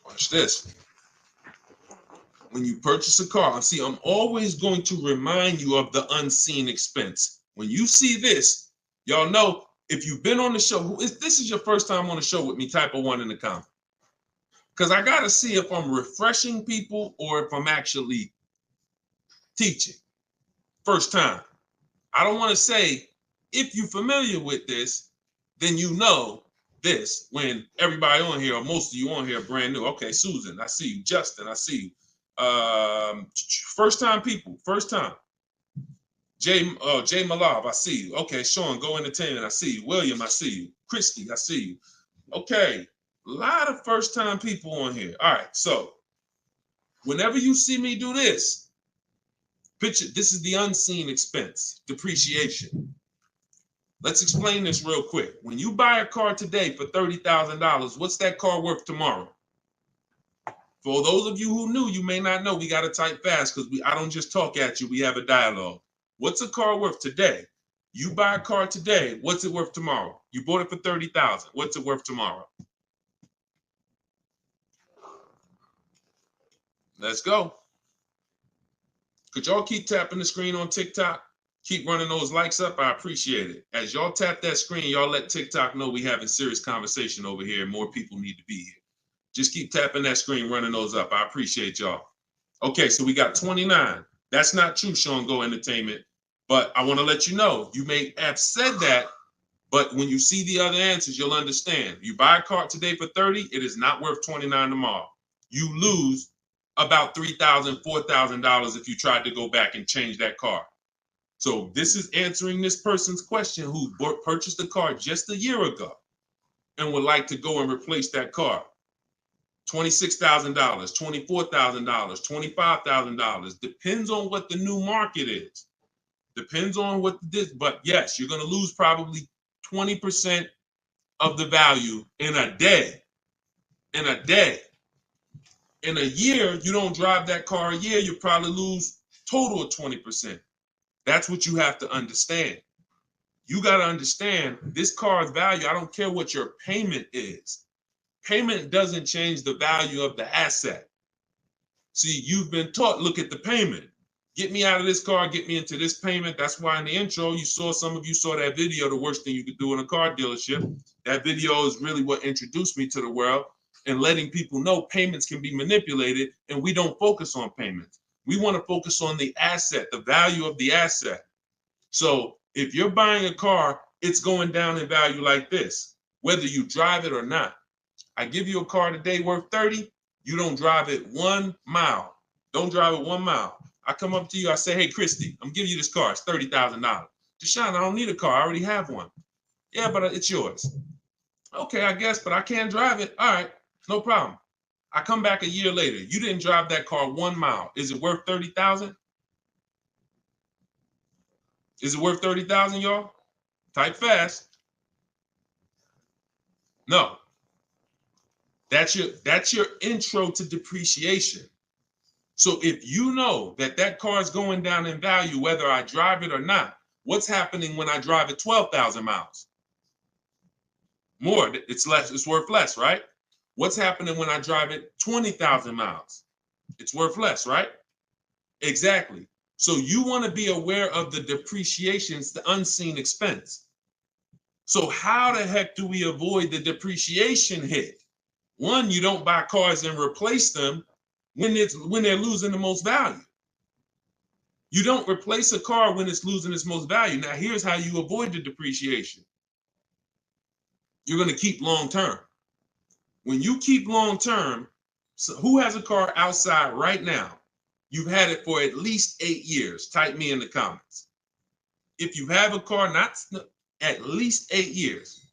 Watch this. When you purchase a car, see, I'm always going to remind you of the unseen expense. When you see this, y'all know, if you've been on the show, if this is your first time on the show with me, type a 1 in the comment. Because I got to see if I'm refreshing people or if I'm actually teaching. First time. I don't want to say, if you're familiar with this, then you know this, when everybody on here, or most of you on here, are brand new. Okay, Susan, I see you. Justin, I see you. First time people, first time. Jay Malav, I see you. Okay, Sean, Go Entertainment, I see you. William, I see you. Christy, I see you. Okay, a lot of first time people on here. All right, so whenever you see me do this, picture, this is the unseen expense, depreciation. Let's explain this real quick. When you buy a car today for $30,000, what's that car worth tomorrow? For those of you who knew, you may not know, we got to type fast because I don't just talk at you, we have a dialogue. What's a car worth today? You buy a car today, what's it worth tomorrow? You bought it for $30,000, what's it worth tomorrow? Let's go. Could y'all keep tapping the screen on TikTok? Keep running those likes up. I appreciate it. As y'all tap that screen, y'all let TikTok know we having serious conversation over here and more people need to be here. Just keep tapping that screen, running those up. I appreciate y'all. Okay, so we got 29. That's not true, Sean Go Entertainment. But I want to let you know, you may have said that, but when you see the other answers, you'll understand. You buy a car today for 30, it is not worth 29 tomorrow. You lose about $3,000, $4,000 if you tried to go back and change that car. So this is answering this person's question who purchased the car just a year ago and would like to go and replace that car. $26,000, $24,000, $25,000. Depends on what the new market is. Depends on what this, but yes, you're going to lose probably 20% of the value in a day. In a day. In a year, you don't drive that car a year, you probably lose total of 20%. That's what you have to understand. You got to understand this car's value. I don't care what your payment is. Payment doesn't change the value of the asset. See, you've been taught, look at the payment. Get me out of this car, get me into this payment. That's why in the intro, some of you saw that video, the worst thing you could do in a car dealership. That video is really what introduced me to the world and letting people know payments can be manipulated, and we don't focus on payments. We want to focus on the asset, the value of the asset. So if you're buying a car, it's going down in value like this, whether you drive it or not. I give you a car today worth 30, you don't drive it 1 mile. Don't drive it 1 mile. I come up to you, I say, hey, Christy, I'm giving you this car, it's $30,000. Deshone, I don't need a car, I already have one. Yeah, but it's yours. Okay, I guess, but I can't drive it. All right, no problem. I come back a year later. You didn't drive that car 1 mile. Is it worth $30,000? Is it worth $30,000, y'all? Type fast. No. That's your intro to depreciation. So if you know that that car is going down in value, whether I drive it or not, what's happening when I drive it 12,000 miles? More, it's less, it's worth less, right? What's happening when I drive it 20,000 miles? It's worth less, right? Exactly. So you want to be aware of the depreciations, the unseen expense. So how the heck do we avoid the depreciation hit? One, you don't buy cars and replace them when they're losing the most value. You don't replace a car when it's losing its most value. Now, here's how you avoid the depreciation. You're going to keep long term. When you keep long term, so who has a car outside right now? You've had it for at least 8 years. Type me in the comments. If you have a car not at least 8 years,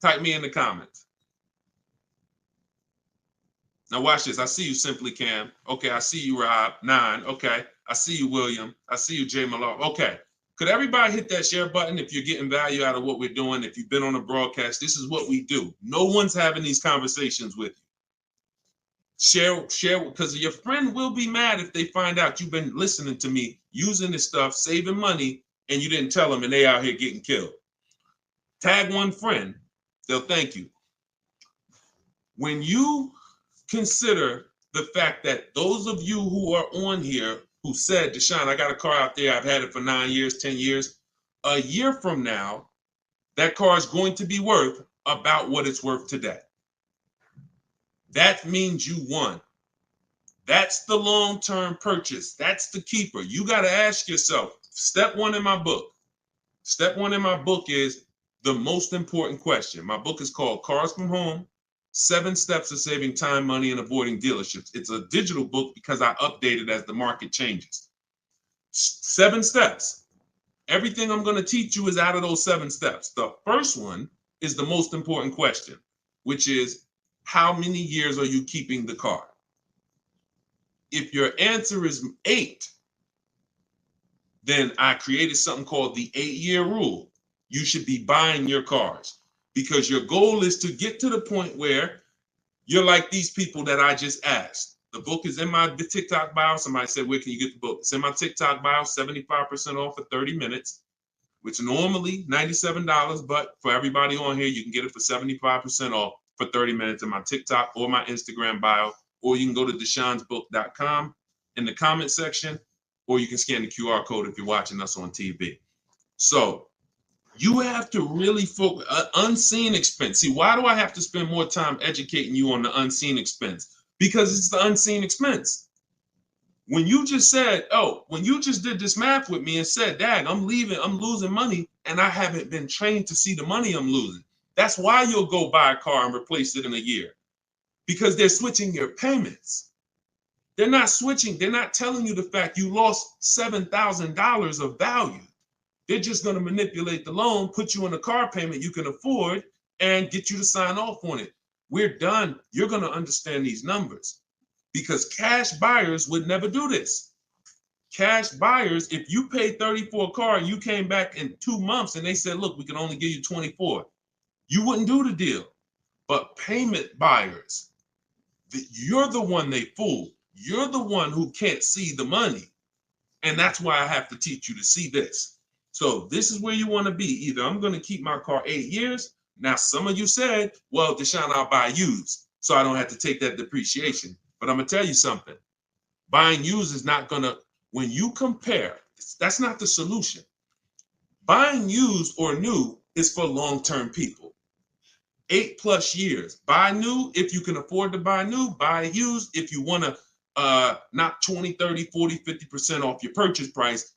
type me in the comments. Now watch this. I see you, Simply Cam. Okay, I see you, Rob. 9. Okay, I see you, William. I see you, Jay Malone. Okay, could everybody hit that share button if you're getting value out of what we're doing? If you've been on a broadcast, this is what we do. No one's having these conversations with you. Share, because your friend will be mad if they find out you've been listening to me, using this stuff, saving money, and you didn't tell them, and they out here getting killed. Tag one friend, they'll thank you. When you consider the fact that those of you who are on here who said, Deshone, I got a car out there, I've had it for 9 years, 10 years, a year from now, that car is going to be worth about what it's worth today. That means you won. That's the long-term purchase. That's the keeper. You got to ask yourself, step one in my book. Step one in my book is the most important question. My book is called Cars from Home, 7 Steps of Saving Time, Money, and Avoiding Dealerships. It's a digital book because I update it as the market changes. 7 steps. Everything I'm going to teach you is out of those 7 steps. The first one is the most important question, which is, how many years are you keeping the car? If your answer is 8, then I created something called the 8-year rule. You should be buying your cars because your goal is to get to the point where you're like these people that I just asked. The book is in my TikTok bio. Somebody said, where can you get the book? It's in my TikTok bio, 75% off for 30 minutes, which normally $97, but for everybody on here, you can get it for 75% off for 30 minutes in my TikTok or my Instagram bio, or you can go to deshonesbook.com in the comment section, or you can scan the QR code if you're watching us on TV. So you have to really focus, unseen expense. See, why do I have to spend more time educating you on the unseen expense? Because it's the unseen expense. When you just said, when you just did this math with me and said, Dad, I'm losing money, and I haven't been trained to see the money I'm losing. That's why you'll go buy a car and replace it in a year. Because they're switching your payments. They're not switching. They're not telling you the fact you lost $7,000 of value. They're just going to manipulate the loan, put you on a car payment you can afford, and get you to sign off on it. We're done. You're going to understand these numbers because cash buyers would never do this. Cash buyers, if you paid 30 for a car and you came back in 2 months and they said, look, we can only give you 24, you wouldn't do the deal. But payment buyers, you're the one they fool. You're the one who can't see the money. And that's why I have to teach you to see this. So this is where you want to be. Either I'm going to keep my car 8 years. Now, some of you said, well, Deshone, I'll buy used, so I don't have to take that depreciation. But I'm going to tell you something. Buying used is not going to, when you compare, that's not the solution. Buying used or new is for long-term people. 8+ years. Buy new if you can afford to buy new. Buy used if you want to knock 20, 30, 40, 50% off your purchase price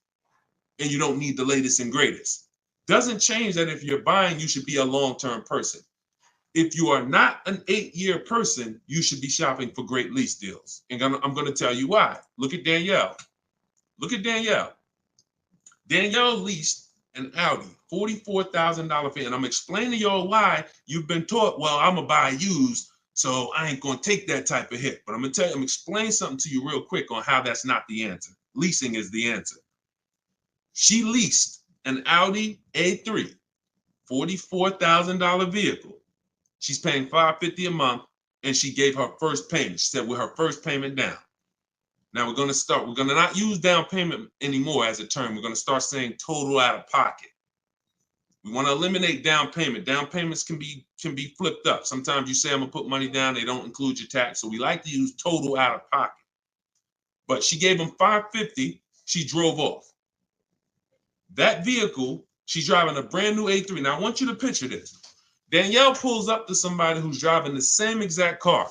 and you don't need the latest and greatest. Doesn't change that if you're buying, you should be a long-term person. If you are not an 8-year person, you should be shopping for great lease deals. And I'm going to tell you why. Look at Danielle. Look at Danielle. Danielle leased an Audi, $44,000 fee. And I'm explaining to y'all why you've been taught, well, I'm going to buy used, so I ain't going to take that type of hit. But I'm going to tell you, I'm explaining something to you real quick on how that's not the answer. Leasing is the answer. She leased an Audi A3, $44,000 vehicle. She's paying $550 a month, and she gave her first payment. She said, with her first payment down. Now we're going to not use down payment anymore as a term. We're going to start saying total out of pocket. We want to eliminate down payment. Down payments can be flipped up. Sometimes you say, I'm going to put money down. They don't include your tax. So we like to use total out of pocket. But she gave him $550. She drove off. That vehicle, she's driving a brand new A3. Now I want you to picture this. Danielle pulls up to somebody who's driving the same exact car,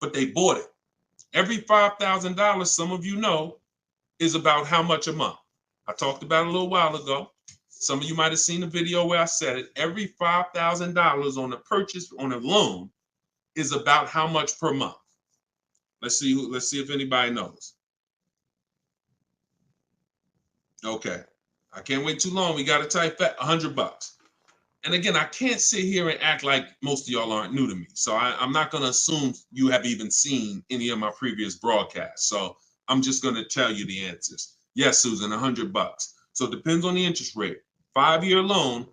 but they bought it. Every $5,000, some of you know, is about how much a month. I talked about it a little while ago. Some of you might have seen the video where I said it. Every $5,000 on a purchase, on a loan, is about how much per month. Let's see if anybody knows. Okay. I can't wait too long. We got to type that $100. And again, I can't sit here and act like most of y'all aren't new to me. So I'm not going to assume you have even seen any of my previous broadcasts. So I'm just going to tell you the answers. Yes, Susan, $100. So it depends on the interest rate. 5-year loan,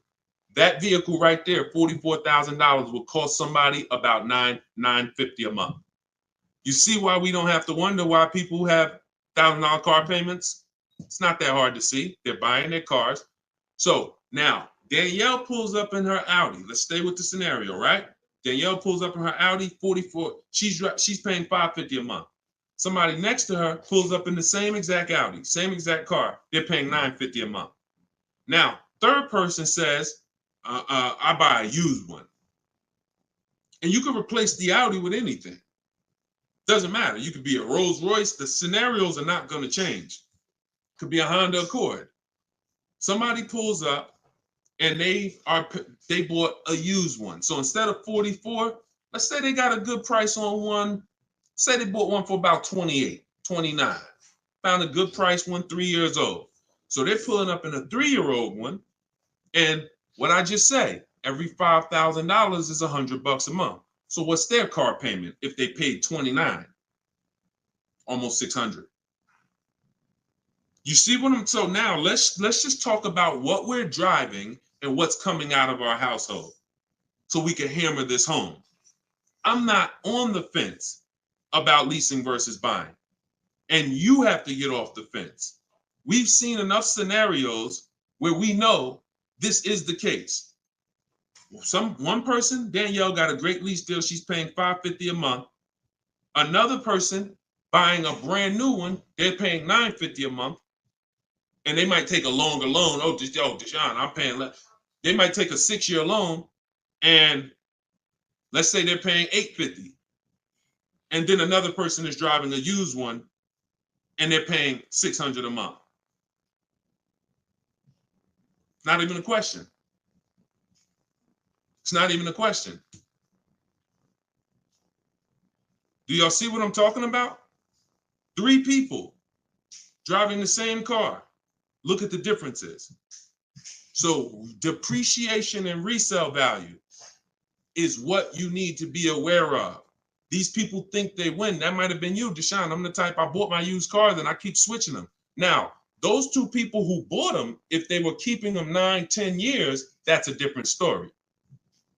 that vehicle right there, $44,000 will cost somebody about $950 a month. You see why we don't have to wonder why people have $1,000 car payments? It's not that hard to see. They're buying their cars. So now Danielle pulls up in her Audi. Let's stay with the scenario, right? Danielle pulls up in her Audi 44. She's paying $550 a month. Somebody next to her pulls up in the same exact Audi, same exact car. They're paying $950 a month. Now, third person says, I buy a used one. And you can replace the Audi with anything. Doesn't matter. You could be a Rolls Royce. The scenarios are not going to change. Could be a Honda Accord. Somebody pulls up and they bought a used one. So instead of 44, let's say they got a good price on one. Say they bought one for about 28, 29. Found a good price one, 3 years old. So they're pulling up in a 3-year-old one. And what I just say, every $5,000 is $100 a month. So what's their car payment if they paid 29? Almost 600. You see what I'm, so now let's just talk about what we're driving and what's coming out of our household so we can hammer this home. I'm not on the fence about leasing versus buying. And you have to get off the fence. We've seen enough scenarios where we know this is the case. One person, Danielle, got a great lease deal. She's paying $550 a month. Another person buying a brand new one, they're paying $950 a month. And they might take a longer loan. Oh, Deshone, I'm paying less. They might take a 6-year loan, and let's say they're paying $850. And then another person is driving a used one, and they're paying $600 a month. Not even a question. It's not even a question. Do y'all see what I'm talking about? 3 people driving the same car. Look at the differences. So depreciation and resale value is what you need to be aware of. These people think they win. That might have been you, Deshone. I'm the type, I bought my used cars and I keep switching them. Now, those 2 people who bought them, if they were keeping them 9, 10 years, that's a different story.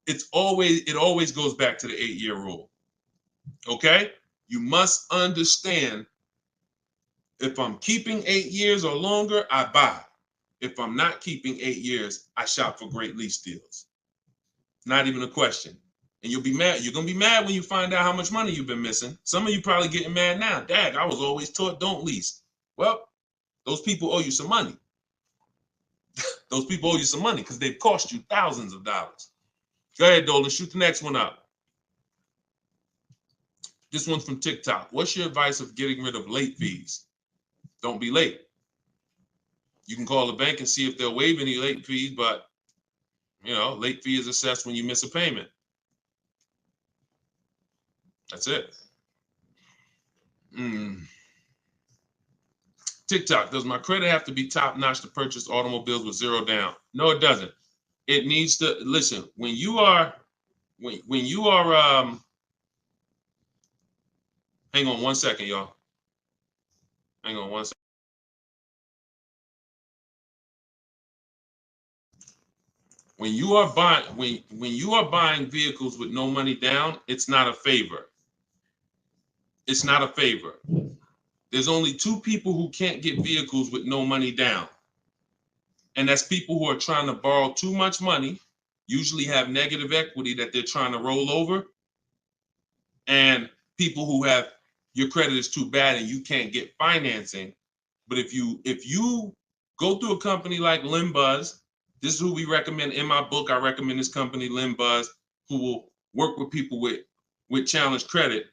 It always goes back to the 8-year rule. Okay? You must understand, if I'm keeping 8 years or longer, I buy. If I'm not keeping 8 years, I shop for great lease deals. Not even a question. And you'll be mad. You're going to be mad when you find out how much money you've been missing. Some of you probably getting mad now. Dad, I was always taught don't lease. Well, those people owe you some money. Those people owe you some money because they've cost you thousands of dollars. Go ahead, Dolan. Shoot the next one up. This one's from TikTok. What's your advice of getting rid of late fees? Don't be late. You can call the bank and see if they'll waive any late fees, but late fee is assessed when you miss a payment. That's it. TikTok, does my credit have to be top notch to purchase automobiles with 0 down? No, it doesn't. It needs to, listen, when you are, hang on one second, y'all. Hang on one second. When you are buying vehicles with no money down, it's not a favor. It's not a favor. There's only 2 people who can't get vehicles with no money down. And that's people who are trying to borrow too much money, usually have negative equity that they're trying to roll over, and people who have, your credit is too bad and you can't get financing. But if you go through a company like Limbuzz, this is who we recommend in my book. I recommend this company, Limbuzz, who will work with people with challenged credit.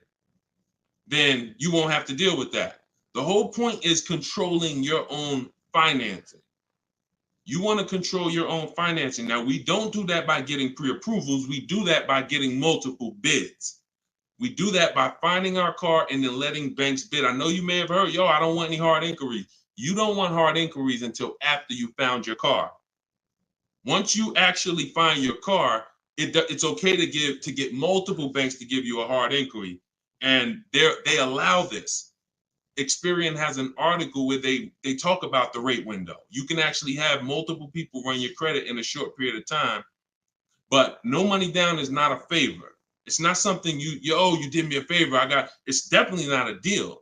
Then you won't have to deal with that. The whole point is controlling your own financing. You want to control your own financing. Now, we don't do that by getting pre-approvals. We do that by getting multiple bids. We do that by finding our car and then letting banks bid. I know you may have heard, I don't want any hard inquiries. You don't want hard inquiries until after you found your car. Once you actually find your car, it's okay to get multiple banks to give you a hard inquiry. And they allow this. Experian has an article where they talk about the rate window. You can actually have multiple people run your credit in a short period of time, but no money down is not a favor. It's not something you did me a favor. It's definitely not a deal.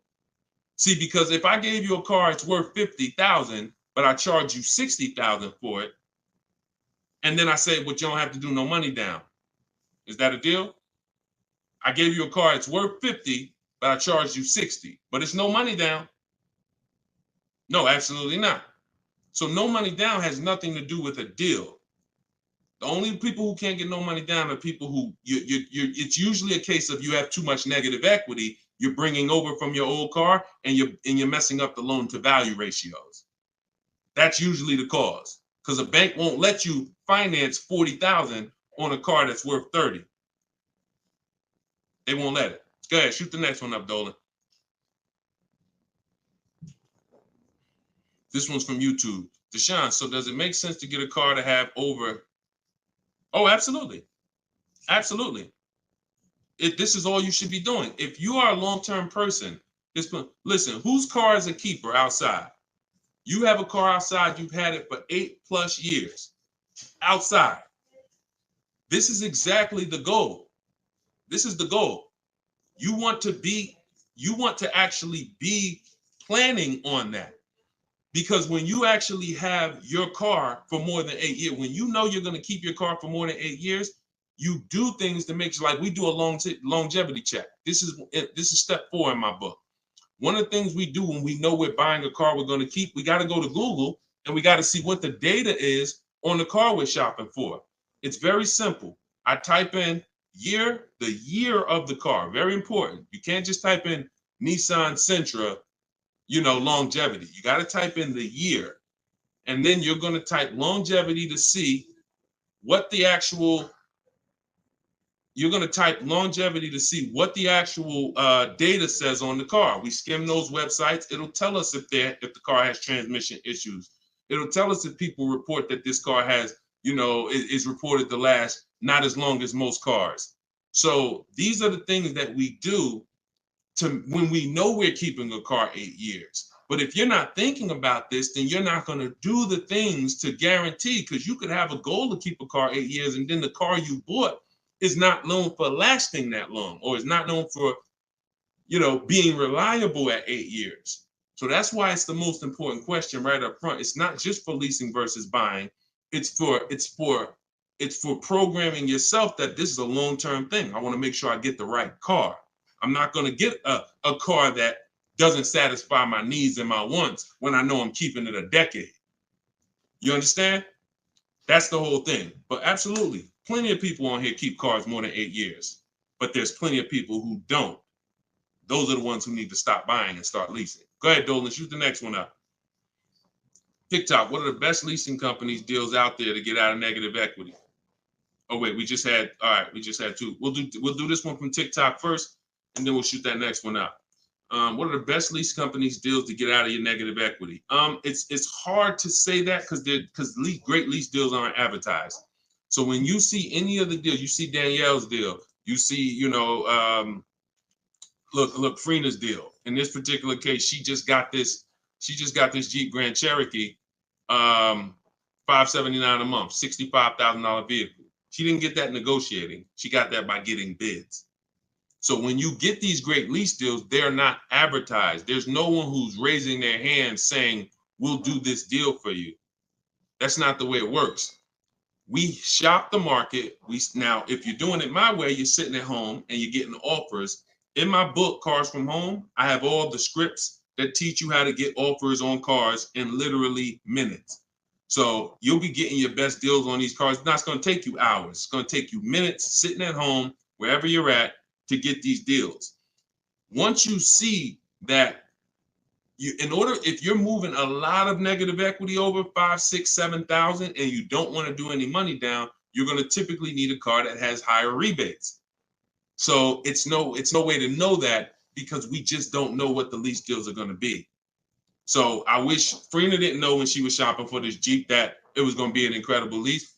See, because if I gave you a car, it's worth 50,000, but I charge you 60,000 for it, and then I say, but you don't have to do no money down. Is that a deal? I gave you a car, it's worth 50, but I charged you 60, but it's no money down. No, absolutely not. So no money down has nothing to do with a deal. The only people who can't get no money down are people who it's usually a case of you have too much negative equity. You're bringing over from your old car, and you're messing up the loan to value ratios. That's usually the cause, because a bank won't let you finance 40,000 on a car that's worth 30. They won't let it. Go ahead, shoot the next one up, Dolan. This one's from YouTube. Deshone, so does it make sense to get a car to have over? Oh, absolutely. Absolutely. This is all you should be doing. If you are a long-term person, listen, whose car is a keeper outside? You have a car outside, you've had it for 8+ years outside. This is exactly the goal. This is the goal. You want to actually be planning on that. Because when you actually have your car for more than 8 years, when you know you're going to keep your car for more than 8 years, you do things to make sure, like we do a longevity check. This is step 4 in my book. One of the things we do when we know we're buying a car we're going to keep, we got to go to Google and we got to see what the data is on the car we're shopping for. It's very simple. I type in the year of the car. Very important. You can't just type in Nissan Sentra, longevity. You got to type in the year. And then you're going to type longevity to see what the actual data says on the car. We skim those websites. It'll tell us if the car has transmission issues. It'll tell us if people report that this car has, is reported to last not as long as most cars. So these are the things that we do when we know we're keeping a car 8 years. But if you're not thinking about this, then you're not going to do the things to guarantee, because you could have a goal to keep a car 8 years, and then the car you bought is not known for lasting that long, or is not known for, being reliable at 8 years. So that's why it's the most important question right up front. It's not just for leasing versus buying. It's for programming yourself that this is a long-term thing. I want to make sure I get the right car. I'm not going to get a car that doesn't satisfy my needs and my wants when I know I'm keeping it a decade. You understand? That's the whole thing. But absolutely, plenty of people on here keep cars more than 8 years. But there's plenty of people who don't. Those are the ones who need to stop buying and start leasing. Go ahead, Dolan, shoot the next one up. TikTok, what are the best leasing companies deals out there to get out of negative equity? Oh, wait, we just had 2. We'll do this one from TikTok first, and then we'll shoot that next one up. What are the best lease companies deals to get out of your negative equity? It's hard to say that because great lease deals aren't advertised. So when you see any of the deals, you see Danielle's deal, you see, look, Freena's deal. In this particular case, she just got this Jeep Grand Cherokee, $579 a month, $65,000 vehicle. She didn't get that negotiating. She got that by getting bids. So when you get these great lease deals, they're not advertised. There's no one who's raising their hand saying, we'll do this deal for you. That's not the way it works. We shop the market. Now, if you're doing it my way, you're sitting at home and you're getting offers. In my book, Cars from Home, I have all the scripts that teach you how to get offers on cars in literally minutes. So you'll be getting your best deals on these cars. It's going to take you hours. It's going to take you minutes sitting at home, wherever you're at, to get these deals. Once you see that, if you're moving a lot of negative equity over 5, 6, 7,000, and you don't want to do any money down, you're going to typically need a car that has higher rebates. So it's no way to know that, because we just don't know what the lease deals are going to be. So I wish Freena didn't know when she was shopping for this Jeep that it was going to be an incredible lease.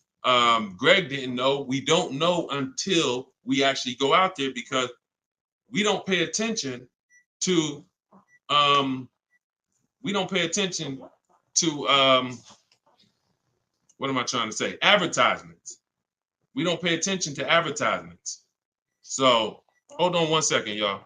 Greg didn't know. We don't know until we actually go out there, because we don't pay attention to what am I trying to say? Advertisements. We don't pay attention to advertisements. So hold on 1 second, y'all.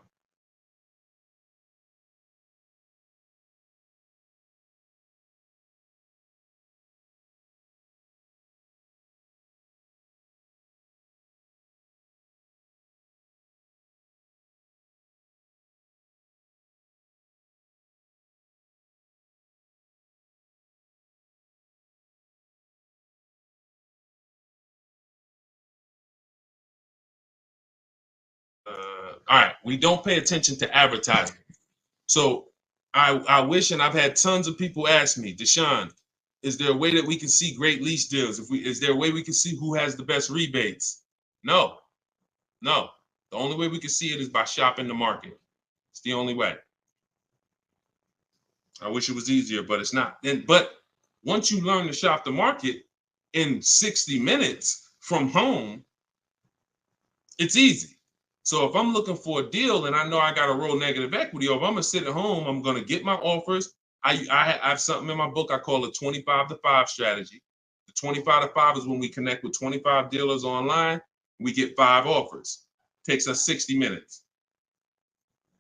All right, we don't pay attention to advertising. So I wish, and I've had tons of people ask me, Deshone, is there a way that we can see great lease deals? Is there a way we can see who has the best rebates? No, no. The only way we can see it is by shopping the market. It's the only way. I wish it was easier, but it's not. But once you learn to shop the market in 60 minutes from home, it's easy. So if I'm looking for a deal and I know I got a real negative equity, or if I'm gonna sit at home, I'm gonna get my offers. I have something in my book I call a 25 to 5 strategy. The 25 to 5 is when we connect with 25 dealers online, we get 5 offers. Takes us 60 minutes.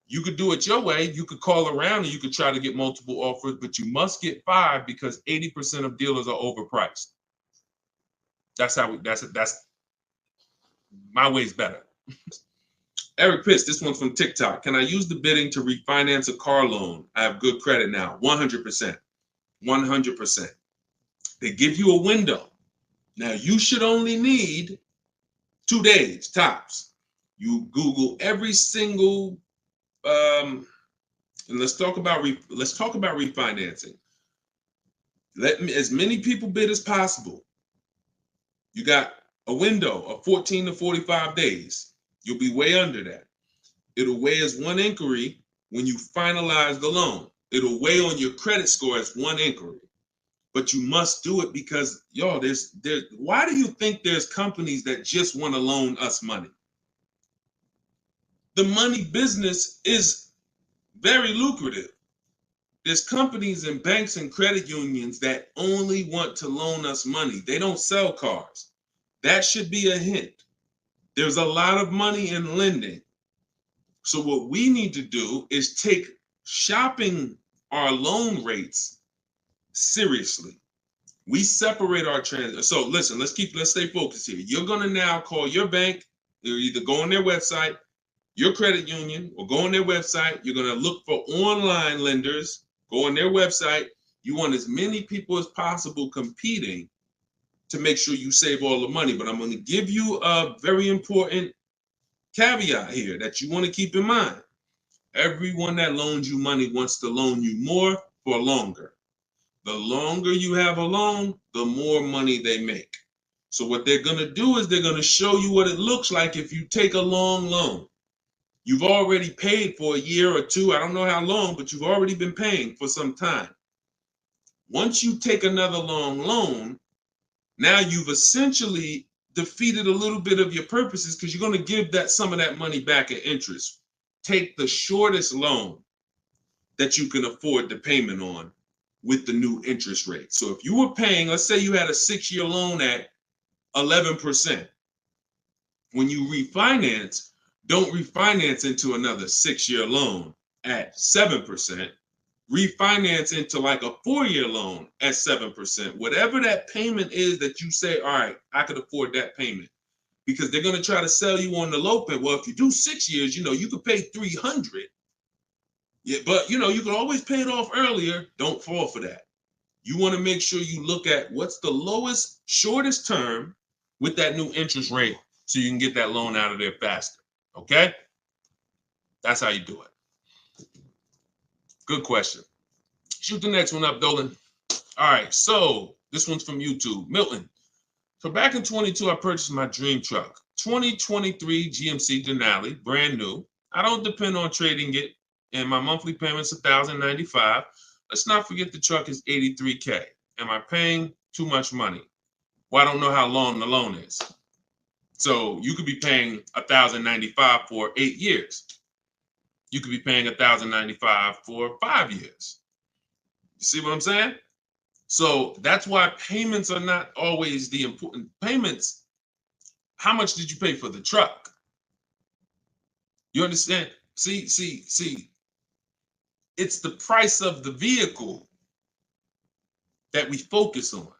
You could do it your way. You could call around and you could try to get multiple offers, but you must get 5 because 80% of dealers are overpriced. That's my way's better. Eric Pitts, this one's from TikTok. Can I use the bidding to refinance a car loan? I have good credit now. 100%. 100%. They give you a window. Now, you should only need 2 days tops. You Google every single, and let's talk about refinancing. Let as many people bid as possible. You got a window of 14 to 45 days. You'll be way under that. It'll weigh as one inquiry when you finalize the loan. It'll weigh on your credit score as one inquiry. But you must do it because, y'all, why do you think there's companies that just want to loan us money? The money business is very lucrative. There's companies and banks and credit unions that only want to loan us money. They don't sell cars. That should be a hint. There's a lot of money in lending. So what we need to do is take shopping our loan rates seriously. We separate our trends. So listen, let's stay focused here. You're gonna now call your bank. You'll either go on their website, your credit union, or go on their website. You're gonna look for online lenders. Go on their website. You want as many people as possible competing to make sure you save all the money. But I'm gonna give you a very important caveat here that you want to keep in mind. Everyone that loans you money wants to loan you more for longer. The longer you have a loan, the more money they make. So what they're going to do is they're going to show you what it looks like if you take a long loan. You've already paid for a year or two. I don't know how long, but you've already been paying for some time. Once you take another long loan, now you've essentially defeated a little bit of your purposes because you're going to give some of that money back in interest. Take the shortest loan that you can afford the payment on with the new interest rate. So if you were paying, let's say you had a 6-year loan at 11%. When you refinance, don't refinance into another 6-year loan at 7%. Refinance into like a 4-year loan at 7%. Whatever that payment is that you say, all right, I could afford that payment. Because they're going to try to sell you on the low pay. Well, if you do 6 years, you could pay $300. Yeah, but you can always pay it off earlier. Don't fall for that. You want to make sure you look at what's the lowest, shortest term with that new interest rate so you can get that loan out of there faster. Okay? That's how you do it. Good question. Shoot the next one up, Dolan. All right, so this one's from YouTube. Milton. So back in 22, I purchased my dream truck. 2023 GMC Denali, brand new. I don't depend on trading it, and my monthly payment's $1,095. Let's not forget the truck is $83K. Am I paying too much money? Well, I don't know how long the loan is. So you could be paying $1,095 for 8 years. You could be paying $1,095 for 5 years. You see what I'm saying? So that's why payments are not always the important payments. How much did you pay for the truck? You understand? See. It's the price of the vehicle that we focus on,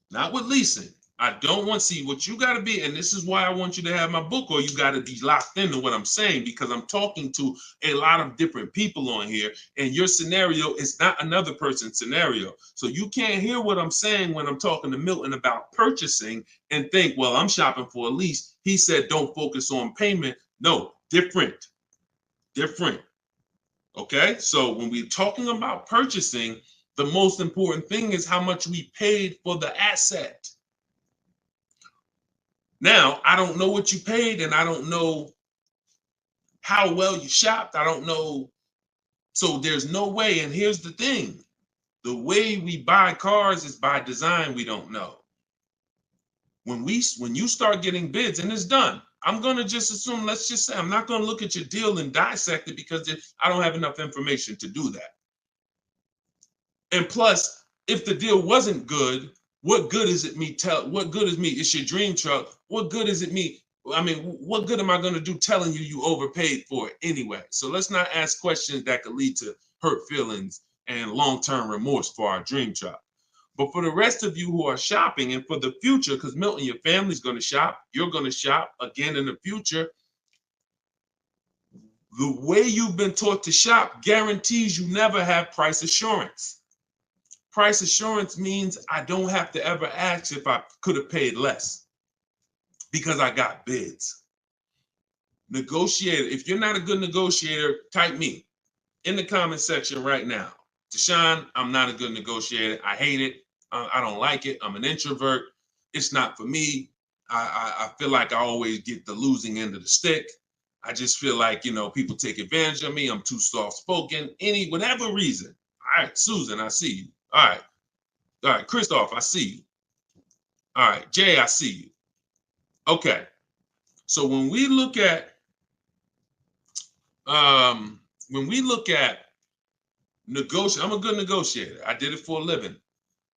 not with leasing. I don't want to see what you got to be, and this is why I want you to have my book, or you got to be locked into what I'm saying, because I'm talking to a lot of different people on here, and your scenario is not another person's scenario. So you can't hear what I'm saying when I'm talking to Milton about purchasing and think, well, I'm shopping for a lease. He said, don't focus on payment. No, different. Okay, so when we're talking about purchasing, the most important thing is how much we paid for the asset. Now, I don't know what you paid, and I don't know how well you shopped. I don't know. So there's no way. And here's the thing. The way we buy cars is by design. We don't know. When you start getting bids and it's done, I'm going to just assume, let's just say, I'm not going to look at your deal and dissect it, because I don't have enough information to do that. And plus, if the deal wasn't good, what good is it me what good is me? It's your dream truck. What good is it me? I mean, what good am I going to do telling you overpaid for it anyway? So let's not ask questions that could lead to hurt feelings and long-term remorse for our dream truck. But for the rest of you who are shopping, and for the future, because Milton, your family's going to shop, you're going to shop again in the future. The way you've been taught to shop guarantees you never have price assurance. Price assurance means I don't have to ever ask if I could have paid less, because I got bids. Negotiator, if you're not a good negotiator, type me in the comment section right now. Deshone, I'm not a good negotiator. I hate it. I don't like it. I'm an introvert. It's not for me. I feel like I always get the losing end of the stick. I just feel like, people take advantage of me. I'm too soft-spoken. Whatever reason. All right, Susan, I see you. All right, Christoph, I see you. All right, Jay, I see you. Okay, so when we look at negotiating, I'm a good negotiator. I did it for a living.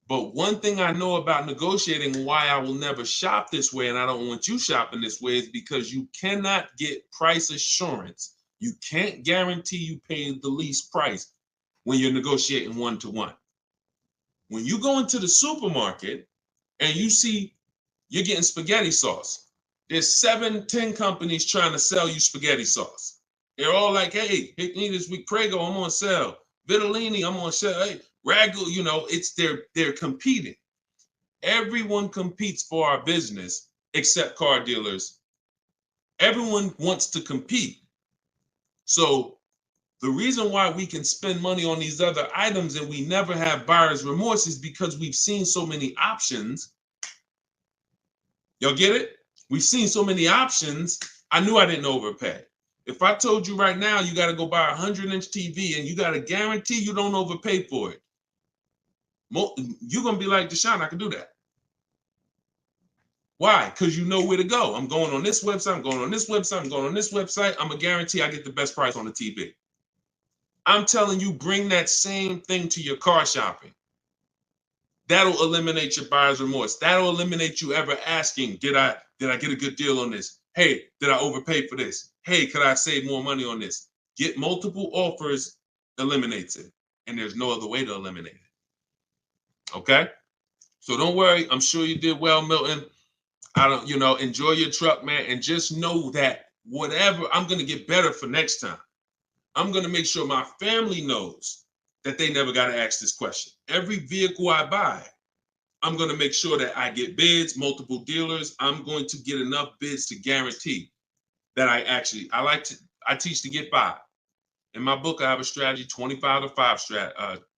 But one thing I know about negotiating, and why I will never shop this way, and I don't want you shopping this way, is because you cannot get price assurance. You can't guarantee you pay the least price when you're negotiating one-to-one. When you go into the supermarket and you see you're getting spaghetti sauce, there's 7-10 companies trying to sell you spaghetti sauce. They're all like, hey, hit me this week, Prego, I'm on sale. Vitellini, I'm on sale. Hey, Ragu, they're competing. Everyone competes for our business except car dealers. Everyone wants to compete. So the reason why we can spend money on these other items and we never have buyer's remorse is because we've seen so many options. Y'all get it? We've seen so many options. I knew I didn't overpay. If I told you right now you got to go buy a 100-inch TV and you got to guarantee you don't overpay for it, you're going to be like, Deshone, I can do that. Why? Because you know where to go. I'm going on this website. I'm going on this website. I'm going on this website. I'm going to guarantee I get the best price on the TV. I'm telling you, bring that same thing to your car shopping. That'll eliminate your buyer's remorse. That'll eliminate you ever asking, did I get a good deal on this? Hey, did I overpay for this? Hey, could I save more money on this? Get multiple offers eliminates it. And there's no other way to eliminate it. Okay? So don't worry. I'm sure you did well, Milton. Enjoy your truck, man. And just know that whatever, I'm going to get better for next time. I'm going to make sure my family knows that they never got to ask this question. Every vehicle I buy, I'm going to make sure that I get bids, multiple dealers. I'm going to get enough bids to guarantee that I teach to get 5. In my book, I have a strategy, 25 to 5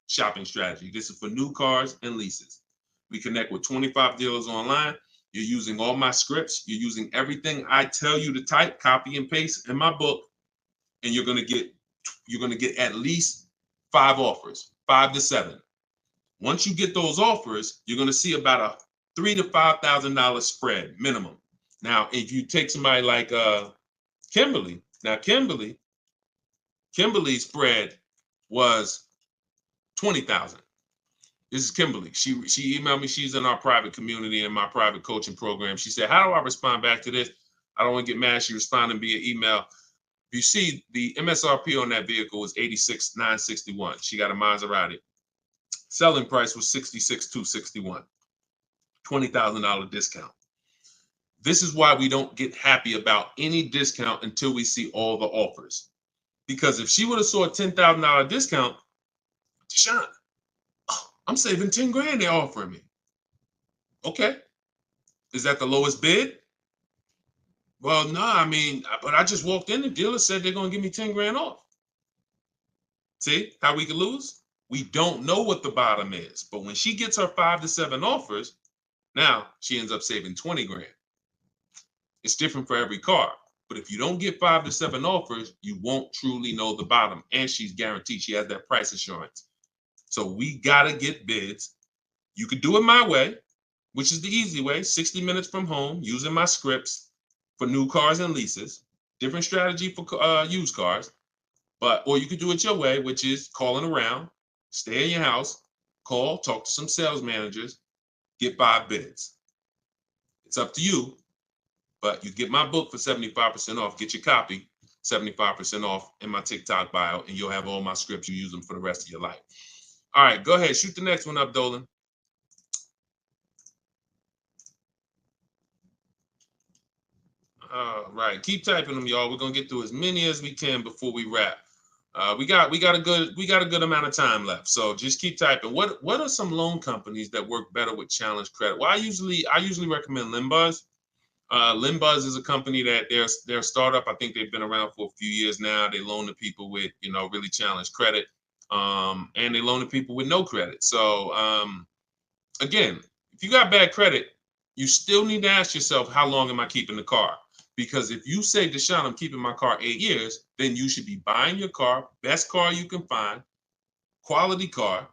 shopping strategy. This is for new cars and leases. We connect with 25 dealers online. You're using all my scripts. You're using everything I tell you to type, copy and paste in my book. And you're going to get at least 5 offers, 5 to 7. Once you get those offers, you're going to see about a $3,000 to $5,000 spread minimum. Now, if you take somebody like Kimberly, now Kimberly's spread was $20,000. This is Kimberly. She emailed me. She's in our private community in my private coaching program. She said, how do I respond back to this? I don't want to get mad. She responded via email. You see, the MSRP on that vehicle was $86,961. She got a Maserati. Selling price was $66,261. $20,000 discount. This is why we don't get happy about any discount until we see all the offers. Because if she would have saw a $10,000 discount, Deshone, I'm saving 10 grand they're offering me. Okay. Is that the lowest bid? Well, no, I mean, but I just walked in, the dealer said they're going to give me 10 grand off. See how we can lose? We don't know what the bottom is. But when she gets her 5 to 7 offers, now she ends up saving 20 grand. It's different for every car. But if you don't get 5 to 7 offers, you won't truly know the bottom. And she's guaranteed, she has that price assurance. So we got to get bids. You could do it my way, which is the easy way, 60 minutes from home, using my scripts for new cars and leases. Different strategy for used cars. Or you could do it your way, which is calling around, stay in your house, call, talk to some sales managers, get 5 bids. It's up to you, but you get my book for 75% off. Get your copy, 75% off in my TikTok bio, and you'll have all my scripts. You use them for the rest of your life. All right, go ahead. Shoot the next one up, Dolan. All right, keep typing them, y'all. We're gonna get through as many as we can before we wrap. We got a good amount of time left, so just keep typing. What are some loan companies that work better with challenge credit? Well, I usually recommend Limbuzz. Limbuzz is a company that they're a startup. I think they've been around for a few years now. They loan to people with really challenged credit, and they loan to people with no credit. So again, if you got bad credit, you still need to ask yourself, how long am I keeping the car? Because if you say, Deshone, I'm keeping my car 8 years, then you should be buying your car, best car you can find, quality car,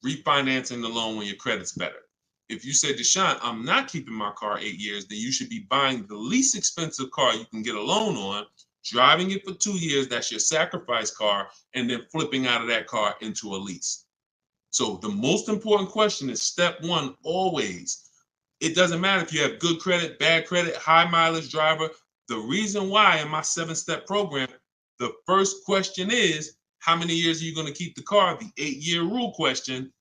refinancing the loan when your credit's better. If you say, Deshone, I'm not keeping my car 8 years, then you should be buying the least expensive car you can get a loan on, driving it for 2 years, that's your sacrifice car, and then flipping out of that car into a lease. So the most important question is step 1, always. It doesn't matter if you have good credit, bad credit, high mileage driver. The reason why in my 7-step program, the first question is, how many years are you going to keep the car? The 8-year rule question,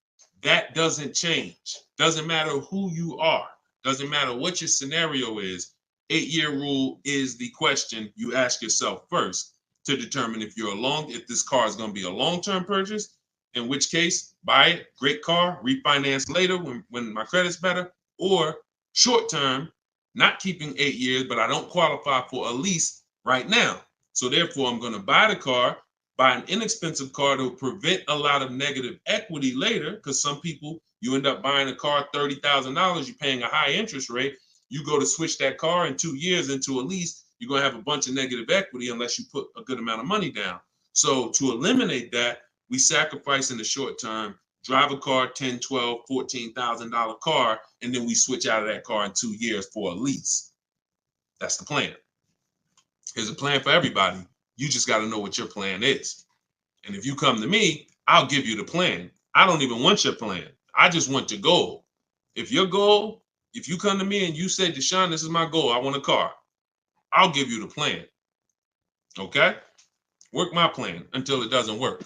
that doesn't change. Doesn't matter who you are. Doesn't matter what your scenario is. 8-year rule is the question you ask yourself first to determine if if this car is going to be a long-term purchase, in which case, buy it, great car, refinance later when my credit's better, or short-term, not keeping 8 years, but I don't qualify for a lease right now. So therefore, I'm going to buy the car, buy an inexpensive car to prevent a lot of negative equity later, because some people, you end up buying a car, $30,000, you're paying a high interest rate. You go to switch that car in 2 years into a lease, you're going to have a bunch of negative equity unless you put a good amount of money down. So to eliminate that, we sacrifice in the short term, drive a car, $10,000, $12,000, $14,000 car, and then we switch out of that car in 2 years for a lease. That's the plan. Here's a plan for everybody. You just got to know what your plan is. And if you come to me, I'll give you the plan. I don't even want your plan. I just want your goal. If your goal, if you come to me and you say, Deshone, this is my goal, I want a car, I'll give you the plan. Okay? Work my plan until it doesn't work.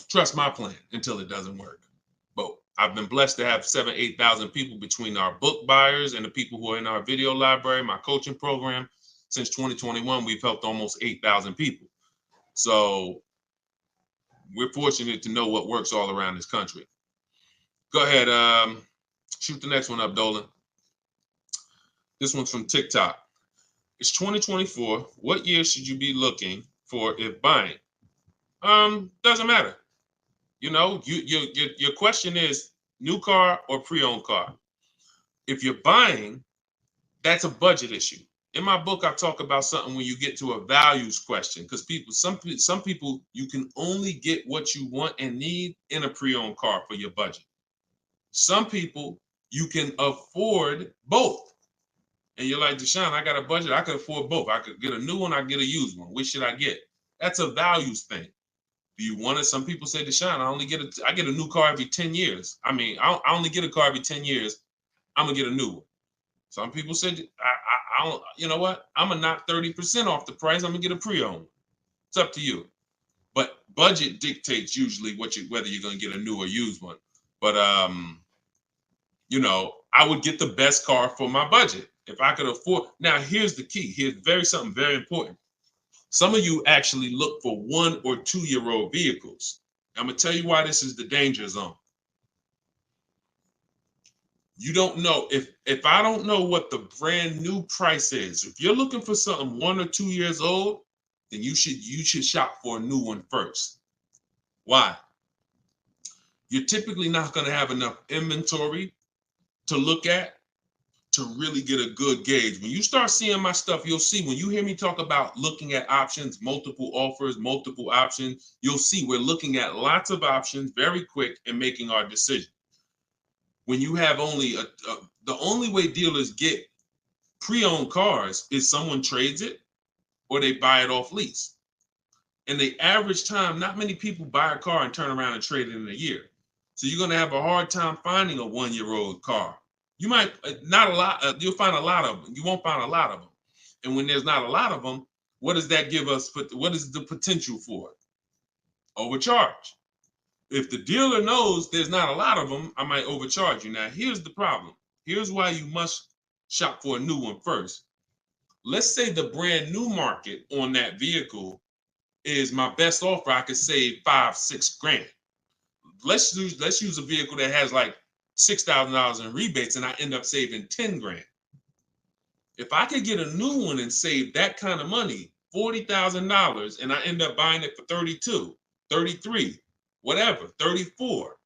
Trust my plan until it doesn't work. But I've been blessed to have 7,000 to 8,000 people between our book buyers and the people who are in our video library, my coaching program. Since 2021, we've helped almost 8,000 people. So we're fortunate to know what works all around this country. Go ahead, shoot the next one up, Dolan. This one's from TikTok. It's 2024. What year should you be looking for if buying? Doesn't matter. Your question is new car or pre-owned car. If you're buying, that's a budget issue. In my book, I talk about something when you get to a values question, because some people, you can only get what you want and need in a pre-owned car for your budget. Some people, you can afford both. And you're like, Deshone, I got a budget. I can afford both. I could get a new one. I get a used one. Which should I get? That's a values thing. Do you want it? Some people say, Deshone, I get a new car every 10 years. I only get a car every 10 years. I'm gonna get a new one. Some people said, you know what? I'm gonna knock 30% off the price. I'm gonna get a pre-owned. It's up to you. But budget dictates usually whether you're gonna get a new or used one. But you know, I would get the best car for my budget if I could afford. Now, here's the key. Here's something very important. Some of you actually look for 1 or 2 year old vehicles. I'm gonna tell you why this is the danger zone. You don't know if I don't know what the brand new price is. If you're looking for something 1 or 2 years old, then you should shop for a new one first. Why? You're typically not going to have enough inventory to look at to really get a good gauge. When you start seeing my stuff, you'll see when you hear me talk about looking at options, multiple offers, multiple options, you'll see we're looking at lots of options very quick and making our decision. When you have only the only way dealers get pre-owned cars is someone trades it or they buy it off lease. And the average time, not many people buy a car and turn around and trade it in a year. So you're going to have a hard time finding a 1 year old car. You might not a lot. You'll find a lot of them. You won't find a lot of them. And when there's not a lot of them, what does that give us? What is the potential for it? Overcharge. If the dealer knows there's not a lot of them, I might overcharge you. Now, here's the problem. Here's why you must shop for a new one first. Let's say the brand new market on that vehicle is my best offer. I could save $5-6 grand. Let's use a vehicle that has like $6,000 in rebates and I end up saving 10 grand. If I could get a new one and save that kind of money, $40,000, and I end up buying it for 32, 33, whatever, 34.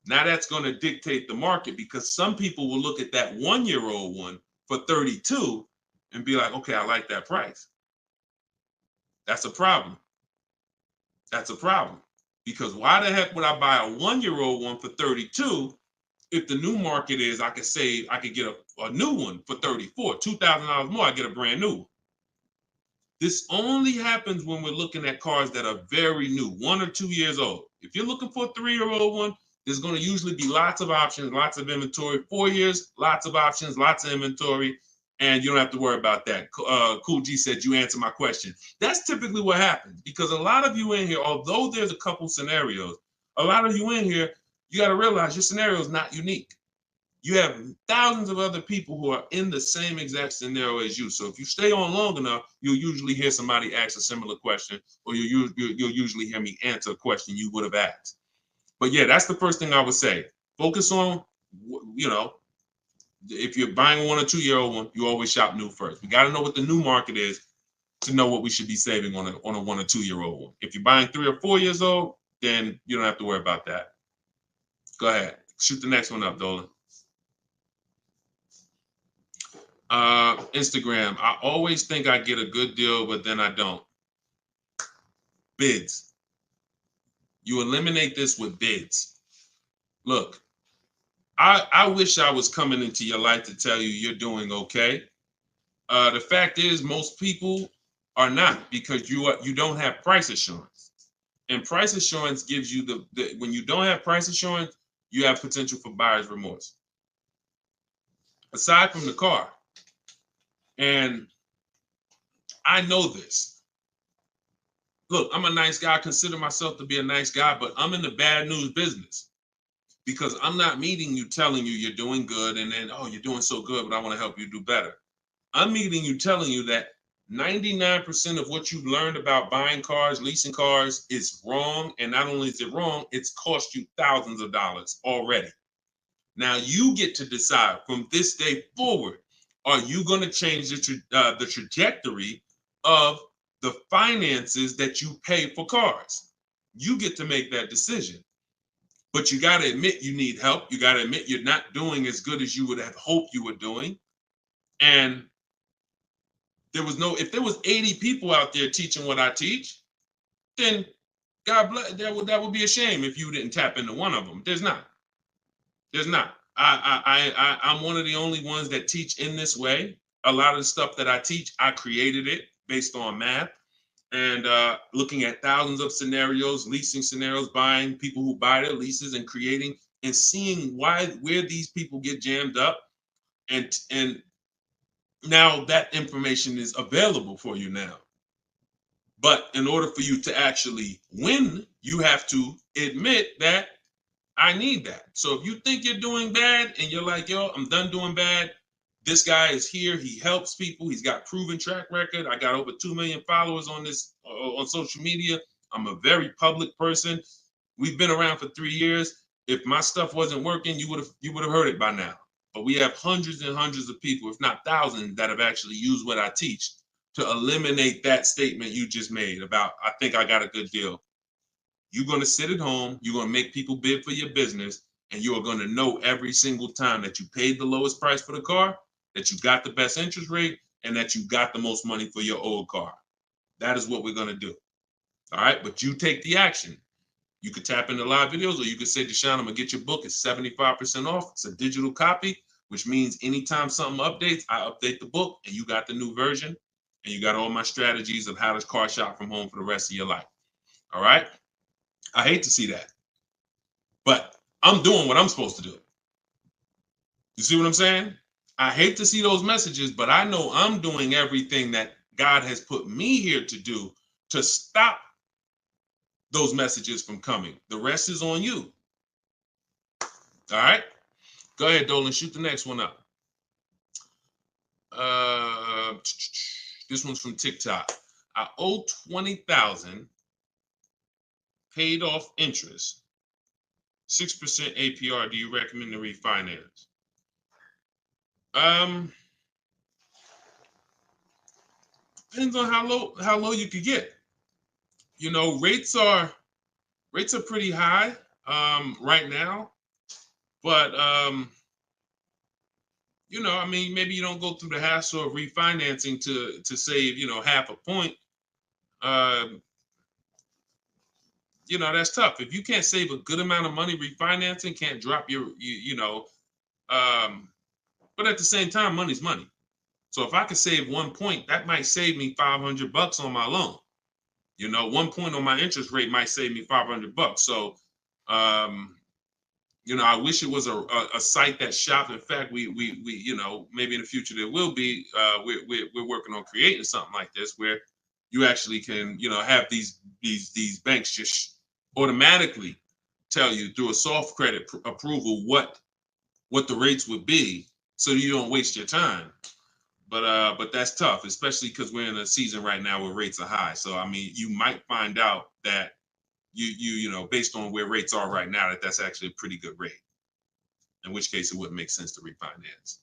Now that's going to dictate the market because some people will look at that 1 year old one for 32 and be like, okay, I like that price. That's a problem. That's a problem. Because why the heck would I buy a 1 year old one for 32 if the new market is I could get a new one for 34, $2,000 more, I get a brand new one. This only happens when we're looking at cars that are very new, 1 or 2 years old. If you're looking for a 3 year old one, there's going to usually be lots of options, lots of inventory. 4 years, lots of options, lots of inventory, and you don't have to worry about that. Cool G said you answered my question. That's typically what happens because a lot of you in here, although there's a couple scenarios, a lot of you in here, you got to realize your scenario is not unique. You have thousands of other people who are in the same exact scenario as you. So if you stay on long enough, you'll usually hear somebody ask a similar question, or you'll usually hear me answer a question you would have asked. But yeah, that's the first thing I would say. Focus on, you know, if you're buying a 1 or 2 year old one, you always shop new first. We got to know what the new market is to know what we should be saving on a 1 or 2 year old one. If you're buying 3 or 4 years old, then you don't have to worry about that. Go ahead. Shoot the next one up, Dolan. Instagram. I always think I get a good deal, but then I don't. Bids. You eliminate this with bids. Look, I wish I was coming into your life to tell you you're doing okay. The fact is, most people are not because you don't have price assurance. And price assurance gives you the when you don't have price assurance, you have potential for buyer's remorse. Aside from the car, and I know this. Look, I'm a nice guy. I consider myself to be a nice guy, but I'm in the bad news business because I'm not meeting you telling you you're doing good and then, oh, you're doing so good, but I want to help you do better. I'm meeting you telling you that 99% of what you've learned about buying cars, leasing cars is wrong. And not only is it wrong, it's cost you thousands of dollars already. Now you get to decide from this day forward, are you going to change the trajectory of the finances that you pay for cars? You get to make that decision. But you got to admit you need help. You got to admit you're not doing as good as you would have hoped you were doing. And if there was 80 people out there teaching what I teach, then God bless, that would be a shame if you didn't tap into one of them. There's not. I'm one of the only ones that teach in this way. A lot of the stuff that I teach, I created it based on math and looking at thousands of scenarios, leasing scenarios, buying people who buy their leases and creating and seeing where these people get jammed up and Now that information is available for you now. But in order for you to actually win, you have to admit that I need that. So if you think you're doing bad and you're like, yo, I'm done doing bad, this guy is here. He helps people. He's got proven track record. I got over 2 million followers on this on social media. I'm a very public person. We've been around for 3 years. If my stuff wasn't working, you would have heard it by now. But we have hundreds and hundreds of people, if not thousands, that have actually used what I teach to eliminate that statement you just made about, I think I got a good deal. You're going to sit at home, you're going to make people bid for your business, and you are going to know every single time that you paid the lowest price for the car, that you got the best interest rate, and that you got the most money for your old car. That is what we're going to do. All right, but you take the action. You could tap into live videos, or you could say, Deshone, I'm going to get your book. It's 75% off. It's a digital copy, which means anytime something updates, I update the book, and you got the new version, and you got all my strategies of how to car shop from home for the rest of your life. All right? I hate to see that, but I'm doing what I'm supposed to do. You see what I'm saying? I hate to see those messages, but I know I'm doing everything that God has put me here to do to stop those messages from coming. The rest is on you. All right? Go ahead, Dolan. Shoot the next one up. This one's from TikTok. I owe $20,000, paid off interest, 6% APR. Do you recommend to refinance? Depends on how low you could get. You know, rates are pretty high right now, but you know, I mean, maybe you don't go through the hassle of refinancing to save, you know, half a point. You know, that's tough. If you can't save a good amount of money refinancing, can't drop you know, but at the same time, money's money. So if I could save 1 point, that might save me $500 on my loan. You know, 1 point on my interest rate might save me $500. So, you know, I wish it was a site that shopped. In fact, we you know, maybe in the future there will be. We're working on creating something like this where you actually can, you know, have these banks just automatically tell you through a soft credit approval what the rates would be, so you don't waste your time. But that's tough, especially because we're in a season right now where rates are high. So I mean, you might find out that you know, based on where rates are right now, that's actually a pretty good rate. In which case, it wouldn't make sense to refinance.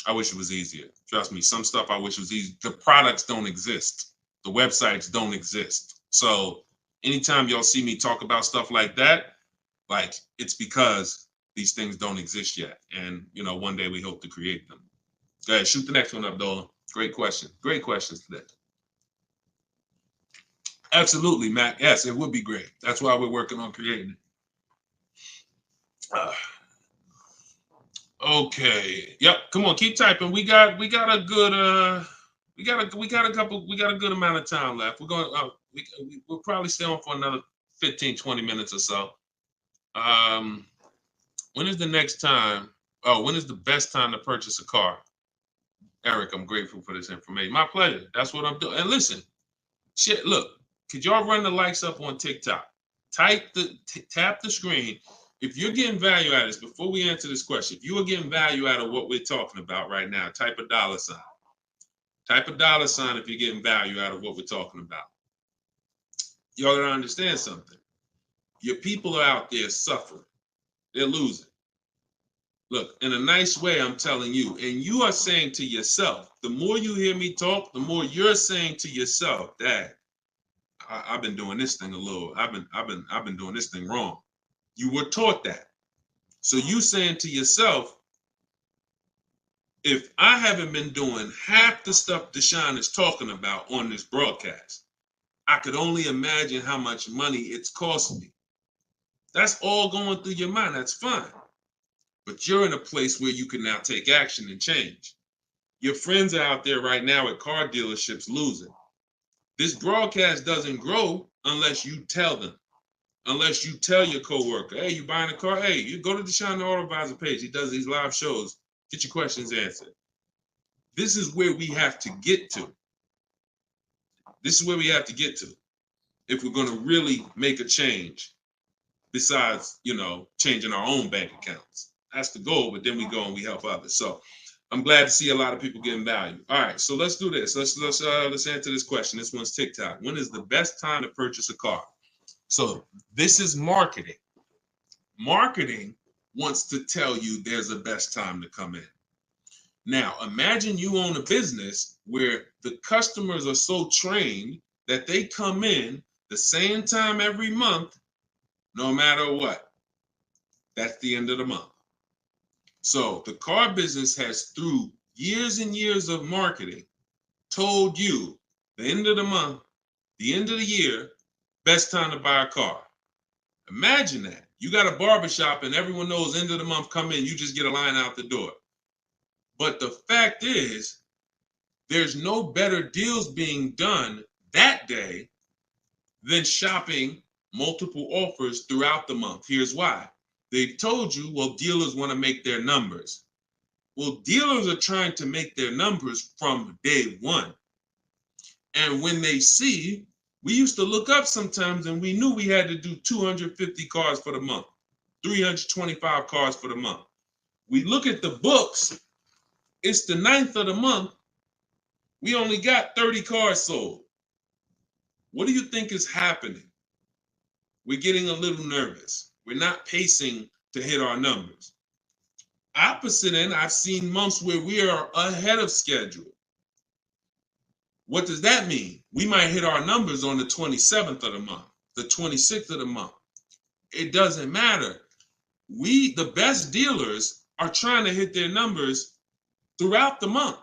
I wish it was easier. Trust me, some stuff I wish was easy. The products don't exist. The websites don't exist. So anytime y'all see me talk about stuff like that, like, it's because these things don't exist yet. And, you know, one day we hope to create them. Go ahead, shoot the next one up, Dolan. Great question. Great questions today. Absolutely, Matt. Yes, it would be great. That's why we're working on creating it. Okay. Yep. Come on, keep typing. We got a good we got a good amount of time left. We're going we'll probably stay on for another 15, 20 minutes or so. When is the next time? Oh, when is the best time to purchase a car? Eric, I'm grateful for this information. My pleasure. That's what I'm doing. And listen, shit, look, could y'all run the likes up on TikTok? Tap the screen. If you're getting value out of this, before we answer this question, if you are getting value out of what we're talking about right now, type a $. Type a $sign if you're getting value out of what we're talking about. Y'all gotta understand something. Your people are out there suffering. They're losing. Look, in a nice way, I'm telling you, and you are saying to yourself, the more you hear me talk, the more you're saying to yourself, Dad, I've been doing this thing I've been doing this thing wrong. You were taught that. So you saying to yourself, if I haven't been doing half the stuff Deshone is talking about on this broadcast, I could only imagine how much money it's cost me. That's all going through your mind. That's fine. But you're in a place where you can now take action and change. Your friends are out there right now at car dealerships losing. This broadcast doesn't grow unless you tell them. Unless you tell your coworker, hey, you buying a car? Hey, you go to Deshone the Auto Advisor page. He does these live shows. Get your questions answered. This is where we have to get to. This is where we have to get to if we're going to really make a change, besides, changing our own bank accounts. That's the goal, but then we go and we help others. So I'm glad to see a lot of people getting value. All right, so let's do this. Let's answer this question. This one's TikTok. When is the best time to purchase a car? So this is marketing. Marketing wants to tell you there's a best time to come in. Now, imagine you own a business where the customers are so trained that they come in the same time every month, no matter what. That's the end of the month. So the car business has, through years and years of marketing, told you the end of the month, the end of the year, best time to buy a car. Imagine that. You got a barbershop and everyone knows end of the month come in, you just get a line out the door. But the fact is, there's no better deals being done that day than shopping multiple offers throughout the month. Here's why. They've told you, well, dealers want to make their numbers. Well, dealers are trying to make their numbers from day one. And when they see, we used to look up sometimes and we knew we had to do 250 cars for the month, 325 cars for the month. We look at the books, it's the 9th of the month. We only got 30 cars sold. What do you think is happening? We're getting a little nervous. We're not pacing to hit our numbers. Opposite end, I've seen months where we are ahead of schedule. What does that mean? We might hit our numbers on the 27th of the month, the 26th of the month. It doesn't matter. The best dealers are trying to hit their numbers throughout the month.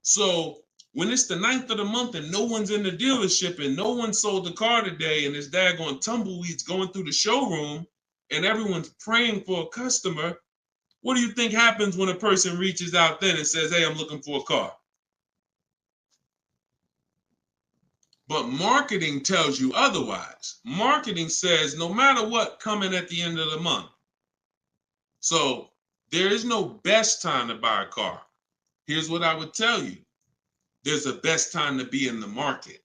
So when it's the 9th of the month and no one's in the dealership and no one sold the car today and there's daggone tumbleweeds going through the showroom and everyone's praying for a customer, what do you think happens when a person reaches out then and says, hey, I'm looking for a car? But marketing tells you otherwise. Marketing says no matter what, coming at the end of the month. So there is no best time to buy a car. Here's what I would tell you. There's a best time to be in the market.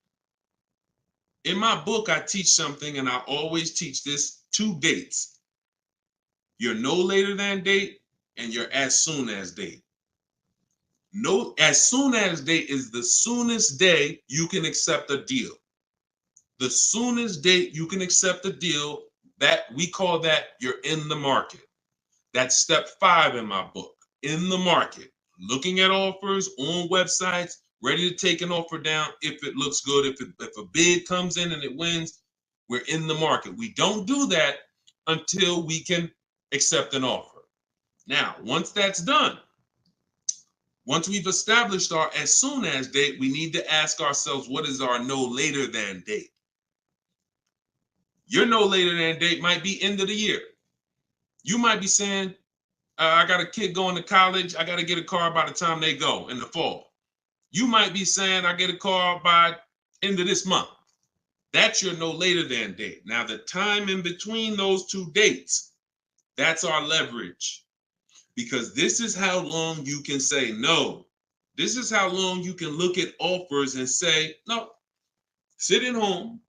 In my book, I teach something, and I always teach this: 2 dates. Your no later than date and your as soon as date. No, as soon as date is the soonest day you can accept a deal. The soonest date you can accept a deal, that we call that you're in the market. That's step 5 in my book. In the market, looking at offers on websites, ready to take an offer down if it looks good. If a bid comes in and it wins, we're in the market. We don't do that until we can accept an offer. Now, once that's done, once we've established our as soon as date, we need to ask ourselves, what is our no later than date? Your no later than date might be end of the year. You might be saying, I got a kid going to college. I got to get a car by the time they go in the fall. You might be saying, I get a car by end of this month. That's your no later than date. Now, the time in between those 2 dates, that's our leverage. Because this is how long you can say no. This is how long you can look at offers and say, no, sit at home,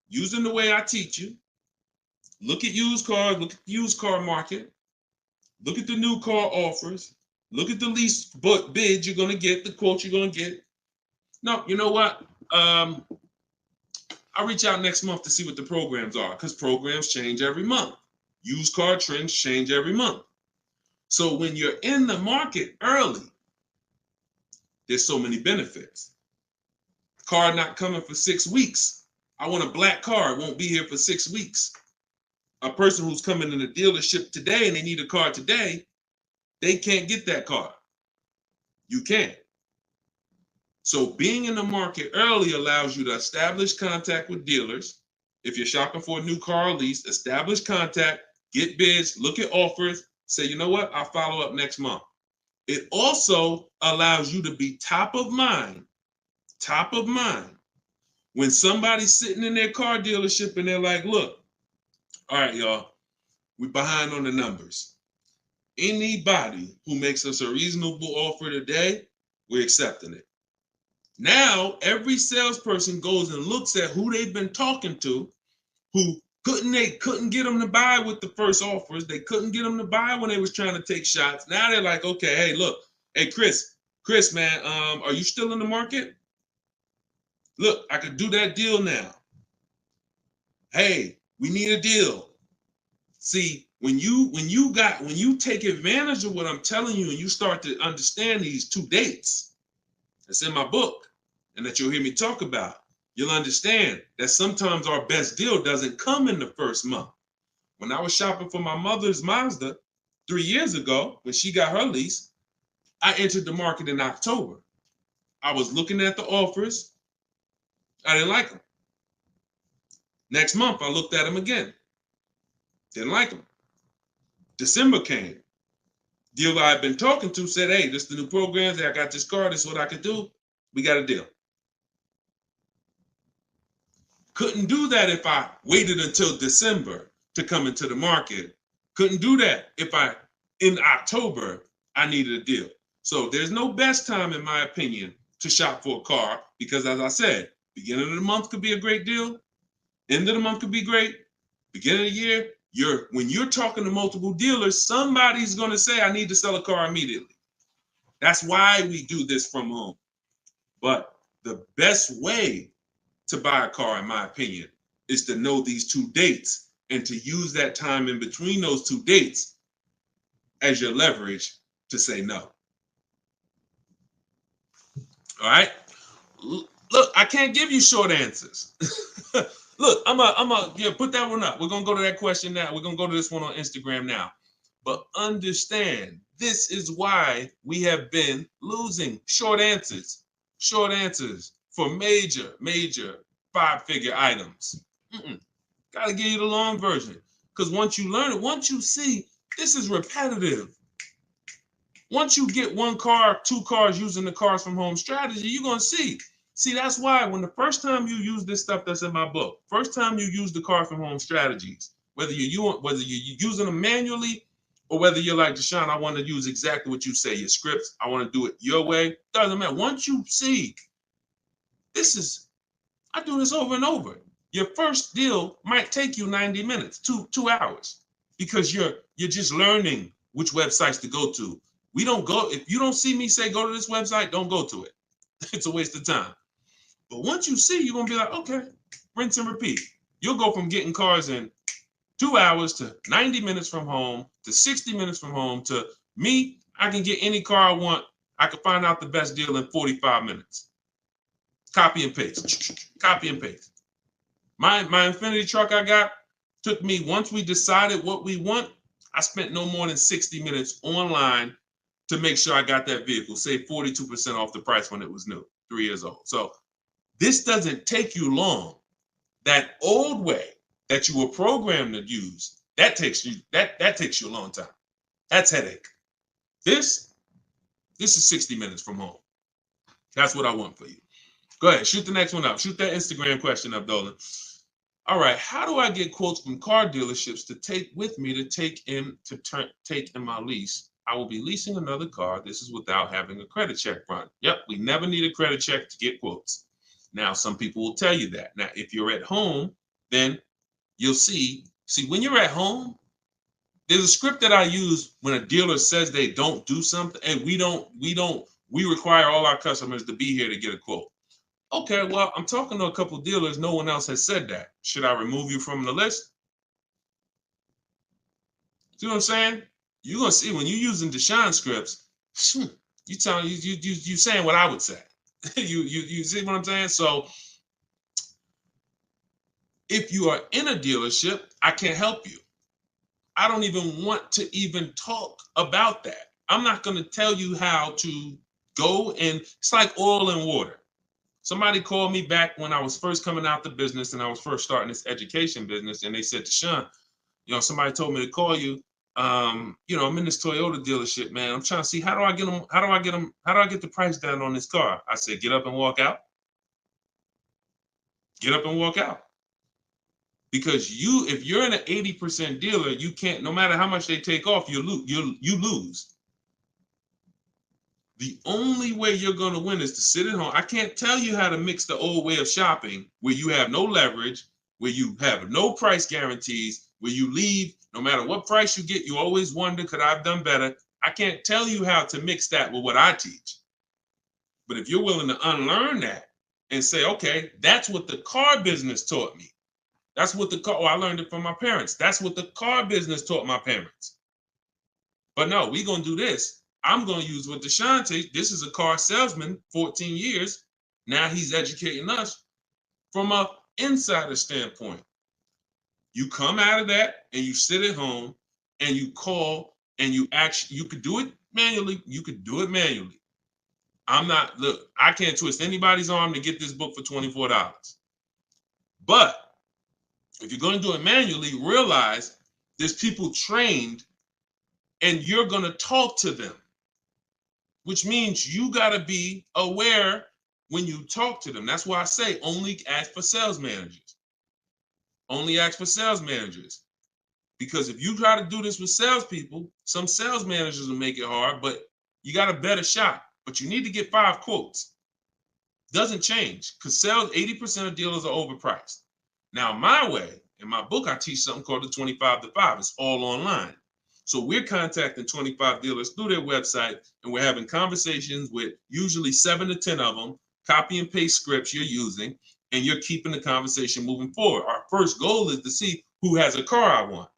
using the way I teach you. Look at used cars, look at the used car market. Look at the new car offers. Look at the lease bids you're going to get, the quotes you're going to get. No, you know what? I'll reach out next month to see what the programs are, because programs change every month. Used car trends change every month. So when you're in the market early, there's so many benefits. Car not coming for 6 weeks. I want a black car. It won't be here for 6 weeks. A person who's coming in the dealership today and they need a car today, they can't get that car. You can. So being in the market early allows you to establish contact with dealers. If you're shopping for a new car or lease, establish contact, get bids, look at offers, say, you know what, I'll follow up next month. It also allows you to be top of mind when somebody's sitting in their car dealership and they're like, look, all right, y'all, we're behind on the numbers. Anybody who makes us a reasonable offer today, we're accepting it. Now, every salesperson goes and looks at who they've been talking to, who couldn't get them to buy with the first offers. They couldn't get them to buy when they was trying to take shots. Now they're like, okay, hey, look, hey, Chris, man, are you still in the market? Look, I could do that deal now. Hey, we need a deal. See, when you take advantage of what I'm telling you and you start to understand these 2 dates that's in my book and that you'll hear me talk about, you'll understand that sometimes our best deal doesn't come in the first month. When I was shopping for my mother's Mazda 3 years ago, when she got her lease, I entered the market in October. I was looking at the offers. I didn't like them. Next month, I looked at them again. Didn't like them. December came. Dealer I've been talking to said, hey, this is the new program. I got this car. This is what I could do. We got a deal. Couldn't do that if I waited until December to come into the market. Couldn't do that if in October, I needed a deal. So there's no best time, in my opinion, to shop for a car because, as I said, beginning of the month could be a great deal. End of the month could be great. Beginning of the year, when you're talking to multiple dealers, somebody's going to say, I need to sell a car immediately. That's why we do this from home. But the best way to buy a car, in my opinion, is to know these 2 dates and to use that time in between those 2 dates as your leverage to say no. All right? Look, I can't give you short answers. Look, I'm gonna put that one up. We're gonna go to that question now. We're gonna go to this one on Instagram now. But understand, this is why we have been losing short answers for major 5-figure items. Gotta give you the long version. Because once you learn it, once you see, this is repetitive. Once you get 1 car, 2 cars using the cars from home strategy, you're gonna see. See, that's why when the first time you use this stuff that's in my book, first time you use the car from home strategies, whether you're using them manually or whether you're like, Deshone, I want to use exactly what you say, your scripts, I want to do it your way, doesn't matter. Once you see, I do this over and over. Your first deal might take you 90 minutes, 2 hours, because you're just learning which websites to go to. If you don't see me say, go to this website, don't go to it. It's a waste of time. But once you see, you're going to be like, okay, rinse and repeat. You'll go from getting cars in 2 hours to 90 minutes from home to 60 minutes from home to me. I can get any car I want. I can find out the best deal in 45 minutes. Copy and paste. Copy and paste. My Infiniti truck I got took me, once we decided what we want, I spent no more than 60 minutes online to make sure I got that vehicle, say 42% off the price when it was new, 3 years old. So this doesn't take you long. That old way that you were programmed to use, that takes you a long time. That's headache. This is 60 minutes from home. That's what I want for you. Go ahead, shoot the next one up. Shoot that Instagram question up, Dolan. All right, how do I get quotes from car dealerships to take with me to take in my lease? I will be leasing another car. This is without having a credit check run. Yep, we never need a credit check to get quotes. Now, some people will tell you that. Now, if you're at home, then you'll see when you're at home, there's a script that I use when a dealer says they don't do something, and we require all our customers to be here to get a quote. Okay, well, I'm talking to a couple of dealers. No one else has said that. Should I remove you from the list? See what I'm saying? You're gonna see when you're using Deshone scripts, you saying what I would say. you see what I'm saying? So if you are in a dealership, I can't help you. I don't even want to even talk about that. I'm not going to tell you how to go, and it's like oil and water. Somebody called me back when I was first coming out the business and I was first starting this education business, and they said, Deshone, somebody told me to call you. I'm in this Toyota dealership, man. I'm trying to see how do I get the price down on this car? I said, get up and walk out. Get up and walk out. Because if you're in an 80% dealer, you can't, no matter how much they take off, you lose. The only way you're going to win is to sit at home. I can't tell you how to mix the old way of shopping where you have no leverage, where you have no price guarantees, where you leave, no matter what price you get, you always wonder, could I have done better? I can't tell you how to mix that with what I teach. But if you're willing to unlearn that and say, okay, that's what the car business taught me. That's what I learned it from my parents. That's what the car business taught my parents. But no, we're going to do this. I'm going to use what Deshone teach. This is a car salesman, 14 years. Now he's educating us from an insider standpoint. You come out of that and you sit at home and you call and you could do it manually. You could do it manually. I can't twist anybody's arm to get this book for $24. But if you're going to do it manually, realize there's people trained and you're going to talk to them, which means you got to be aware when you talk to them. That's why I say only ask for sales managers. Only ask for sales managers. Because if you try to do this with salespeople, some sales managers will make it hard, but you got a better shot. But you need to get 5 quotes. Doesn't change because 80% of dealers are overpriced. Now, my way, in my book, I teach something called the 25 to 5. It's all online. So we're contacting 25 dealers through their website, and we're having conversations with usually 7 to 10 of them, copy and paste scripts you're using, and you're keeping the conversation moving forward. Our first goal is to see who has a car I want.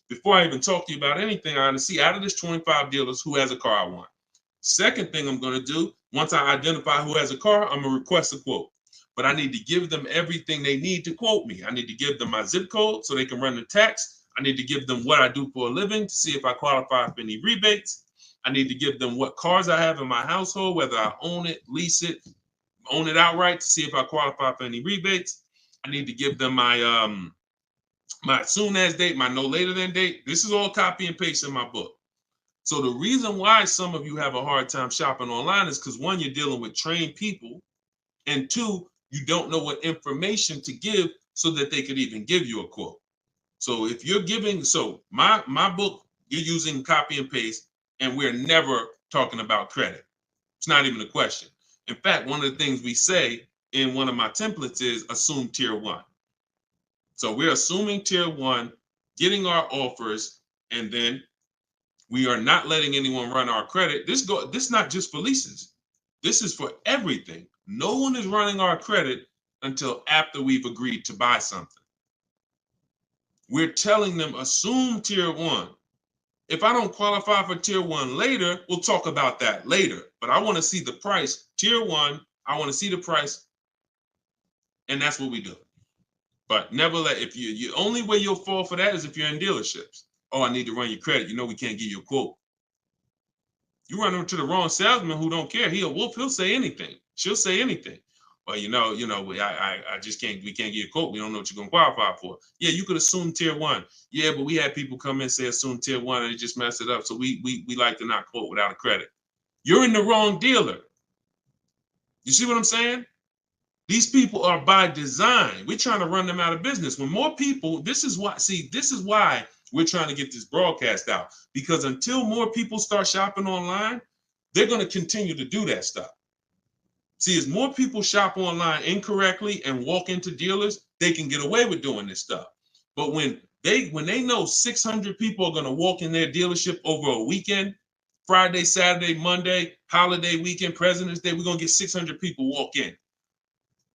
Before I even talk to you about anything, I want to see out of this 25 dealers who has a car I want. Second thing I'm going to do, once I identify who has a car, I'm going to request a quote. But I need to give them everything they need to quote me. I need to give them my zip code so they can run the tax. I need to give them what I do for a living to see if I qualify for any rebates. I need to give them what cars I have in my household, whether I own it, lease it, own it outright to see if I qualify for any rebates. I need to give them my my soon as date, my no later than date. This is all copy and paste in my book. So the reason why some of you have a hard time shopping online is because 1, you're dealing with trained people, and 2, you don't know what information to give so that they could even give you a quote. So if you're giving, my book, you're using copy and paste, and we're never talking about credit. It's not even a question. In fact, one of the things we say in one of my templates is assume tier 1. So we're assuming tier 1, getting our offers, and then we are not letting anyone run our credit. This not just for leases. This is for everything. No one is running our credit until after we've agreed to buy something. We're telling them assume tier 1. If I don't qualify for tier 1 later, we'll talk about that later. But I want to see the price. Tier 1, I want to see the price. And that's what we do. But never the only way you'll fall for that is if you're in dealerships. Oh, I need to run your credit. We can't give you a quote. You run into the wrong salesman who don't care. He'll say anything. She'll say anything. Well, I just can't, we can't give you a quote. We don't know what you're going to qualify for. Yeah, you could assume tier 1. Yeah, but we had people come in and say assume tier 1 and they just mess it up. So we like to not quote without a credit. You're in the wrong dealer. You see what I'm saying? These people are by design. We're trying to run them out of business. When more people, this is why we're trying to get this broadcast out, because until more people start shopping online, they're going to continue to do that stuff. See, as more people shop online incorrectly and walk into dealers, they can get away with doing this stuff. But when they know 600 people are going to walk in their dealership over a weekend, Friday, Saturday, Monday, holiday weekend, President's Day, we're going to get 600 people walk in.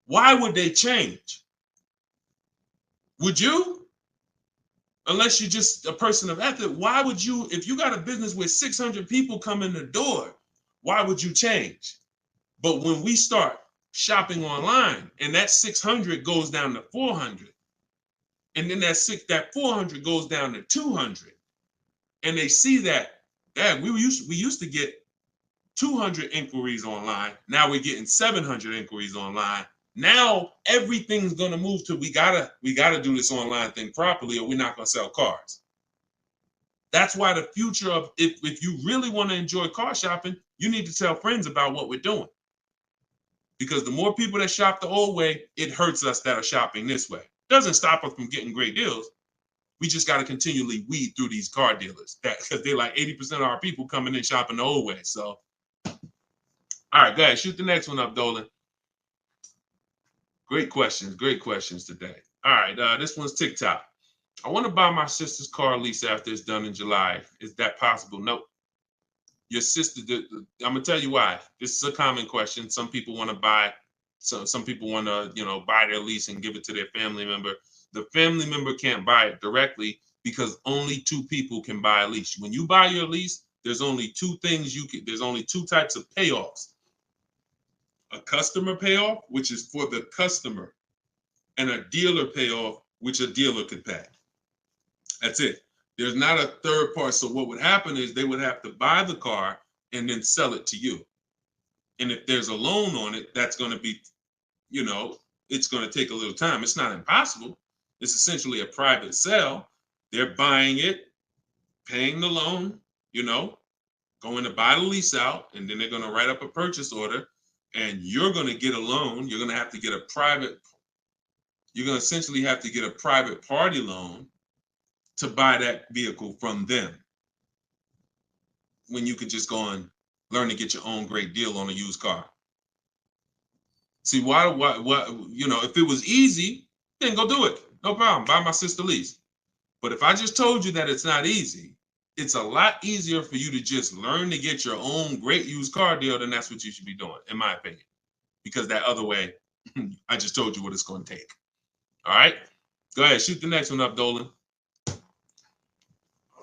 Why would they change? Would you? Unless you're just a person of ethic, why would you, if you got a business where 600 people come in the door, why would you change? But when we start shopping online and that 600 goes down to 400, and then that 400 goes down to 200, and they see that we used to get 200 inquiries online, now we're getting 700 inquiries online. Now everything's gonna move to we gotta do this online thing properly, or we're not gonna sell cars. That's why the future of if you really want to enjoy car shopping, you need to tell friends about what we're doing. Because the more people that shop the old way, it hurts us that are shopping this way. Doesn't stop us from getting great deals. We just got to continually weed through these car dealers because they're like 80% of our people coming in shopping the old way. So All right, go ahead. Shoot the next one up, Dolan. Great questions today. All right, this one's TikTok. I want to buy my sister's car lease after it's done in July. Is that possible? Nope. Your sister, I'm gonna tell you why. This is a common question. Some people want to buy, some people want to, buy their lease and give it to their family member. The family member can't buy it directly because only two people can buy a lease. When you buy your lease, there's only two things there's only two types of payoffs. A customer payoff, which is for the customer, and a dealer payoff, which a dealer could pay. That's it. There's not a third part. So what would happen is they would have to buy the car and then sell it to you. And if there's a loan on it, that's going to be, it's going to take a little time. It's not impossible. It's essentially a private sale. They're buying it, paying the loan, going to buy the lease out, and then they're going to write up a purchase order, and you're going to get a loan. You're going to have to get you're going to essentially have to get a private party loan to buy that vehicle from them, when you could just go and learn to get your own great deal on a used car. See, why, if it was easy, then go do it. No problem. Buy my sister lease. But if I just told you that it's not easy, it's a lot easier for you to just learn to get your own great used car deal, then that's what you should be doing, in my opinion. Because that other way, I just told you what it's going to take. All right? Go ahead. Shoot the next one up, Dolan.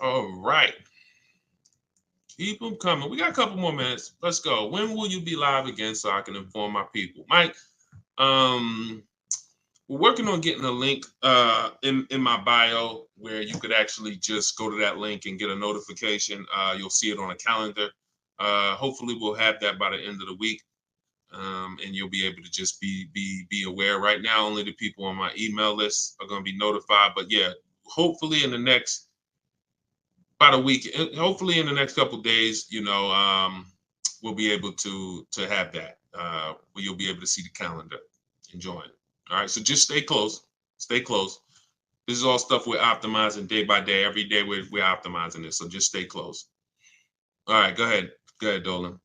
All right. Keep them coming. We got a couple more minutes. Let's go. When will you be live again so I can inform my people? Mike, we're working on getting a link in my bio where you could actually just go to that link and get a notification. You'll see it on a calendar. Hopefully we'll have that by the end of the week. And you'll be able to just be aware. Right now, only the people on my email list are going to be notified. But yeah, hopefully in the next about a week, hopefully in the next couple of days, we'll be able to have that where you'll be able to see the calendar and join. All right, so just stay close. Stay close. This is all stuff we're optimizing day by day. Every day we're optimizing this, so just stay close. All right, go ahead. Go ahead, Dolan.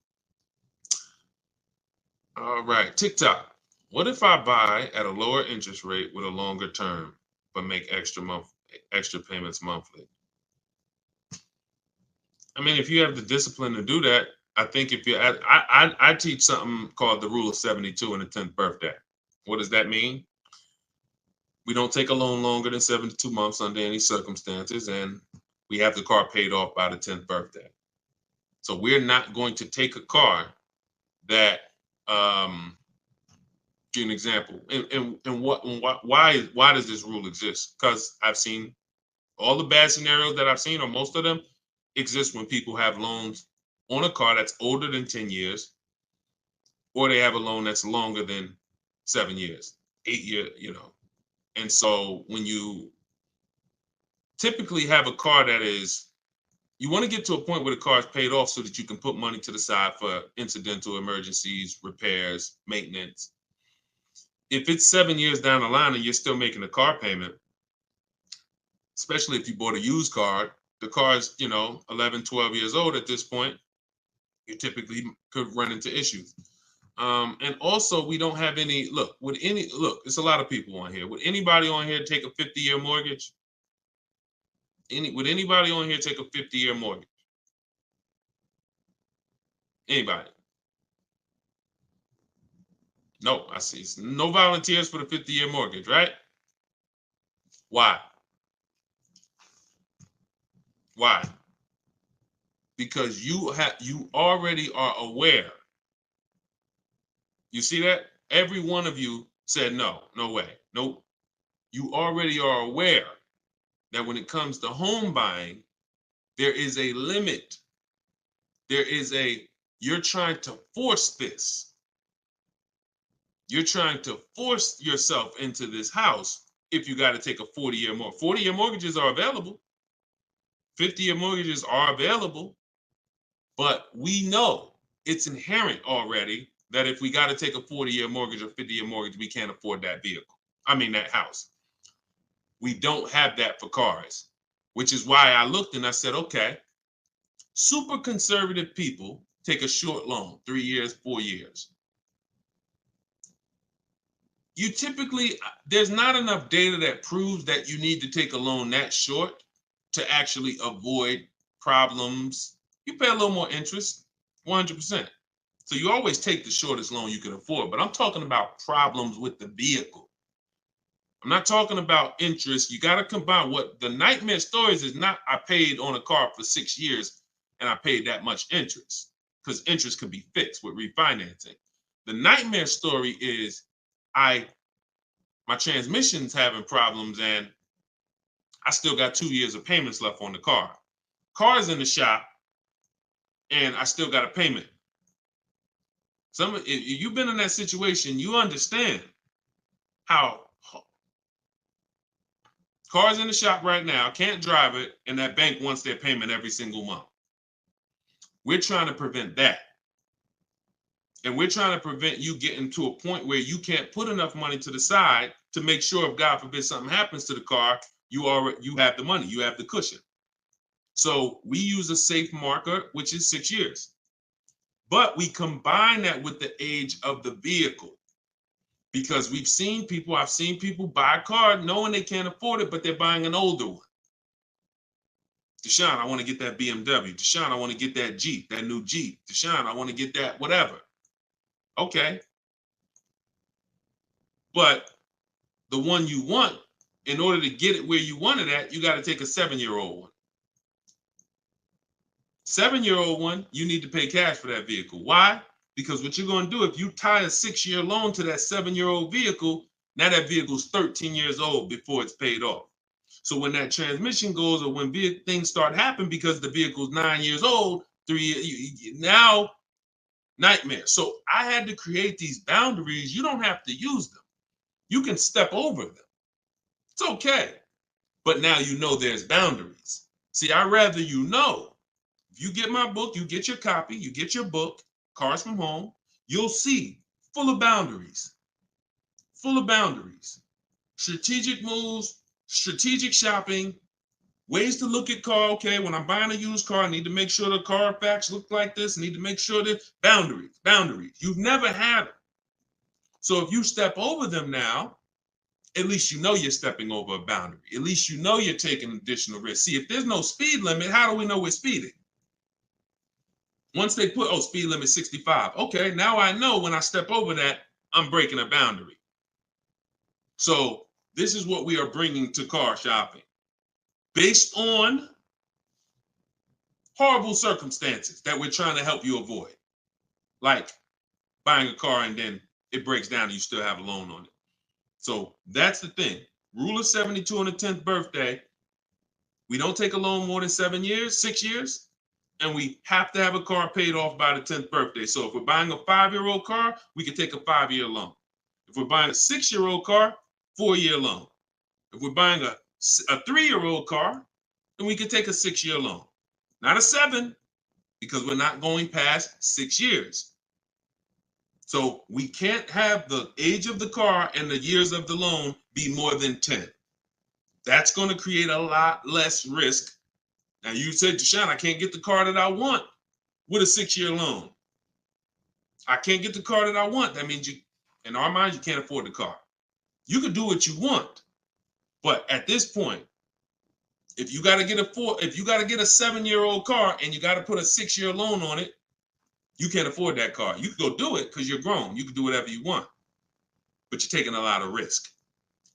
All right, TikTok. What if I buy at a lower interest rate with a longer term, but make extra payments monthly? I mean, if you have the discipline to do that, I think if you, I teach something called the rule of 72 in the 10th birthday. What does that mean? We don't take a loan longer than 72 months under any circumstances, and we have the car paid off by the 10th birthday. So we're not going to take a car that, give you an example, and why does this rule exist? Because I've seen all the bad scenarios that I've seen, or most of them, exist when people have loans on a car that's older than 10 years, or they have a loan that's longer than 7 years, 8 years, And so when you typically have a car that is, you want to get to a point where the car is paid off so that you can put money to the side for incidental emergencies, repairs, maintenance. If it's 7 years down the line and you're still making a car payment, especially if you bought a used car, the car is, 11, 12 years old at this point, you typically could run into issues. And also we don't have any, it's a lot of people on here. Would anybody on here take a 50-year mortgage? Would anybody on here take a 50-year mortgage? Anybody? No, I see. No volunteers for the 50-year mortgage, right? Why? Why? Because you already are aware. You see that? Every one of you said no way, nope. You already are aware that when it comes to home buying, there is a limit. You're trying to force this. You're trying to force yourself into this house if you got to take a 40-year mortgage. 40-year mortgages are available. 50-year mortgages are available, but we know it's inherent already that if we got to take a 40-year mortgage or 50-year mortgage, we can't afford that that house. We don't have that for cars, which is why I looked and I said, okay, super conservative people take a short loan, 3 years, 4 years. You typically, there's not enough data that proves that you need to take a loan that short to actually avoid problems. You pay a little more interest, 100%. So you always take the shortest loan you can afford, but I'm talking about problems with the vehicle. I'm not talking about interest. You got to combine what the nightmare stories is not, I paid on a car for 6 years and I paid that much interest, because interest could be fixed with refinancing. The nightmare story is my transmission's having problems and I still got 2 years of payments left on the car. Car's in the shop and I still got a payment. If you've been in that situation, you understand how car's in the shop right now, can't drive it, and that bank wants their payment every single month. We're trying to prevent that. And we're trying to prevent you getting to a point where you can't put enough money to the side to make sure if God forbid something happens to the car, you have the money, you have the cushion. So we use a safe marker, which is 6 years. But we combine that with the age of the vehicle, because I've seen people buy a car knowing they can't afford it, but they're buying an older one. Deshone, I want to get that BMW. Deshone, I want to get that Jeep, that new Jeep. Deshone, I want to get that whatever. Okay. But the one you want, in order to get it where you want it at, you got to take a 7-year-old one. 7-year-old one, you need to pay cash for that vehicle. Why? Because what you're going to do, if you tie a 6-year loan to that 7-year-old vehicle, now that vehicle's 13 years old before it's paid off. So when that transmission goes, or when things start happening because the vehicle's 9 years old, 3 years, now nightmare. So I had to create these boundaries. You don't have to use them. You can step over them. It's okay. But now you know there's boundaries. See, I'd rather you know. If you get my book, you get your copy, you get your book, Cars from Home, you'll see full of boundaries. Full of boundaries. Strategic moves, strategic shopping, ways to look at car. Okay, when I'm buying a used car, I need to make sure the Carfax looks like this. I need to make sure that boundaries. You've never had them. So if you step over them now, at least you know you're stepping over a boundary. At least you know you're taking additional risk. See, if there's no speed limit, how do we know we're speeding? Once they put, speed limit 65. Okay, now I know when I step over that, I'm breaking a boundary. So this is what we are bringing to car shopping. Based on horrible circumstances that we're trying to help you avoid. Like buying a car and then it breaks down and you still have a loan on it. So that's the thing. Rule of 72 on the 10th birthday. We don't take a loan more than 6 years. And we have to have a car paid off by the 10th birthday. So if we're buying a 5-year-old car, we can take a 5-year loan. If we're buying a 6-year-old car, 4-year loan. If we're buying a 3-year-old car, then we can take a 6-year loan. Not a 7, because we're not going past 6 years. So we can't have the age of the car and the years of the loan be more than 10. That's going to create a lot less risk. Now you said, Deshone, I can't get the car that I want with a 6-year loan. I can't get the car that I want. That means in our minds, you can't afford the car. You can do what you want. But at this point, if you got to get a 7-year-old car and you got to put a 6-year loan on it, you can't afford that car. You can go do it because you're grown. You can do whatever you want. But you're taking a lot of risk.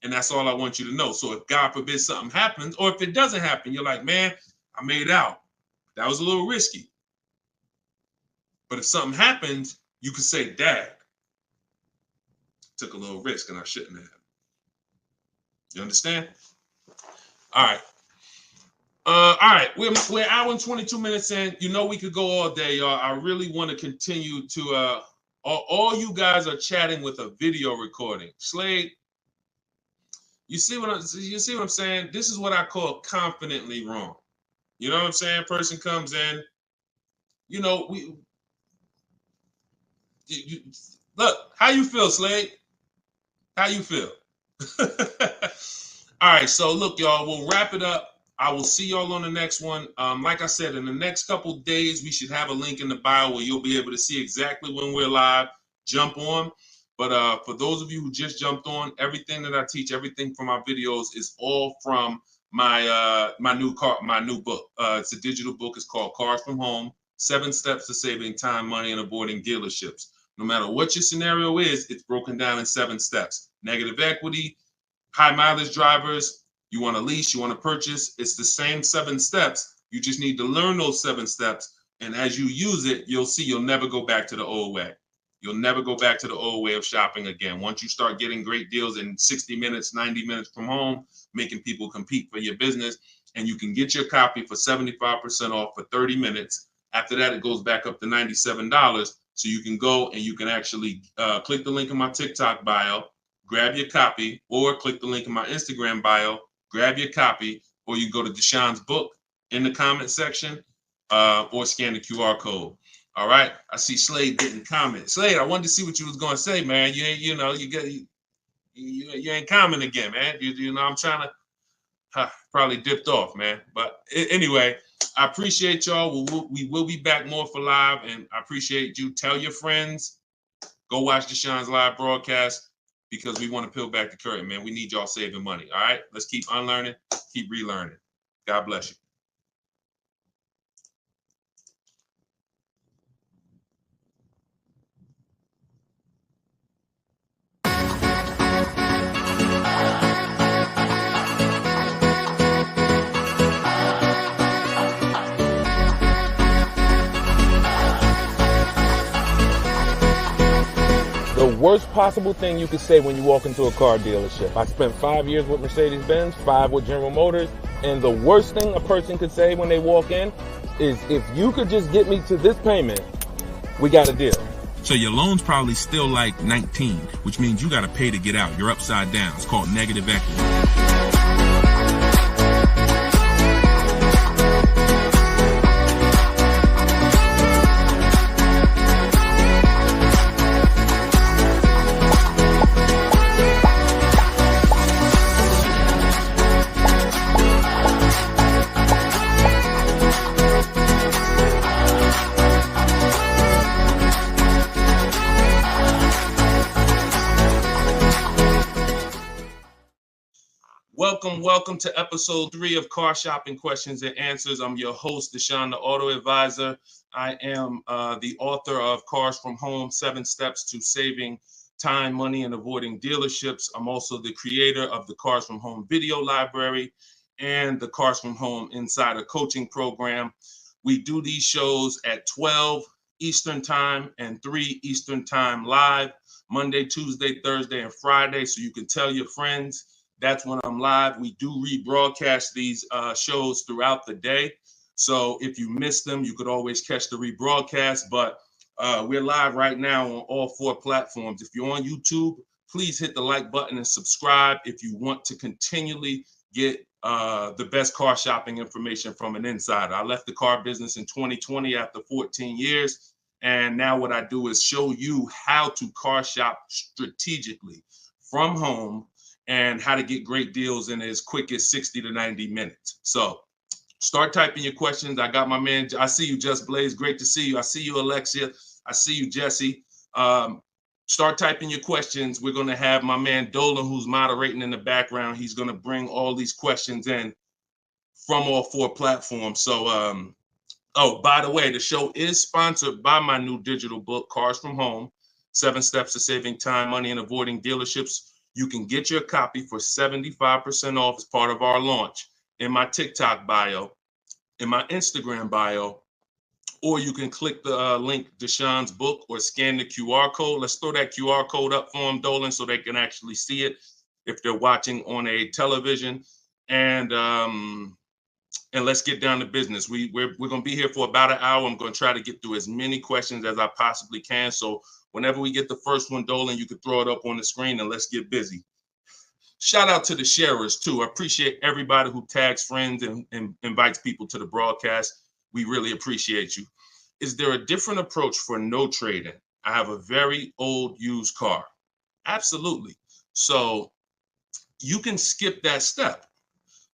And that's all I want you to know. So if God forbid something happens, or if it doesn't happen, you're like, man, I made out. That was a little risky. But if something happens, you can say, Dad, took a little risk and I shouldn't have. You understand? All right. All right. We're an hour and 22 minutes in. You know we could go all day, y'all. I really want to continue to all you guys are chatting with a video recording. Slade, you see what I'm saying? This is what I call confidently wrong. You know what I'm saying? Person comes in, you know, look, how you feel, Slade? How you feel? All right, so look, y'all, we'll wrap it up. I will see y'all on the next one. Like I said, in the next couple days, we should have a link in the bio where you'll be able to see exactly when we're live. Jump on. But for those of you who just jumped on, everything that I teach, everything from my videos is all from my new book. It's a digital book. It's called Cars from Home: 7 Steps to Saving Time, Money, and Avoiding Dealerships. No matter what your scenario is, it's broken down in 7 steps. Negative equity, high mileage drivers, you want to lease, you want to purchase. It's the same 7 steps. You just need to learn those 7 steps. And as you use it, you'll see you'll never go back to the old way. You'll never go back to the old way of shopping again. Once you start getting great deals in 60 minutes, 90 minutes from home, making people compete for your business, and you can get your copy for 75% off for 30 minutes. After that, it goes back up to $97. So you can go and you can actually click the link in my TikTok bio, grab your copy, or click the link in my Instagram bio, grab your copy, or you go to Deshone's book in the comment section, or scan the QR code. All right. I see Slade getting comments. Slade, I wanted to see what you was going to say, man. You ain't, you ain't comment again, man. You know, I'm trying to probably dipped off, man. But anyway, I appreciate y'all. We will be back more for live, and I appreciate you. Tell your friends, go watch Deshone's live broadcast, because we want to peel back the curtain, man. We need y'all saving money. All right. Let's keep unlearning, keep relearning. God bless you. The worst possible thing you could say when you walk into a car dealership. I spent 5 years with Mercedes-Benz, 5 with General Motors, and the worst thing a person could say when they walk in is, if you could just get me to this payment, we got a deal. So your loan's probably still like 19, which means you got to pay to get out. You're upside down. It's called negative equity. Welcome to episode 3 of Car Shopping Questions and Answers. I'm your host, Deshone the Auto Advisor. I am the author of Cars from Home: 7 Steps to Saving Time, Money, and Avoiding Dealerships. I'm also the creator of the Cars from Home video library and the Cars from Home Insider Coaching Program. We do these shows at 12 Eastern Time and 3 Eastern Time live, Monday, Tuesday, Thursday, and Friday. So you can tell your friends. That's when I'm live. We do rebroadcast these shows throughout the day. So if you missed them, you could always catch the rebroadcast. But we're live right now on all 4 platforms. If you're on YouTube, please hit the like button and subscribe if you want to continually get the best car shopping information from an insider. I left the car business in 2020 after 14 years. And now what I do is show you how to car shop strategically from home, and how to get great deals in as quick as 60 to 90 minutes. So start typing your questions. I got my man. I see you, Just Blaze. Great to see you. I see you, Alexia. I see you, Jesse. Start typing your questions. We're going to have my man Dolan, who's moderating in the background. He's going to bring all these questions in from all 4 platforms. So, oh, by the way, the show is sponsored by my new digital book, Cars from Home: 7 Steps to Saving Time, Money, and Avoiding Dealerships. You can get your copy for 75% off as part of our launch in my TikTok bio, in my Instagram bio, or you can click the link, Deshone's book, or scan the QR code. Let's throw that QR code up for them, Dolan, so they can actually see it if they're watching on a television. And let's get down to business. We're going to be here for about an hour. I'm going to try to get through as many questions as I possibly can. So whenever we get the first one, Dolan, you can throw it up on the screen and let's get busy. Shout out to the sharers too. I appreciate everybody who tags friends and invites people to the broadcast. We really appreciate you. Is there a different approach for no trading? I have a very old used car. Absolutely. So you can skip that step.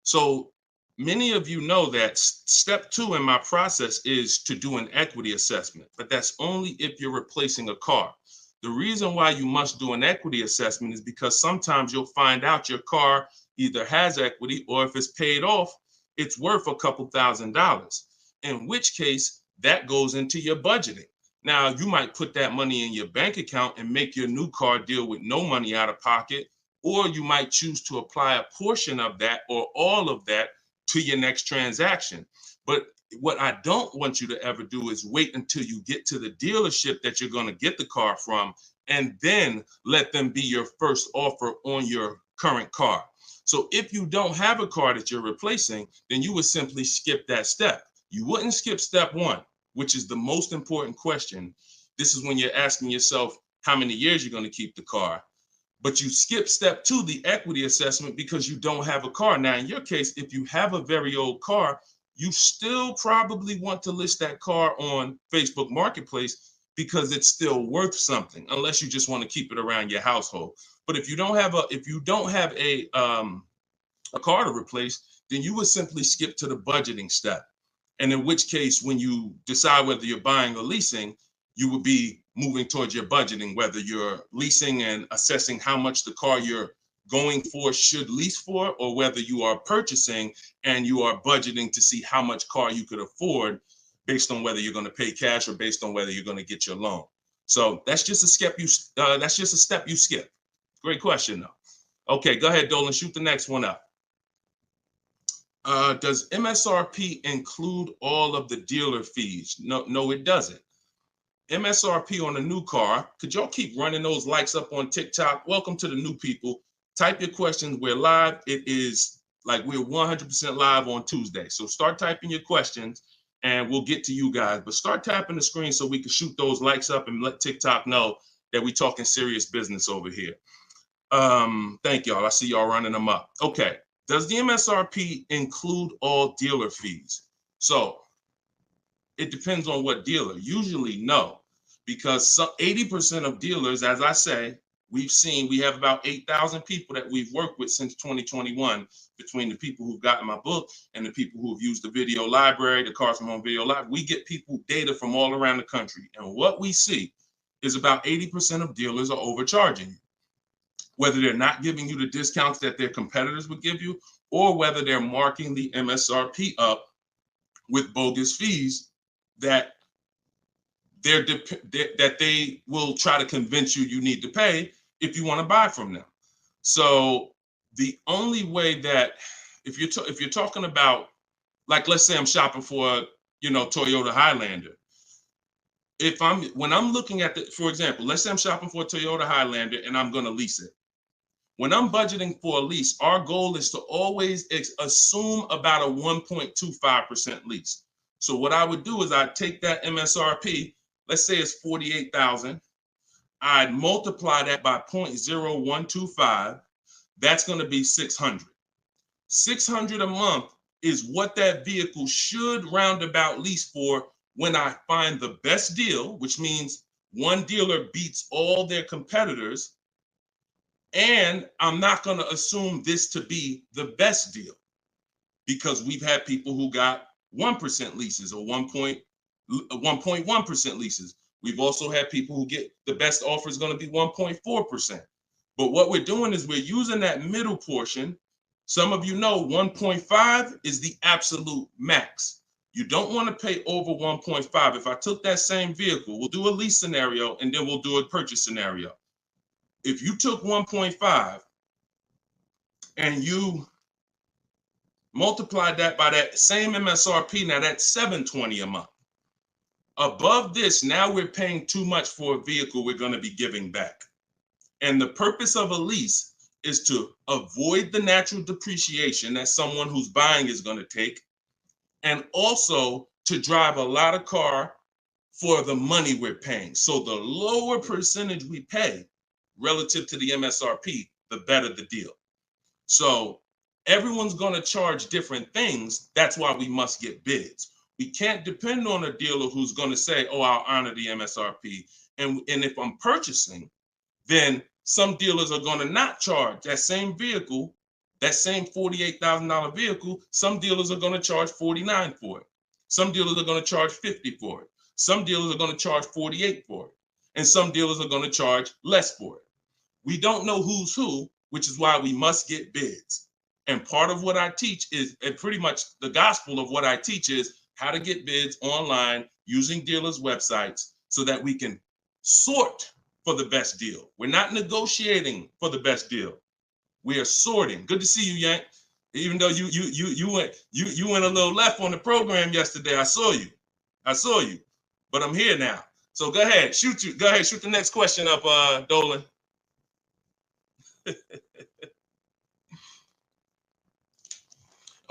So Many of you know that step 2 in my process is to do an equity assessment, but that's only if you're replacing a car. The reason why you must do an equity assessment is because sometimes you'll find out your car either has equity, or if it's paid off, it's worth a couple $1,000s, in which case that goes into your budgeting. Now, you might put that money in your bank account and make your new car deal with no money out of pocket, or you might choose to apply a portion of that or all of that to your next transaction. But what I don't want you to ever do is wait until you get to the dealership that you're going to get the car from, and then let them be your first offer on your current car. So if you don't have a car that you're replacing, then you would simply skip that step. You wouldn't skip step 1, which is the most important question. This is when you're asking yourself how many years you're going to keep the car. But you skip step 2, the equity assessment, because you don't have a car. Now, in your case, if you have a very old car, you still probably want to list that car on Facebook Marketplace because it's still worth something, unless you just want to keep it around your household. But if you don't have a car to replace, then you would simply skip to the budgeting step. And in which case, when you decide whether you're buying or leasing, you would be moving towards your budgeting, whether you're leasing and assessing how much the car you're going for should lease for, or whether you are purchasing and you are budgeting to see how much car you could afford based on whether you're going to pay cash or based on whether you're going to get your loan. So that's just a step you skip. Great question, though. Okay, go ahead, Dolan. Shoot the next one up. Does MSRP include all of the dealer fees? No, it doesn't. MSRP on a new car. Could y'all keep running those likes up on TikTok? Welcome to the new people. Type your questions. We're live. It is like we're 100% live on Tuesday. So start typing your questions and we'll get to you guys. But start tapping the screen so we can shoot those likes up and let TikTok know that we're talking serious business over here. Thank y'all. I see y'all running them up. Okay. Does the MSRP include all dealer fees? So it depends on what dealer. Usually no, because 80% of dealers, as I say, we have about 8,000 people that we've worked with since 2021, between the people who've gotten my book and the people who've used the video library, the Cars from Home video library. We get people data from all around the country. And what we see is about 80% of dealers are overcharging you, whether they're not giving you the discounts that their competitors would give you, or whether they're marking the MSRP up with bogus fees that they will try to convince you need to pay if you want to buy from them. So the only way that, if you're talking about, like, let's say I'm shopping for Toyota Highlander. When I'm looking at for example, let's say I'm shopping for a Toyota Highlander and I'm going to lease it. When I'm budgeting for a lease, our goal is to always assume about a 1.25% lease. So what I would do is I'd take that MSRP, let's say it's $48,000. I'd multiply that by 0.0125. That's going to be $600. $600 a month is what that vehicle should roundabout lease for when I find the best deal, which means one dealer beats all their competitors. And I'm not going to assume this to be the best deal, because we've had people who got 1% leases or 1.1% leases. We've also had people who get the best offer is going to be 1.4%. But what we're doing is we're using that middle portion. Some of you know 1.5 is the absolute max. You don't want to pay over 1.5. If I took that same vehicle, we'll do a lease scenario and then we'll do a purchase scenario. If you took 1.5 and you multiplied that by that same MSRP, now that's $720 a month. Above this, now we're paying too much for a vehicle we're going to be giving back. And the purpose of a lease is to avoid the natural depreciation that someone who's buying is going to take, and also to drive a lot of car for the money we're paying. So the lower percentage we pay relative to the MSRP, the better the deal. So everyone's going to charge different things. That's why we must get bids. We can't depend on a dealer who's going to say, oh, I'll honor the MSRP. And if I'm purchasing, then some dealers are going to not charge that same vehicle That same $48,000 vehicle, some dealers are going to charge $49,000 for it. Some dealers are going to charge $50,000 for it. Some dealers are going to charge $48,000 for it. And some dealers are going to charge less for it. We don't know who's who, which is why we must get bids. And part of what I teach is, and pretty much the gospel of what I teach is how to get bids online using dealers' websites so that we can sort for the best deal. We're not negotiating for the best deal. We are sorting. Good to see you, Yank. Even though you went a little left on the program yesterday, I saw you. But I'm here now. So go ahead, shoot the next question up, Dolan.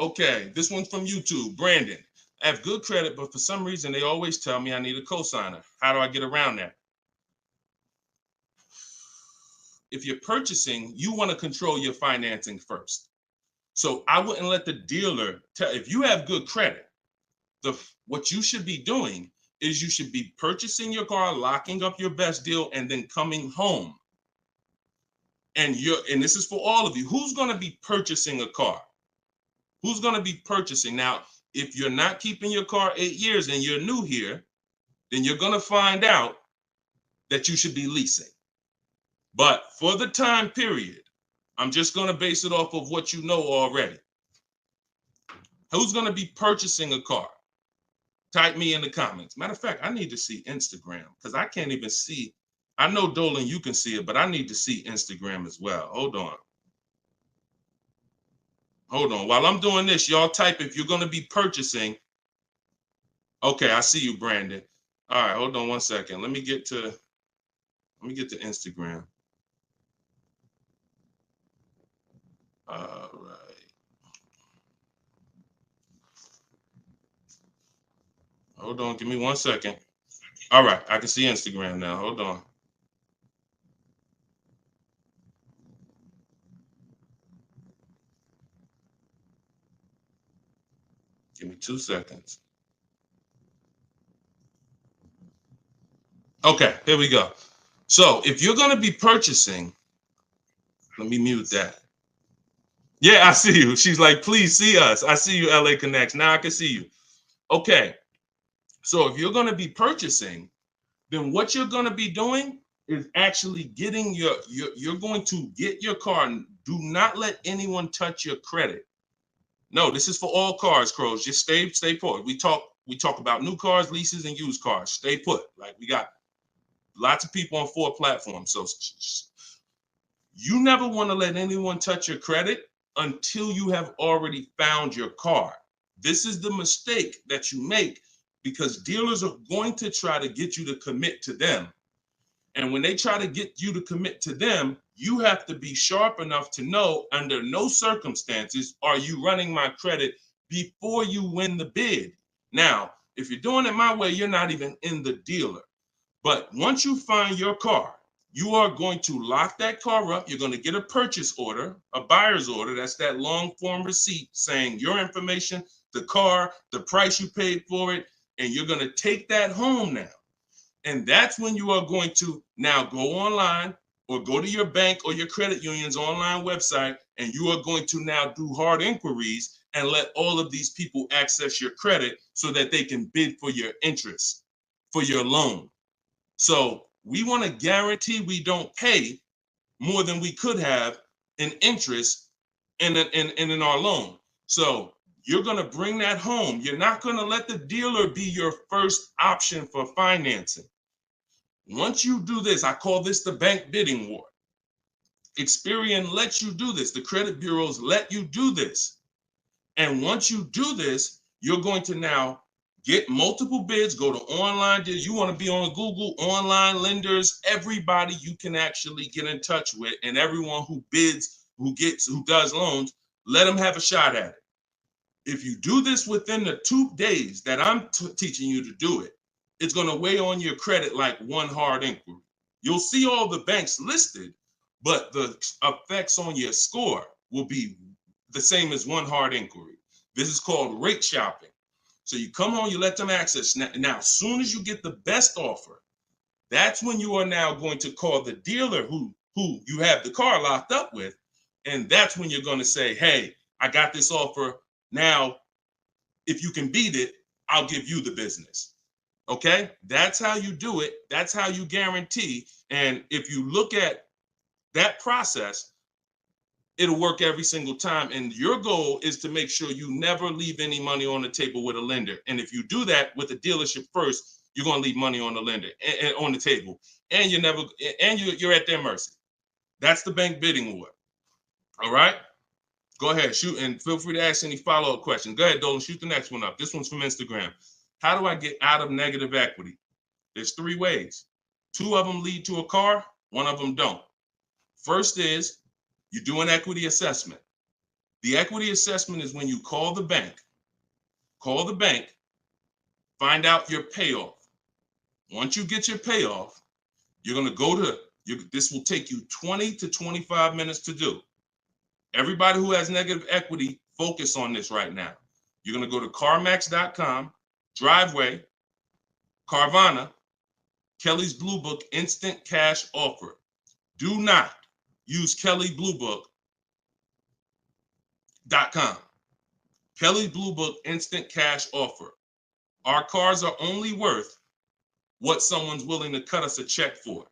Okay, this one's from YouTube. Brandon, I have good credit, but for some reason they always tell me I need a cosigner. How do I get around that? If you're purchasing, you want to control your financing first. So I wouldn't let the dealer tell. If you have good credit, what you should be doing is you should be purchasing your car, locking up your best deal, and then coming home. And this is for all of you. Who's going to be purchasing a car? Who's going to be purchasing? Now, if you're not keeping your car 8 years and you're new here, then you're going to find out that you should be leasing. But for the time period, I'm just going to base it off of what you know already. Who's going to be purchasing a car? Type me in the comments. Matter of fact, I need to see Instagram because I can't even see. I know, Dolan, you can see it, but I need to see Instagram as well. Hold on. While I'm doing this, y'all type if you're going to be purchasing. Okay, I see you, Brandon. All right, hold on one second. Let me get to Instagram. All right. Hold on, give me 1 second. All right, I can see Instagram now. Hold on. Give me 2 seconds. Okay, here we go. So if you're going to be purchasing, let me mute that. Yeah, I see you. She's like, please see us. I see you, LA Connects. Now I can see you. Okay. So if you're going to be purchasing, then what you're going to be doing is actually getting you're going to get your car. Do not let anyone touch your credit. No, this is for all cars, Crows. Just stay put. We talk about new cars, leases, and used cars. Stay put. Like we got lots of people on 4 platforms. So you never want to let anyone touch your credit until you have already found your car. This is the mistake that you make because dealers are going to try to get you to commit to them. And when they try to get you to commit to them, you have to be sharp enough to know under no circumstances are you running my credit before you win the bid. Now, if you're doing it my way, you're not even in the dealer. But once you find your car, you are going to lock that car up. You're going to get a purchase order, a buyer's order. That's that long form receipt saying your information, the car, the price you paid for it, and you're going to take that home now. And that's when you are going to now go online or go to your bank or your credit union's online website, and you are going to now do hard inquiries and let all of these people access your credit so that they can bid for your interest, for your loan. So we want to guarantee we don't pay more than we could have in interest in our loan. So you're going to bring that home. You're not going to let the dealer be your first option for financing. Once you do this, I call this the bank bidding war. Experian lets you do this. The credit bureaus let you do this. And once you do this, you're going to now get multiple bids, go to online. You want to be on Google, online lenders, everybody you can actually get in touch with, and everyone who bids, who does loans, let them have a shot at it. If you do this within the 2 days that I'm teaching you to do it, it's going to weigh on your credit like one hard inquiry. You'll see all the banks listed, but the effects on your score will be the same as one hard inquiry. This is called rate shopping. So you come on, you let them access. Now, as soon as you get the best offer, that's when you are now going to call the dealer who you have the car locked up with And that's when you're going to say, hey, I got this offer. Now, if you can beat it, I'll give you the business. Okay? That's how you do it. That's how you guarantee. And if you look at that process, it'll work every single time. And your goal is to make sure you never leave any money on the table with a lender. And if you do that with a dealership first, you're going to leave money on the lender and on the table. And you're at their mercy. That's the bank bidding war. All right? Go ahead, shoot, and feel free to ask any follow-up questions. Go ahead, Dolan, shoot the next one up. This one's from Instagram. How do I get out of negative equity? There's 3 ways. 2 of them lead to a car, 1 of them don't. First is you do an equity assessment. The equity assessment is when you call the bank, find out your payoff. Once you get your payoff, you're going to go to, this will take you 20 to 25 minutes to do. Everybody who has negative equity, focus on this right now. You're going to go to CarMax.com, Driveway, Carvana, Kelly's Blue Book Instant Cash Offer. Do not use KellyBlueBook.com. Kelly Blue Book Instant Cash Offer. Our cars are only worth what someone's willing to cut us a check for.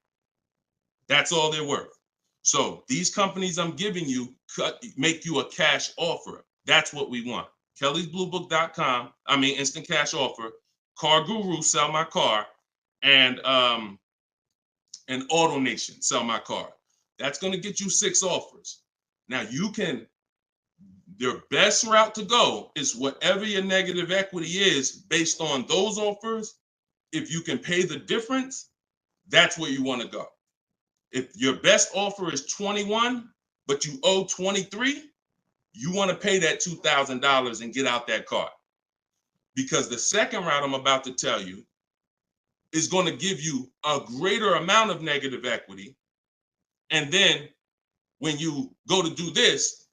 That's all they're worth. So these companies I'm giving you make you a cash offer. That's what we want. Kelly'sBlueBook.com. Instant cash offer. Car Guru, sell my car, and Auto Nation, sell my car. That's going to get you 6 offers. Now your best route to go is whatever your negative equity is based on those offers. If you can pay the difference, that's where you want to go. If your best offer is 21, but you owe 23, you want to pay that $2,000 and get out that car. Because the second route I'm about to tell you is going to give you a greater amount of negative equity. And then when you go to do this,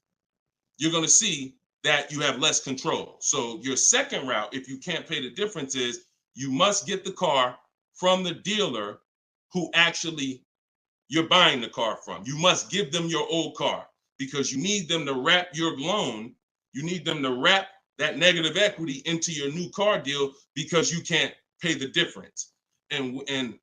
you're going to see that you have less control. So your second route, if you can't pay the difference, is you must get the car from the dealer who actually you're buying the car from. You must give them your old car because you need them to wrap your loan. You need them to wrap that negative equity into your new car deal because you can't pay the difference. And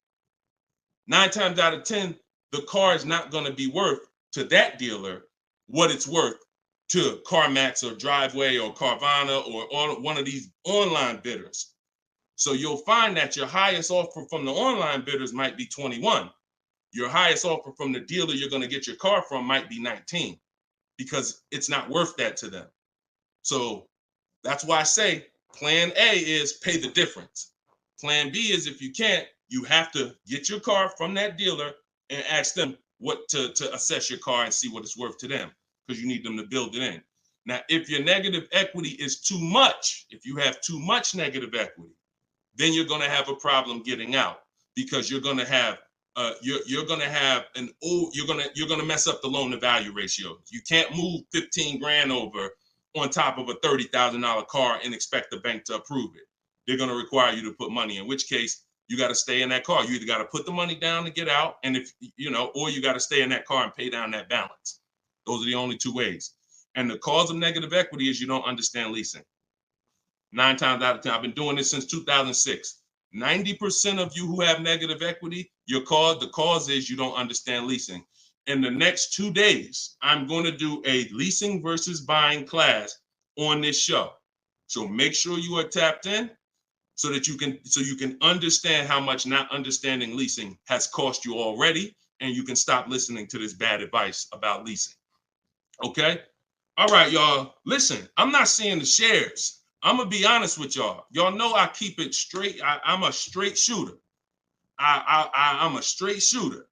9 times out of 10, the car is not going to be worth to that dealer what it's worth to CarMax or Driveway or Carvana or one of these online bidders. So you'll find that your highest offer from the online bidders might be 21. Your highest offer from the dealer you're going to get your car from might be 19 because it's not worth that to them. So that's why I say plan A is pay the difference. Plan B is if you can't, you have to get your car from that dealer and ask them what to assess your car and see what it's worth to them because you need them to build it in. Now, if your negative equity is too much, if you have too much negative equity, then you're going to have a problem getting out because you're going to have you're going to mess up the loan to value ratio. You can't move 15 grand over on top of a $30,000 car and expect the bank to approve it. They're going to require you to put money, in which case you got to stay in that car. You either got to put the money down to get out, and or you got to stay in that car and pay down that balance. Those are the only 2 ways. And the cause of negative equity is you don't understand leasing. 9 times out of 10, I've been doing this since 2006. 90% of you who have negative equity, the cause is you don't understand leasing. In the next 2 days, I'm going to do a leasing versus buying class on this show. So make sure you are tapped in so that you can understand how much not understanding leasing has cost you already, and you can stop listening to this bad advice about leasing. Okay? All right, y'all. Listen, I'm not seeing the shares. I'm going to be honest with y'all. Y'all know I keep it straight. I'm a straight shooter. I'm a straight shooter.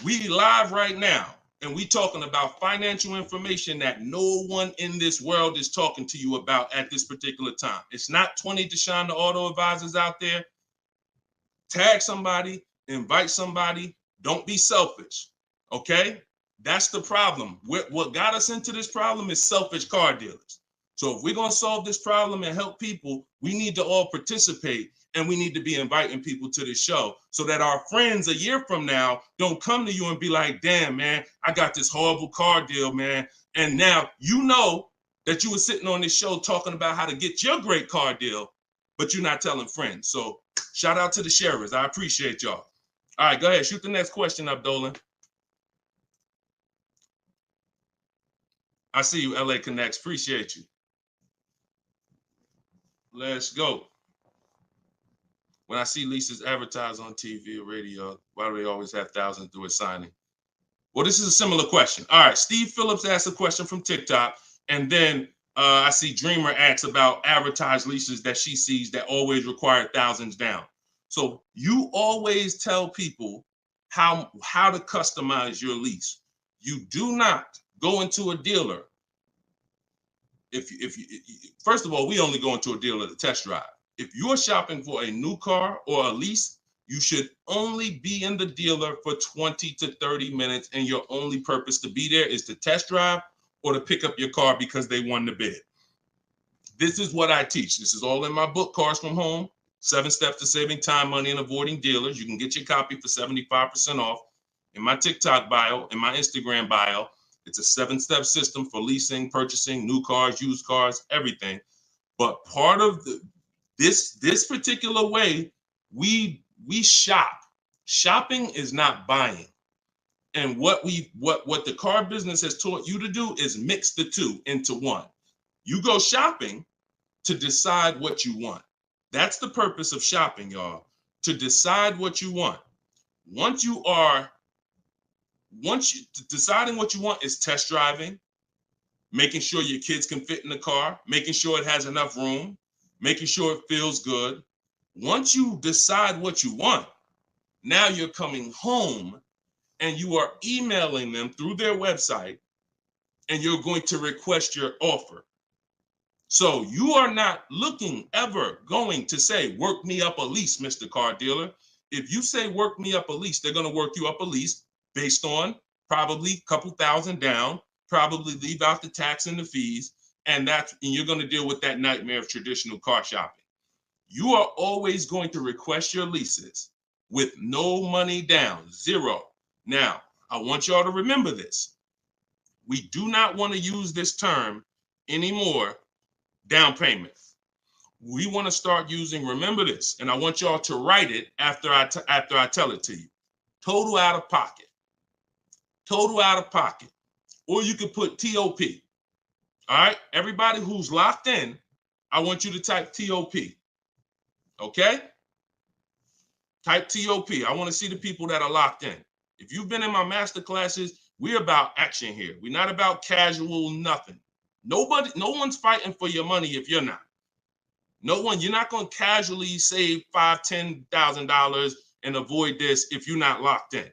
We live right now, and we talking about financial information that no one in this world is talking to you about at this particular time. It's not 20 Deshone the Auto Advisors out there. Tag somebody, invite somebody. Don't be selfish, okay? That's the problem. What got us into this problem is selfish car dealers. So if we're going to solve this problem and help people, we need to all participate And we need to be inviting people to the show so that our friends a year from now don't come to you and be like, damn, man, I got this horrible car deal, man. And now you know that you were sitting on this show talking about how to get your great car deal, but you're not telling friends. So shout out to the sharers. I appreciate y'all. All right, go ahead. Shoot the next question up, Dolan. I see you, LA Connects. Appreciate you. Let's go. When I see leases advertised on TV or radio, why do they always have thousands do a signing? Well, this is a similar question. All right, Steve Phillips asked a question from TikTok, and then I see Dreamer asks about advertised leases that she sees that always require thousands down. So you always tell people how to customize your lease. You do not go into a dealer. If you first of all, we only go into a dealer to test drive. If you're shopping for a new car or a lease, you should only be in the dealer for 20 to 30 minutes, and your only purpose to be there is to test drive or to pick up your car because they won the bid. This is what I teach. This is all in my book, Cars from Home, 7 Steps to Saving Time, Money, and Avoiding Dealers. You can get your copy for 75% off. In my TikTok bio, in my Instagram bio, it's a 7-step system for leasing, purchasing, new cars, used cars, everything. But part of this particular way, we shop. Shopping is not buying. And what the car business has taught you to do is mix the two into one. You go shopping to decide what you want. That's the purpose of shopping, y'all, to decide what you want. Deciding what you want is test driving, making sure your kids can fit in the car, making sure it has enough room, making sure it feels good. Once you decide what you want, now you're coming home and you are emailing them through their website, and you're going to request your offer. So you are not ever going to say, work me up a lease, Mr. Car Dealer. If you say work me up a lease, they're going to work you up a lease based on probably a couple thousand down, probably leave out the tax and the fees, and you're going to deal with that nightmare of traditional car shopping. You are always going to request your leases with no money down, zero. Now, I want y'all to remember this. We do not want to use this term anymore, down payment. We want to start using, remember this, and I want y'all to write it after I tell it to you. Total out of pocket. Total out of pocket. Or you could put TOP. All right? Everybody who's locked in, I want you to type TOP. Okay? Type TOP. I want to see the people that are locked in. If you've been in my master classes, we're about action here. We're not about casual nothing. No one's fighting for your money if you're not. You're not going to casually save $5,000, $10,000 and avoid this if you're not locked in.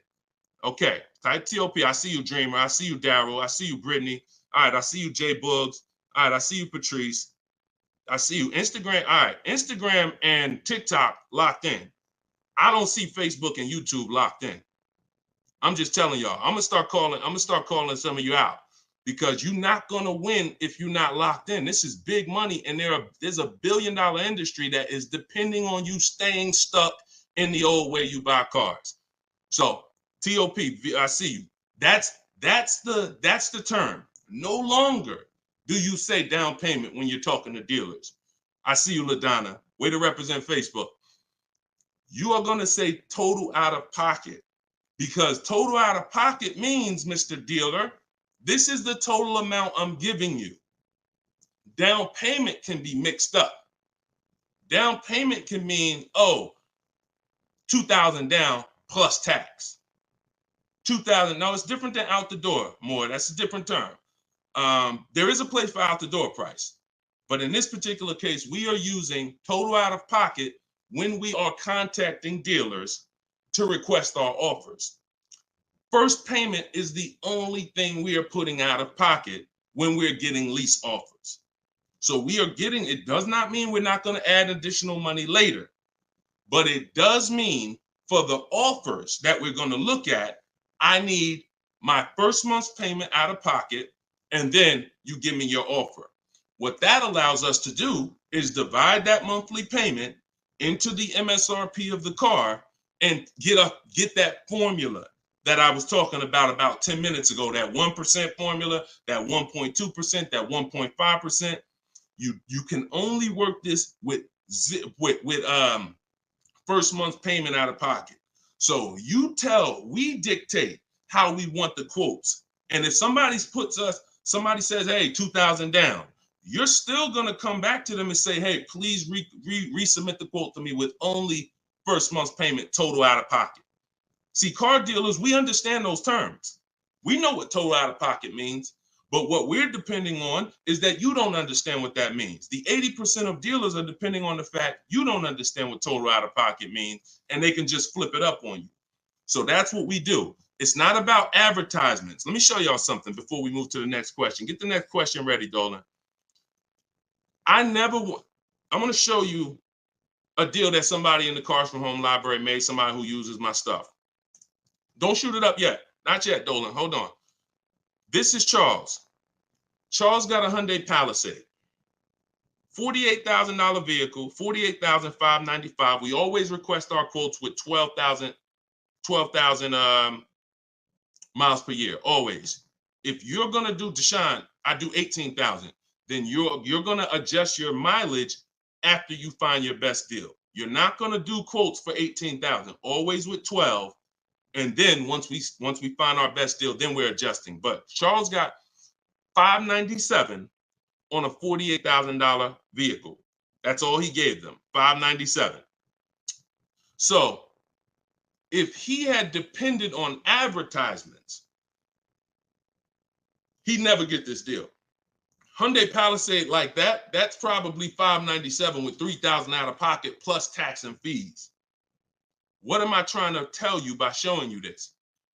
Okay, type TOP. I see you, Dreamer. I see you, Daryl. I see you, Brittany. All right, I see you, Jay Buggs. All right, I see you, Patrice. I see you, Instagram. All right, Instagram and TikTok locked in. I don't see Facebook and YouTube locked in. I'm just telling y'all. I'm gonna start calling some of you out, because you're not gonna win if you're not locked in. This is big money, and there's a $1 billion industry that is depending on you staying stuck in the old way you buy cars. So TOP, I see you. That's the term. No longer do you say down payment when you're talking to dealers. I see you, LaDonna. Way to represent Facebook. You are gonna say total out of pocket, because total out of pocket means, Mr. Dealer, this is the total amount I'm giving you. Down payment can be mixed up. Down payment can mean, $2,000 down plus tax. $2,000. No, it's different than out the door. More, that's a different term. There is a place for out the door price, but in this particular case, we are using total out of pocket when we are contacting dealers to request our offers. First payment is the only thing we are putting out of pocket when we're getting lease offers. So it does not mean we're not going to add additional money later, but it does mean for the offers that we're going to look at, I need my first month's payment out of pocket, and then you give me your offer. What that allows us to do is divide that monthly payment into the MSRP of the car and get that formula that I was talking about 10 minutes ago, that 1% formula, that 1.2%, that 1.5%. You can only work this with first month payment out of pocket. So we dictate how we want the quotes. And if somebody says, hey, 2,000 down, you're still going to come back to them and say, hey, please resubmit the quote to me with only first month's payment total out of pocket. See, car dealers, we understand those terms. We know what total out of pocket means, but what we're depending on is that you don't understand what that means. The 80% of dealers are depending on the fact you don't understand what total out of pocket means, and they can just flip it up on you. So that's what we do. It's not about advertisements. Let me show y'all something before we move to the next question. Get the next question ready, Dolan. I'm going to show you a deal that somebody in the Cars from Home library made, somebody who uses my stuff. Don't shoot it up yet. Not yet, Dolan. Hold on. This is Charles. Charles got a Hyundai Palisade. $48,000 vehicle, $48,595. We always request our quotes with 12,000 miles per year, always. If you're going to do, Deshone, I do 18,000. Then you're going to adjust your mileage after you find your best deal. You're not going to do quotes for 18,000, always with 12. And then once we find our best deal, then we're adjusting. But Charles got $597 on a $48,000 vehicle. That's all he gave them, $597. So if he had depended on advertisements, he'd never get this deal. Hyundai Palisade like that, that's probably $597 with $3,000 out of pocket plus tax and fees. What am I trying to tell you by showing you this?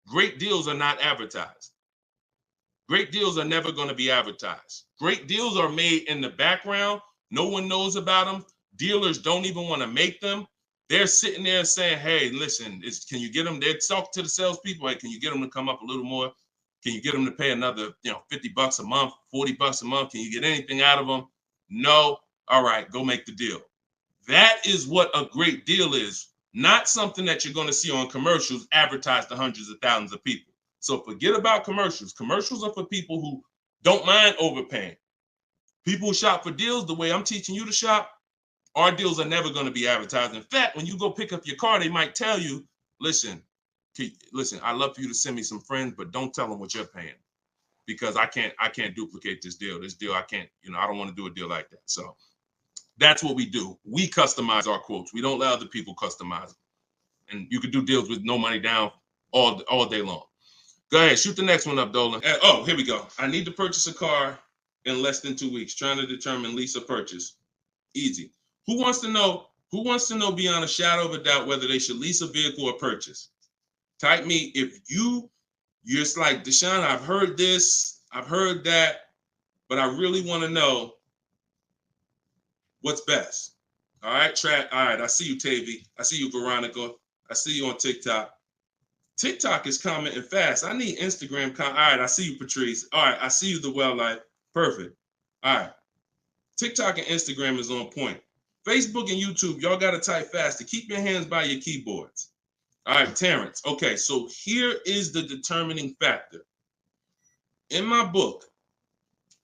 Great deals are not advertised. Great deals are never going to be advertised. Great deals are made in the background. No one knows about them. Dealers don't even want to make them. They're sitting there saying, hey, listen, can you get them? They're talking to the salespeople. Hey, can you get them to come up a little more? Can you get them to pay another, $50 a month, $40 a month? Can you get anything out of them? No. All right, go make the deal. That is what a great deal is. Not something that you're going to see on commercials advertised to hundreds of thousands of people. So forget about commercials. Commercials are for people who don't mind overpaying. People who shop for deals the way I'm teaching you to shop, our deals are never going to be advertised. In fact, when you go pick up your car, they might tell you, listen, I'd love for you to send me some friends, but don't tell them what you're paying because I can't duplicate this deal. This deal, I can't, I don't want to do a deal like that. So that's what we do. We customize our quotes. We don't let other people customize them. And you can do deals with no money down all day long. Go ahead, shoot the next one up, Dolan. Oh, here we go. I need to purchase a car in less than 2 weeks. Trying to determine lease or purchase. Easy. Who wants to know beyond a shadow of a doubt whether they should lease a vehicle or purchase? Type me if you're just like, Deshone, I've heard this, I've heard that, but I really want to know what's best. All right, All right, I see you, Tavy. I see you, Veronica. I see you on TikTok. TikTok is commenting fast. I need Instagram. All right, I see you, Patrice. All right, I see you, The Well Life. Perfect. All right. TikTok and Instagram is on point. Facebook and YouTube, y'all got to type fast to keep your hands by your keyboards. All right, Terrence. Okay, so here is the determining factor. In my book,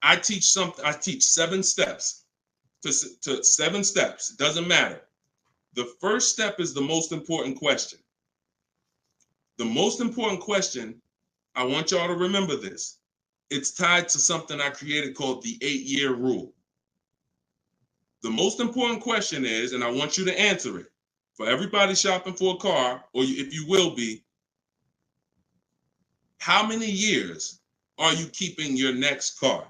I teach 7 steps to 7 steps. It doesn't matter. The first step is the most important question. The most important question, I want y'all to remember this. It's tied to something I created called the 8-year rule. The most important question is, and I want you to answer it, for everybody shopping for a car, or if you will be, how many years are you keeping your next car?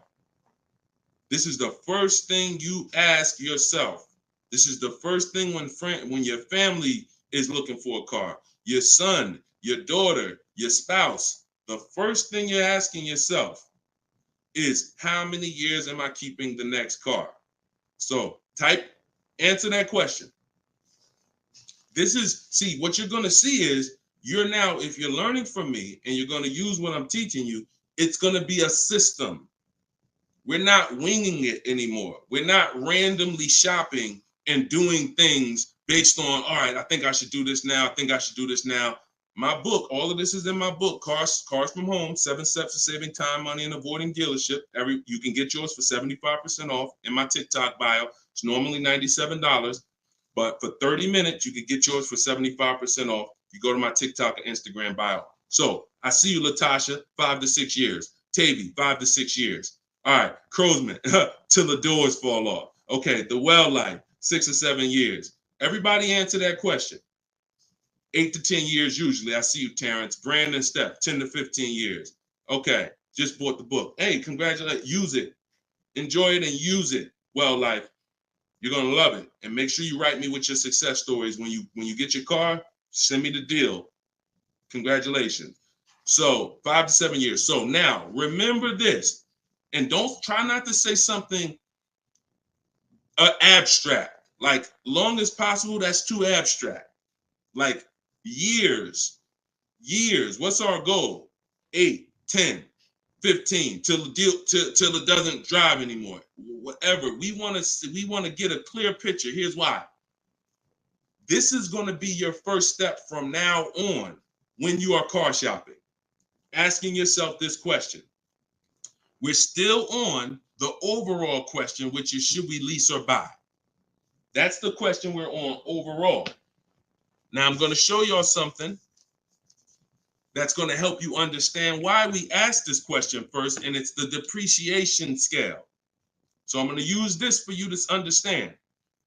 This is the first thing you ask yourself. This is the first thing when your family is looking for a car, your son, your daughter, your spouse. The first thing you're asking yourself is, how many years am I keeping the next car? So answer that question. What you're going to see is if you're learning from me and you're going to use what I'm teaching you, it's going to be a system. We're not winging it anymore. We're not randomly shopping and doing things based on, all right, I think I should do this now. I think I should do this now. My book, all of this is in my book, Cars from Home, 7 Steps to Saving Time, Money, and Avoiding Dealership. You can get yours for 75% off in my TikTok bio. It's normally $97, but for 30 minutes, you can get yours for 75% off. You go to my TikTok and Instagram bio. So I see you, Latasha, 5 to 6 years. Tavy, 5 to 6 years. All right, Crowsman, till the doors fall off. Okay, the well life, 6 or 7 years. Everybody answer that question. 8 to 10 years usually. I see you, Terrence. Brandon Steph, 10 to 15 years. Okay, just bought the book. Hey, congratulations. Use it. Enjoy it and use it. Well life. You're gonna love it. And make sure you write me with your success stories. When you get your car, send me the deal. Congratulations. So 5 to 7 years. So now remember this. And don't try not to say something abstract. Like long as possible, that's too abstract. Like years. What's our goal? 8, 10, 15 till it doesn't drive anymore. Whatever. We want to get a clear picture. Here's why. This is going to be your first step from now on when you are car shopping. Asking yourself this question. We're still on the overall question, which is, should we lease or buy? That's the question we're on overall. Now I'm going to show y'all something that's going to help you understand why we asked this question first, and it's the depreciation scale. So I'm going to use this for you to understand.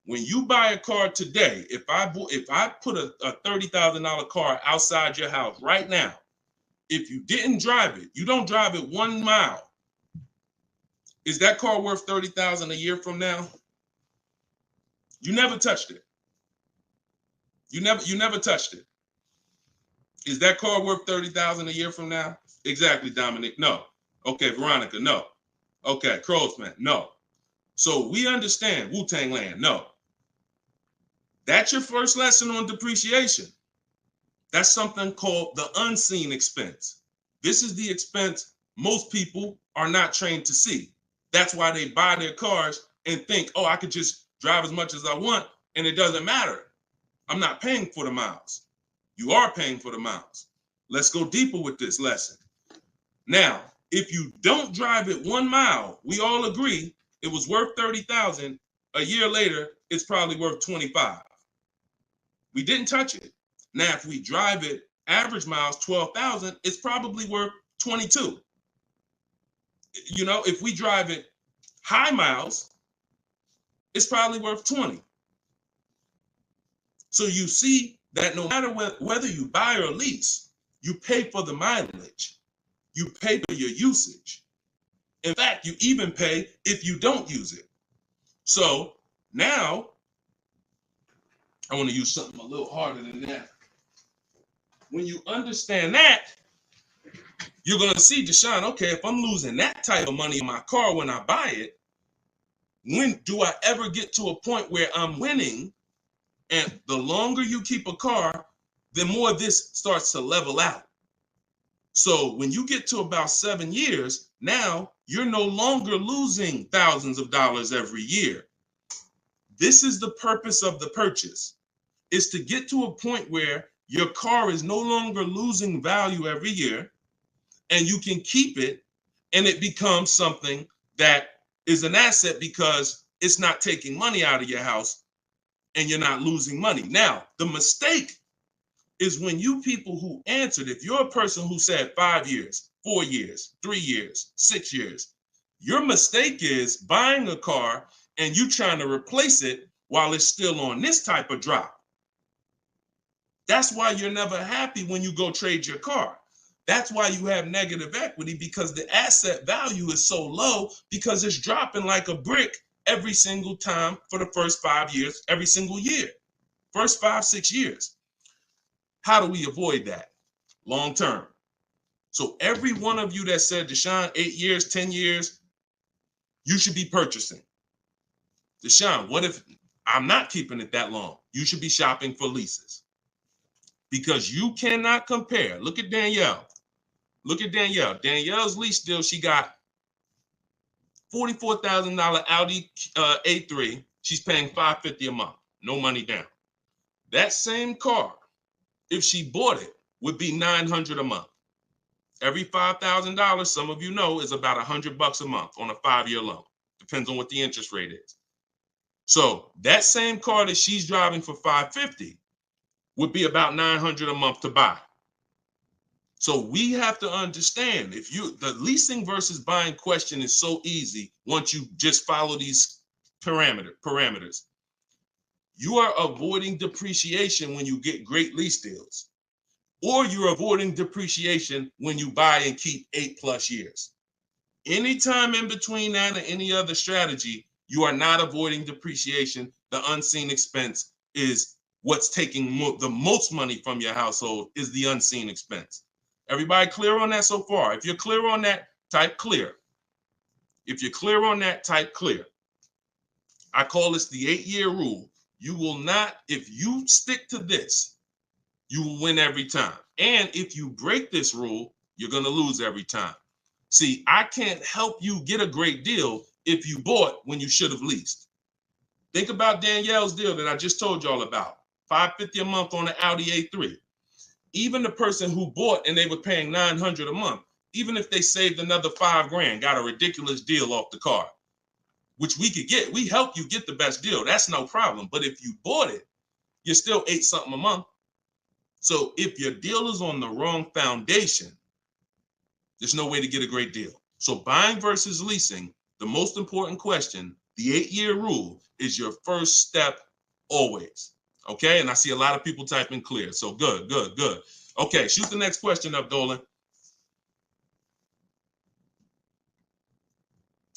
When you buy a car today, if I put a $30,000 car outside your house right now, if you didn't drive it, you don't drive it 1 mile, is that car worth $30,000 a year from now? You never touched it. You never touched it. Is that car worth $30,000 a year from now? Exactly, Dominic. No. Okay, Veronica. No. Okay, Crowsman. No. So we understand Wu-Tang Land. No. That's your first lesson on depreciation. That's something called the unseen expense. This is the expense most people are not trained to see. That's why they buy their cars and think, oh, I could just drive as much as I want and it doesn't matter. I'm not paying for the miles. You are paying for the miles. Let's go deeper with this lesson. Now, if you don't drive it 1 mile, we all agree it was worth $30,000. A year later, it's probably worth $25,000. We didn't touch it. Now, if we drive it, average miles, 12,000, it's probably worth $22,000. You know, if we drive it high miles, it's probably worth $20,000. So you see that no matter whether you buy or lease, you pay for the mileage. You pay for your usage. In fact, you even pay if you don't use it. So now, I want to use something a little harder than that. When you understand that, you're going to see, Deshone, okay, if I'm losing that type of money in my car when I buy it, when do I ever get to a point where I'm winning? And the longer you keep a car, the more this starts to level out. So when you get to about 7 years, now you're no longer losing thousands of dollars every year. This is the purpose of the purchase, is to get to a point where your car is no longer losing value every year and you can keep it and it becomes something that is an asset because it's not taking money out of your house and you're not losing money. Now, the mistake is when you people who answered, if you're a person who said 5 years, 4 years, 3 years, 6 years, your mistake is buying a car and you trying to replace it while it's still on this type of drop. That's why you're never happy when you go trade your car. That's why you have negative equity, because the asset value is so low because it's dropping like a brick every single time for the first 5 years, every single year, first 5, 6 years. How do we avoid that long term? So every one of you that said, Deshone, 8 years, 10 years, you should be purchasing. Deshone, what if I'm not keeping it that long? You should be shopping for leases, because you cannot compare. Look at Danielle. Look at Danielle. Danielle's lease deal, she got $44,000 Audi A3. She's paying $550 a month. No money down. That same car, if she bought it, would be $900 a month. Every $5,000, some of you know, is about $100 a month on a 5-year loan. Depends on what the interest rate is. So that same car that she's driving for $550 would be about $900 a month to buy. So we have to understand, the leasing versus buying question is so easy once you just follow these parameters. You are avoiding depreciation when you get great lease deals, or you're avoiding depreciation when you buy and keep 8+ years. Anytime in between that and any other strategy, you are not avoiding depreciation. The unseen expense is what's taking the most money from your household, is the unseen expense. Everybody clear on that so far? If you're clear on that, type clear. If you're clear on that, type clear. I call this the 8-year rule. You will not, if you stick to this, you will win every time. And if you break this rule, you're going to lose every time. See, I can't help you get a great deal if you bought when you should have leased. Think about Danielle's deal that I just told y'all about. $550 a month on the Audi A3. Even the person who bought and they were paying $900 a month, even if they saved another $5,000, got a ridiculous deal off the car, which we could get. We help you get the best deal. That's no problem. But if you bought it, you're still $8-something a month. So if your deal is on the wrong foundation, there's no way to get a great deal. So buying versus leasing, the most important question, the 8-year rule, is your first step always. Okay, and I see a lot of people typing clear. So good. Okay, shoot the next question up, Dolan.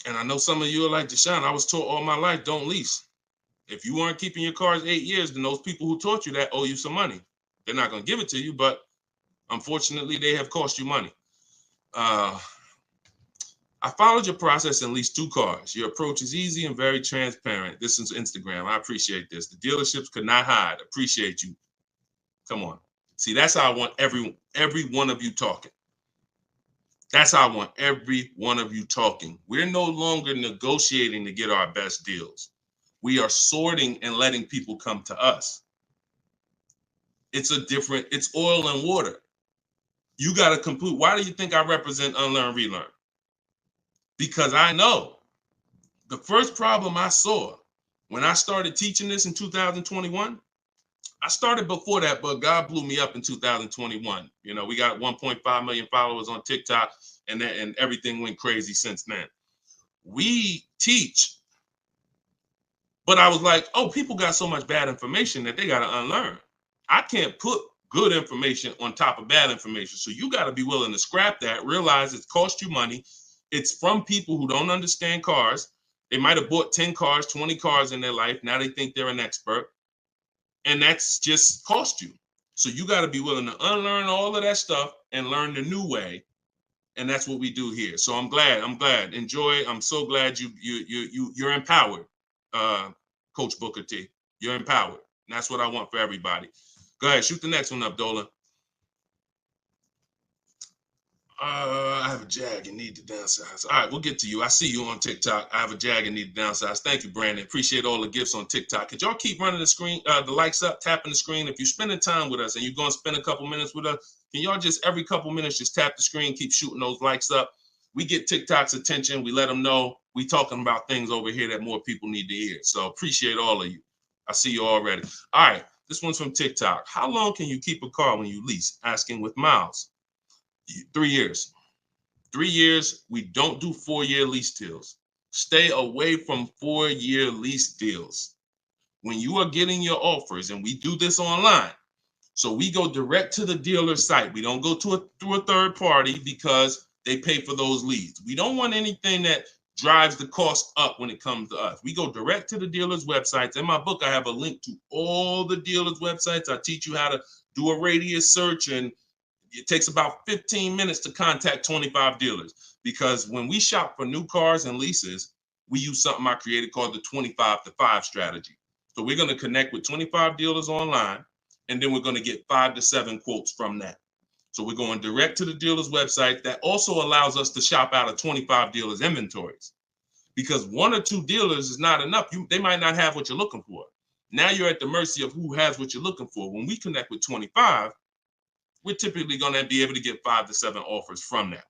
And I know some of you are like, Deshone, I was taught all my life, don't lease. If you weren't keeping your cars 8 years, then those people who taught you that owe you some money. They're not going to give it to you, but unfortunately, they have cost you money. I followed your process and leased 2 cars. Your approach is easy and very transparent. This is Instagram. I appreciate this. The dealerships could not hide. Appreciate you. Come on. See, that's how I want every one of you talking. That's how I want every one of you talking. We're no longer negotiating to get our best deals. We are sorting and letting people come to us. It's oil and water. You got to complete. Why do you think I represent Unlearn, Relearn? Because I know the first problem I saw when I started teaching this in 2021, I started before that, but God blew me up in 2021. You know, we got 1.5 million followers on TikTok, and everything went crazy since then. We teach, but I was like, oh, people got so much bad information that they got to unlearn. I can't put good information on top of bad information. So you got to be willing to scrap that, realize it's cost you money. It's from people who don't understand cars. They might have bought 10 cars, 20 cars in their life. Now they think they're an expert. And that's just cost you. So you got to be willing to unlearn all of that stuff and learn the new way. And that's what we do here. So I'm glad. Enjoy. I'm so glad you're empowered, Coach Booker T. You're empowered. And that's what I want for everybody. Go ahead, shoot the next one up, Dolan. I have a Jag and need to downsize. All right, we'll get to you. I see you on TikTok. I have a Jag and need to downsize. Thank you, Brandon. Appreciate all the gifts on TikTok. Could y'all keep running the screen, the likes up, tapping the screen? If you're spending time with us and you're going to spend a couple minutes with us, can y'all just every couple minutes just tap the screen, keep shooting those likes up? We get TikTok's attention. We let them know we talking about things over here that more people need to hear. So appreciate all of you. I see you already. All right, this one's from TikTok. How long can you keep a car when you lease? Asking with miles. 3 years. 3 years. We don't do 4-year lease deals. Stay away from 4-year lease deals. When you are getting your offers, and we do this online, so we go direct to the dealer site. We don't go through a third party because they pay for those leads. We don't want anything that drives the cost up when it comes to us. We go direct to the dealer's websites. In my book, I have a link to all the dealer's websites. I teach you how to do a radius search, and it takes about 15 minutes to contact 25 dealers, because when we shop for new cars and leases, we use something I created called the 25 to 5 strategy. So we're going to connect with 25 dealers online, and then we're going to get 5 to 7 quotes from that. So we're going direct to the dealer's website. That also allows us to shop out of 25 dealers' inventories, because 1 or 2 dealers is not enough. They might not have what you're looking for. Now you're at the mercy of who has what you're looking for. When we connect with 25, we're typically going to be able to get 5 to 7 offers from that.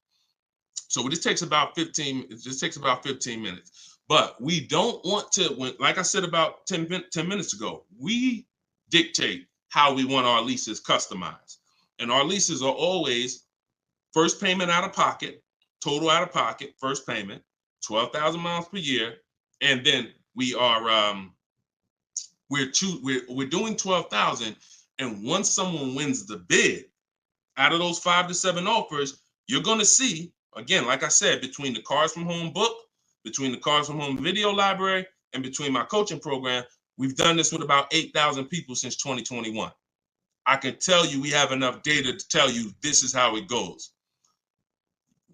So this takes about 15. It just takes about 15 minutes. But we don't want to, like I said about 10 minutes ago, we dictate how we want our leases customized. And our leases are always first payment out of pocket, total out of pocket, first payment, 12,000 miles per year. And then we are, we're doing 12,000. And once someone wins the bid, out of those 5 to 7 offers, you're going to see, again, like I said, between the Cars from Home book, between the Cars from Home video library, and between my coaching program, we've done this with about 8,000 people since 2021. I can tell you we have enough data to tell you this is how it goes.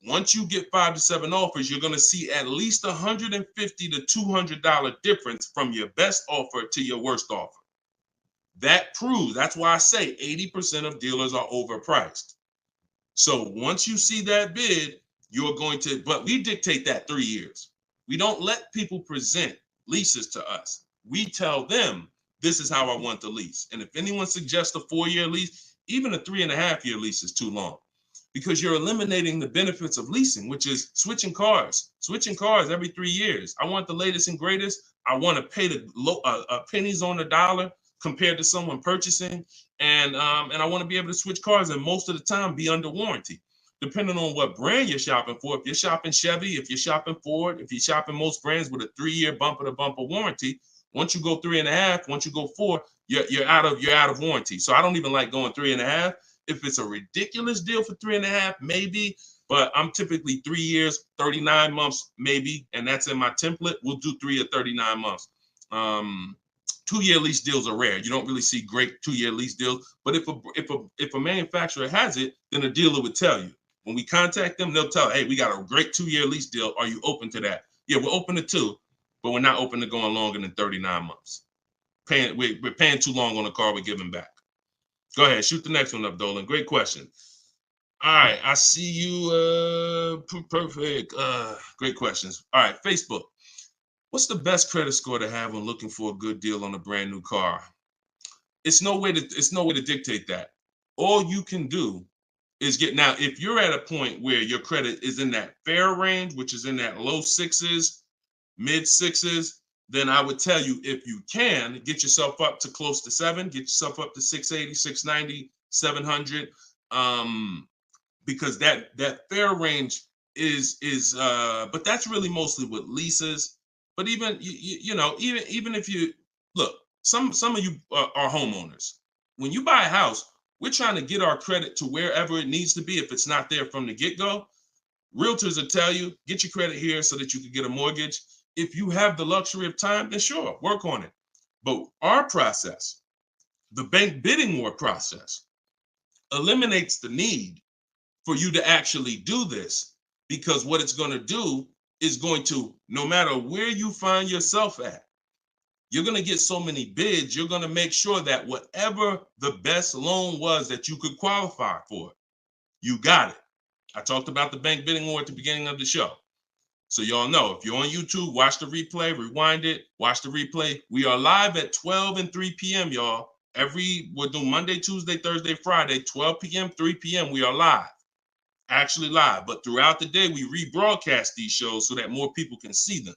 Once you get 5 to 7 offers, you're going to see at least $150 to $200 difference from your best offer to your worst offer. That proves, that's why I say 80% of dealers are overpriced. So once you see that bid, you're going to, but we dictate that 3 years. We don't let people present leases to us. We tell them, this is how I want the lease. And if anyone suggests a 4-year lease, even a 3.5-year lease is too long, because you're eliminating the benefits of leasing, which is switching cars every 3 years. I want the latest and greatest. I want to pay the pennies on the dollar compared to someone purchasing, and I want to be able to switch cars, and most of the time be under warranty, depending on what brand you're shopping for. If you're shopping Chevy, if you're shopping Ford, if you're shopping most brands with a 3-year bumper-to-bumper warranty, once you go 3.5, once you go 4, you're out of warranty. So I don't even like going 3.5. If it's a ridiculous deal for 3.5, maybe, but I'm typically 3 years, 39 months, maybe, and that's in my template. We'll do 3 or 39 months. 2-year lease deals are rare. You don't really see great 2-year lease deals. But if a manufacturer has it, then a dealer would tell you. When we contact them, they'll tell, hey, we got a great 2-year lease deal. Are you open to that? Yeah, we're open to 2, but we're not open to going longer than 39 months. We're paying too long on a car we're giving back. Go ahead, shoot the next one up, Dolan. Great question. All right, I see you. Perfect. Great questions. All right, Facebook. What's the best credit score to have when looking for a good deal on a brand new car? It's no way to dictate that. All you can do is now, if you're at a point where your credit is in that fair range, which is in that low 6s, mid 6s, then I would tell you, if you can, get yourself up to close to 7, get yourself up to 680, 690, 700, because that fair range is but that's really mostly with leases. But even even if you look, some of you are homeowners. When you buy a house, we're trying to get our credit to wherever it needs to be. If it's not there from the get-go, realtors will tell you, get your credit here so that you can get a mortgage. If you have the luxury of time, then sure, work on it. But our process, the bank bidding war process, eliminates the need for you to actually do this, because what it's going to do is going to, no matter where you find yourself at, you're going to get so many bids, you're going to make sure that whatever the best loan was that you could qualify for, you got it. I talked about the bank bidding war at the beginning of the show. So y'all know, if you're on YouTube, watch the replay, rewind it, watch the replay. We are live at 12 and 3 p.m., y'all. We're doing Monday, Tuesday, Thursday, Friday, 12 p.m., 3 p.m. We are live. Actually live, but throughout the day we rebroadcast these shows so that more people can see them.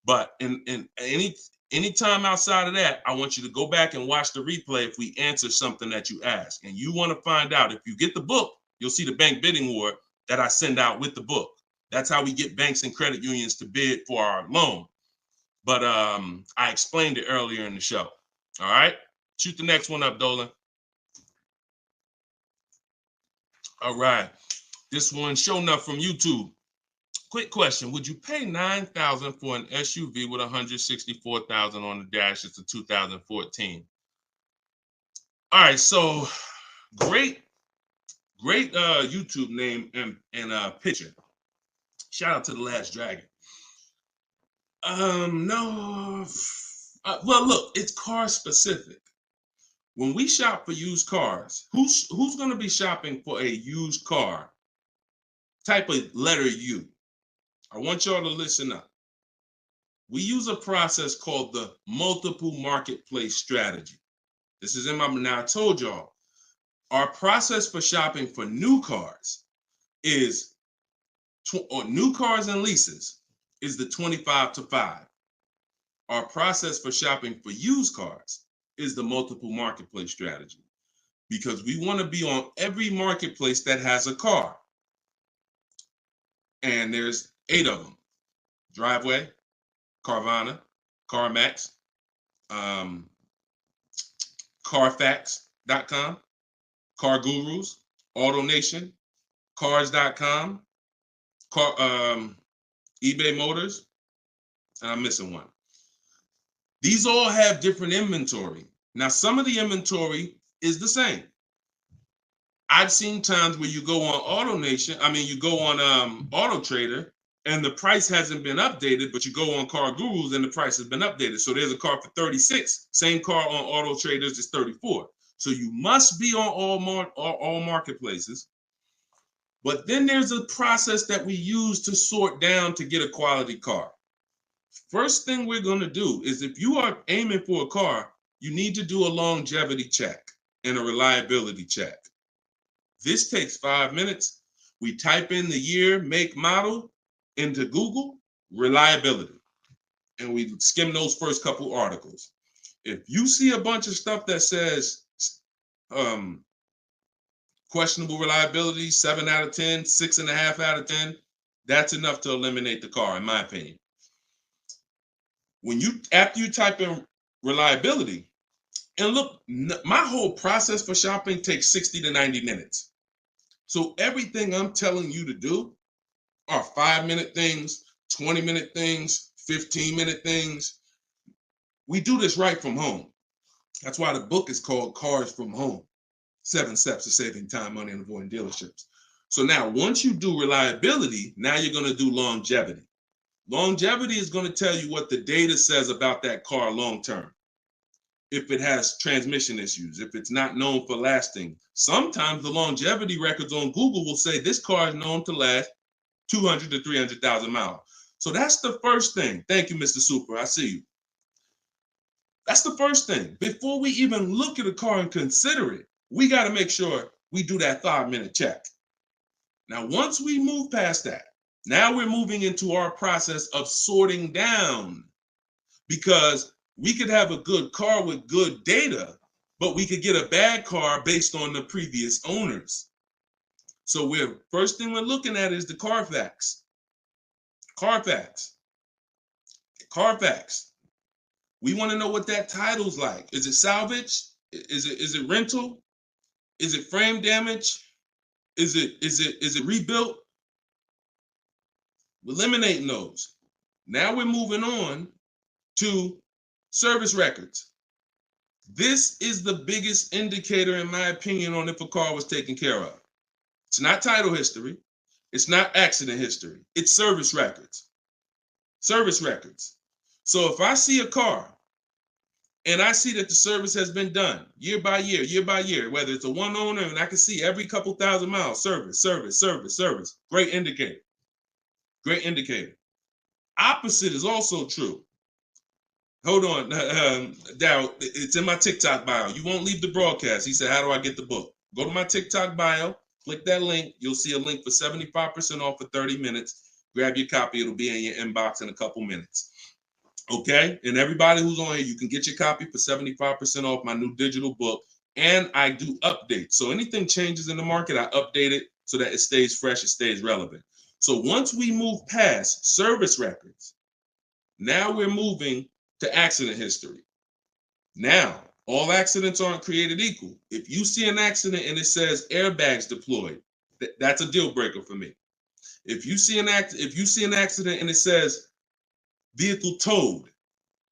But in any time outside of that, I want you to go back and watch the replay if we answer something that you ask. And you want to find out, if you get the book, you'll see the bank bidding war that I send out with the book. That's how we get banks and credit unions to bid for our loan. But I explained it earlier in the show. All right, shoot the next one up, Dolan. All right. This one, show enough from YouTube. Quick question: would you pay $9,000 for an SUV with $164,000 on the dash? It's a 2014. All right, so great YouTube name and picture. Shout out to the Last Dragon. No. Well, look, it's car specific. When we shop for used cars, who's going to be shopping for a used car? Type of letter U. I want y'all to listen up. we use a process called the multiple marketplace strategy. This is in my, now I told y'all, our process for shopping for new cars is, or new cars and leases is the 25 to 5. Our process for shopping for used cars is the multiple marketplace strategy, because we want to be on every marketplace that has a car. And there's 8 of them: Driveway, Carvana, CarMax, Carfax.com, Car Gurus, AutoNation, Cars.com, eBay Motors, and I'm missing one. These all have different inventory. Now, some of the inventory is the same. I've seen times where you go on you go on Auto Trader, and the price hasn't been updated, but you go on Car Gurus and the price has been updated. So there's a car for 36. Same car on Auto Traders is 34. So you must be on all marketplaces. But then there's a process that we use to sort down to get a quality car. First thing we're going to do is, if you are aiming for a car, you need to do a longevity check and a reliability check. This takes 5 minutes. We type in the year, make, model into Google, reliability, and we skim those first couple articles. If you see a bunch of stuff that says questionable reliability, 7 out of 10, 6.5 out of 10, that's enough to eliminate the car, in my opinion. After you type in reliability, and look, my whole process for shopping takes 60 to 90 minutes. So everything I'm telling you to do are 5-minute things, 20-minute things, 15-minute things. We do this right from home. That's why the book is called Cars from Home: 7 Steps to Saving Time, Money, and Avoiding Dealerships. So now, once you do reliability, now you're going to do longevity. Longevity is going to tell you what the data says about that car long term. If it has transmission issues, if it's not known for lasting. Sometimes the longevity records on Google will say this car is known to last 200 to 300,000 miles. So that's the first thing. Thank you, Mr. Super. I see you. That's the first thing. Before we even look at a car and consider it, we got to make sure we do that 5-minute check. Now, once we move past that, now we're moving into our process of sorting down, because we could have a good car with good data, but we could get a bad car based on the previous owners. So first thing we're looking at is the Carfax. Carfax. We want to know what that title's like. Is it salvage? Is it rental? Is it frame damage? Is it rebuilt? Eliminating those. Now we're moving on to service records. This is the biggest indicator, in my opinion, on if a car was taken care of. It's not title history. It's not accident history. It's service records. Service records. So if I see a car and I see that the service has been done year by year, whether it's a one owner, and I can see every couple thousand miles, service. Great indicator. Great indicator. Opposite is also true. Hold on, Darryl, it's in my TikTok bio. You won't leave the broadcast. He said, how do I get the book? Go to my TikTok bio, click that link. You'll see a link for 75% off for 30 minutes. Grab your copy. It'll be in your inbox in a couple minutes. Okay? And everybody who's on here, you can get your copy for 75% off my new digital book. And I do updates. So anything changes in the market, I update it so that it stays fresh, it stays relevant. So once we move past service records, now we're moving to accident history. Now, all accidents aren't created equal. If you see an accident and it says airbags deployed, that's a deal breaker for me. If you see an accident and it says vehicle towed,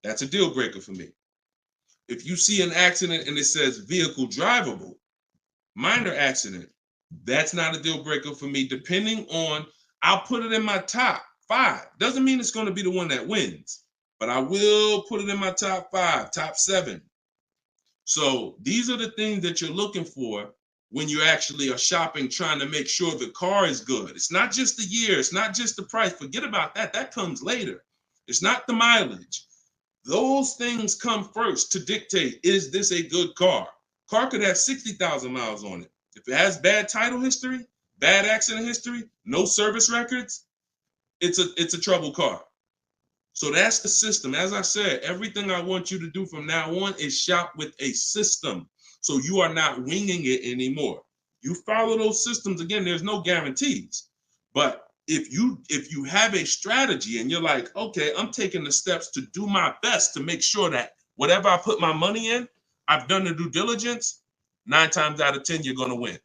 that's a deal breaker for me. If you see an accident and it says vehicle drivable, minor accident, that's not a deal breaker for me. Depending on, I'll put it in my top 5. Doesn't mean it's going to be the one that wins, but I will put it in my top 5, top 7. So these are the things that you're looking for when you actually are shopping, trying to make sure the car is good. It's not just the year. It's not just the price. Forget about that. That comes later. It's not the mileage. Those things come first to dictate, is this a good car? Car could have 60,000 miles on it. If it has bad title history, bad accident history, no service records, it's a trouble car. So that's the system. As I said, everything I want you to do from now on is shop with a system. So you are not winging it anymore. You follow those systems. Again, there's no guarantees. But if you have a strategy and you're like, okay, I'm taking the steps to do my best to make sure that whatever I put my money in, I've done the due diligence, 9 times out of 10, you're going to win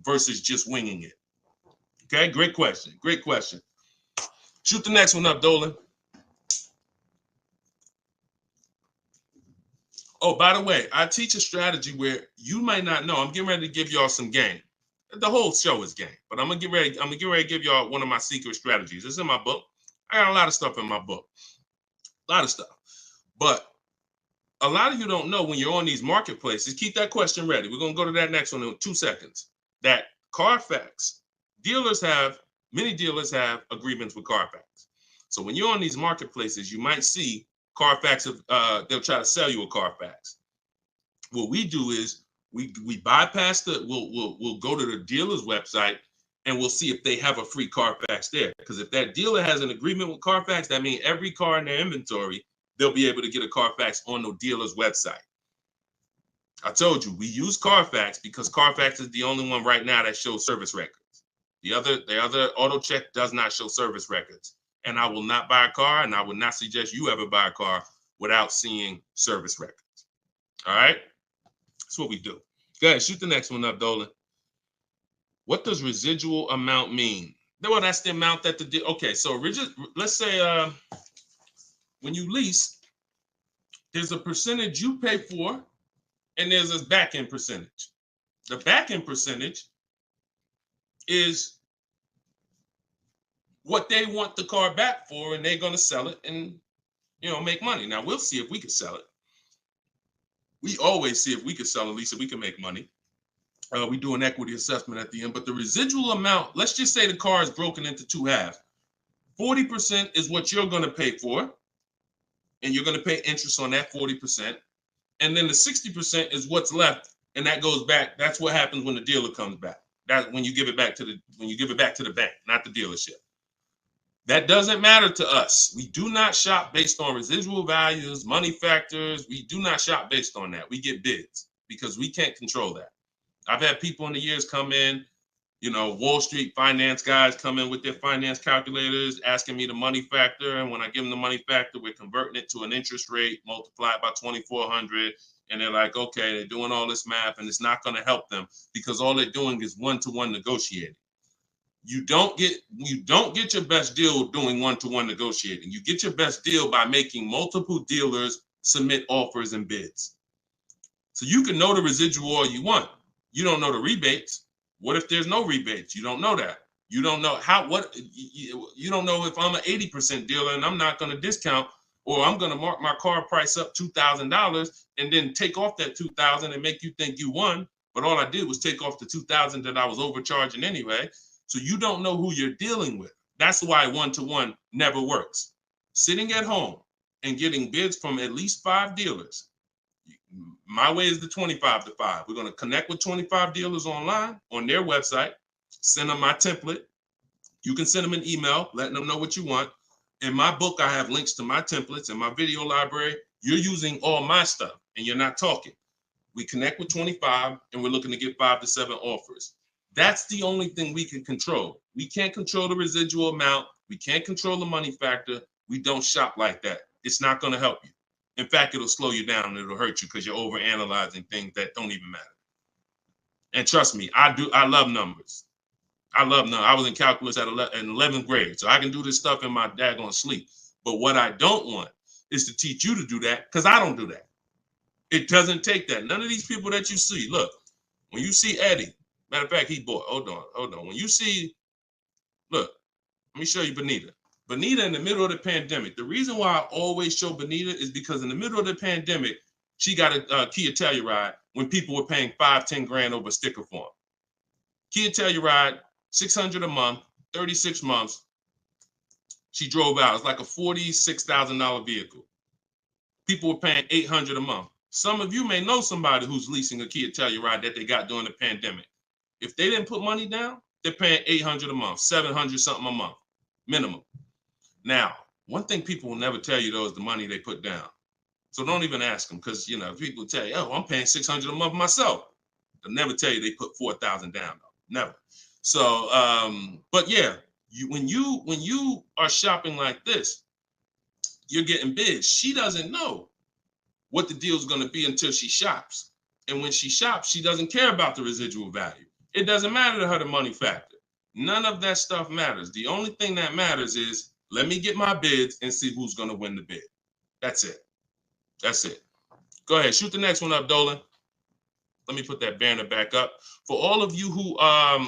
versus just winging it. Okay, great question. Great question. Shoot the next one up, Dolan. Oh, by the way, I teach a strategy where you might not know. I'm getting ready to give y'all some game. The whole show is game, but I'm gonna get ready to give y'all one of my secret strategies. It's in my book. I got a lot of stuff in my book. A lot of stuff. But a lot of you don't know when you're on these marketplaces. Keep that question ready. We're gonna go to that next one in 2 seconds. That Carfax, many dealers have agreements with Carfax. So when you're on these marketplaces, you might see Carfax, they'll try to sell you a Carfax. What we do is we bypass we'll go to the dealer's website and we'll see if they have a free Carfax there. Because if that dealer has an agreement with Carfax, that means every car in their inventory, they'll be able to get a Carfax on the dealer's website. I told you, we use Carfax because Carfax is the only one right now that shows service records. The other auto check does not show service records. And I will not buy a car, and I would not suggest you ever buy a car without seeing service records. All right? That's what we do. Go ahead, shoot the next one up, Dolan. What does residual amount mean? Well, that's the amount that okay, so let's say when you lease, there's a percentage you pay for, and there's a back-end percentage. The back-end percentage is what they want the car back for, and they're going to sell it and, make money. Now, we'll see if we can sell it. We always see if we can sell a lease, if we can make money. We do an equity assessment at the end, but the residual amount, let's just say the car is broken into 2 halves. 40% is what you're going to pay for, and you're going to pay interest on that 40%. And then the 60% is what's left, and that goes back. That's what happens when the dealer comes back. That's when you give it back to the bank, not the dealership. That doesn't matter to us. We do not shop based on residual values, money factors. We do not shop based on that. We get bids because we can't control that. I've had people in the years come in, Wall Street finance guys come in with their finance calculators, asking me the money factor. And when I give them the money factor, we're converting it to an interest rate multiplied by 2,400. And they're like, okay, they're doing all this math, and it's not going to help them because all they're doing is one-to-one negotiating. You don't get your best deal doing one-to-one negotiating. You get your best deal by making multiple dealers submit offers and bids. So you can know the residual all you want. You don't know the rebates. What if there's no rebates? You don't know that. You don't know you don't know if I'm an 80% dealer and I'm not going to discount, or I'm going to mark my car price up $2,000 and then take off that $2,000 and make you think you won. But all I did was take off the $2,000 that I was overcharging anyway. So you don't know who you're dealing with. That's why one-to-one never works. Sitting at home and getting bids from at least 5 dealers. My way is the 25-to-5. We're going to connect with 25 dealers online on their website, send them my template. You can send them an email, letting them know what you want. In my book, I have links to my templates. In my video library, you're using all my stuff and you're not talking. We connect with 25 and we're looking to get 5 to 7 offers. That's the only thing we can control. We can't control the residual amount. We can't control the money factor. We don't shop like that. It's not going to help you. In fact, it'll slow you down and it'll hurt you because you're overanalyzing things that don't even matter. And trust me, I love numbers. I love numbers. I was in calculus in 11th grade, so I can do this stuff in my daggone sleep. But what I don't want is to teach you to do that, because I don't do that. It doesn't take that. None of these people that you see, look, when you see Eddie, matter of fact, he bought, hold on. When you see, look, let me show you Benita. Benita in the middle of the pandemic. The reason why I always show Benita is because in the middle of the pandemic, she got a Kia Telluride when people were paying $5-10 grand over sticker form. Kia Telluride, $600 a month, 36 months. She drove out. It's like a $46,000 vehicle. People were paying $800 a month. Some of you may know somebody who's leasing a Kia Telluride that they got during the pandemic. If they didn't put money down, they're paying $800 a month, $700 something a month, minimum. Now, one thing people will never tell you though is the money they put down. So don't even ask them, because you know people tell you, "Oh, I'm paying $600 a month myself." They'll never tell you they put $4,000 down though. Never. So, but yeah, when you are shopping like this, you're getting bids. She doesn't know what the deal is going to be until she shops. And when she shops, she doesn't care about the residual value. It doesn't matter to her the money factor. None of that stuff matters. The only thing that matters is, let me get my bids and see who's going to win the bid. That's it. That's it. Go ahead. Shoot the next one up, Dolan. Let me put that banner back up. For all of you who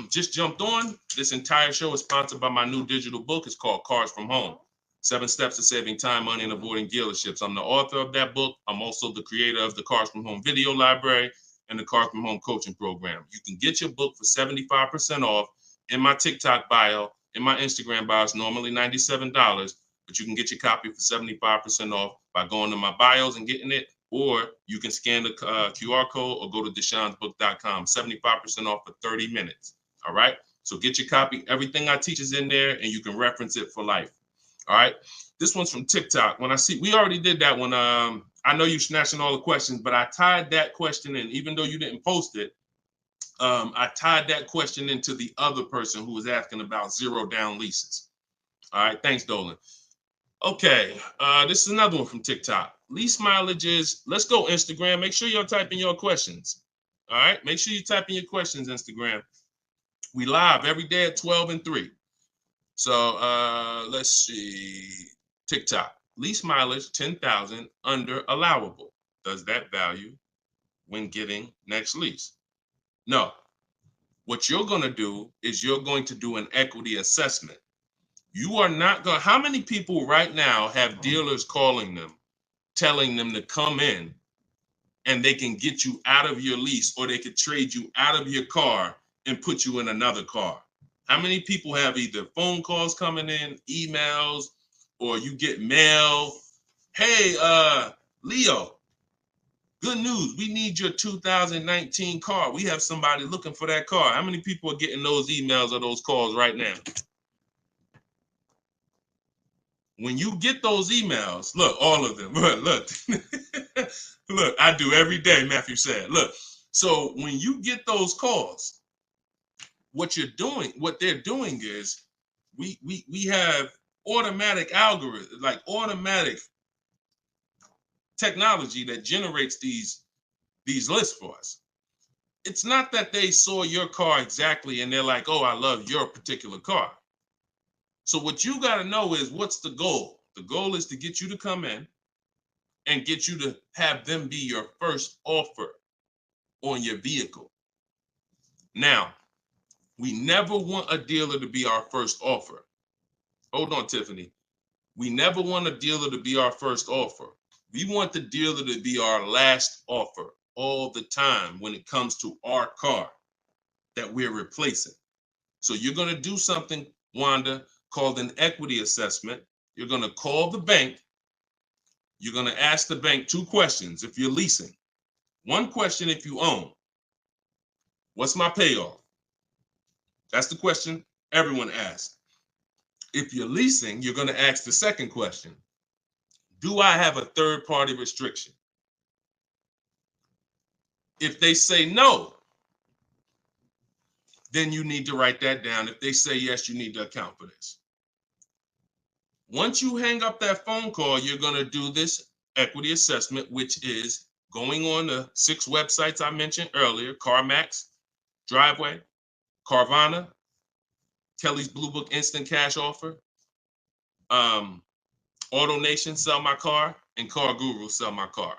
just jumped on, this entire show is sponsored by my new digital book. It's called Cars from Home. 7 Steps to Saving Time, Money, and Avoiding Dealerships. I'm the author of that book. I'm also the creator of the Cars from Home video library and the Cars from Home coaching program. You can get your book for 75% off in my TikTok bio, in my Instagram bio. It's normally $97, but you can get your copy for 75% off by going to my bios and getting it, or you can scan the QR code or go to deshonsbook.com. 75% off for 30 minutes. All right? So get your copy. Everything I teach is in there, and you can reference it for life. All right, this one's from TikTok. When I see, we already did that one. I know you're snatching all the questions, but I tied that question in, even though you didn't post it. I tied that question into the other person who was asking about 0 down leases. All right, thanks, Dolan. Okay, this is another one from TikTok. Lease mileages. Let's go Instagram. Make sure you're typing your questions. All right, make sure you type in your questions, Instagram. We live every day at 12 and 3. So let's see, TikTok, lease mileage 10,000 under allowable. Does that value when getting next lease? No. What you're going to do is you're going to do an equity assessment. You are not going to, how many people right now have dealers calling them, telling them to come in and they can get you out of your lease, or they could trade you out of your car and put you in another car? How many people have either phone calls coming in, emails, or you get mail? Hey, Leo, good news. We need your 2019 car. We have somebody looking for that car. How many people are getting those emails or those calls right now? When you get those emails, look, all of them, look, look, I do every day, Matthew said. Look, so when you get those calls, what they're doing is we have automatic algorithms, like automatic technology that generates these lists for us. It's not that they saw your car exactly and they're like, "Oh, I love your particular car." So what you got to know is, what's the goal? The goal is to get you to come in and get you to have them be your first offer on your vehicle. Now, we never want a dealer to be our first offer. Hold on, Tiffany. We never want a dealer to be our first offer. We want the dealer to be our last offer all the time when it comes to our car that we're replacing. So you're going to do something, Wanda, called an equity assessment. You're going to call the bank. You're going to ask the bank 2 questions if you're leasing. 1 question if you own. What's my payoff? That's the question everyone asks. If you're leasing, you're going to ask the second question. Do I have a third-party restriction? If they say no, then you need to write that down. If they say yes, you need to account for this. Once you hang up that phone call, you're going to do this equity assessment, which is going on the 6 websites I mentioned earlier: CarMax, Driveway, Carvana, Kelly's Blue Book Instant Cash Offer, AutoNation, Sell My Car, and Car Guru, Sell My Car.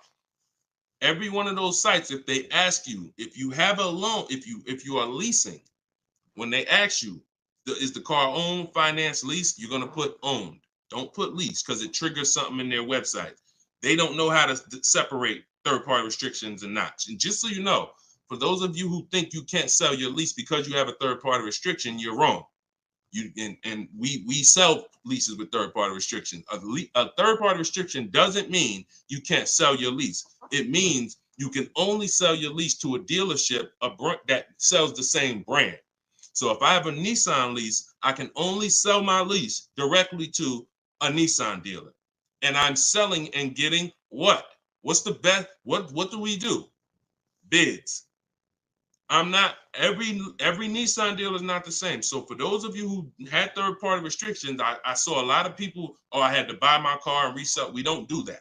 Every one of those sites, if they ask you, if you have a loan, if you are leasing, when they ask you, is the car owned, finance, leased, you're going to put owned. Don't put lease, because it triggers something in their website. They don't know how to separate third-party restrictions and not. And just so you know, for those of you who think you can't sell your lease because you have a third-party restriction, you're wrong. And we sell leases with third-party restriction. A third-party restriction doesn't mean you can't sell your lease. It means you can only sell your lease to a dealership that sells the same brand. So if I have a Nissan lease, I can only sell my lease directly to a Nissan dealer. And I'm selling and getting what? What's the best? What do we do? Bids. I'm not every Nissan deal is not the same. So for those of you who had third-party restrictions, I saw a lot of people, oh, I had to buy my car and resell. We don't do that.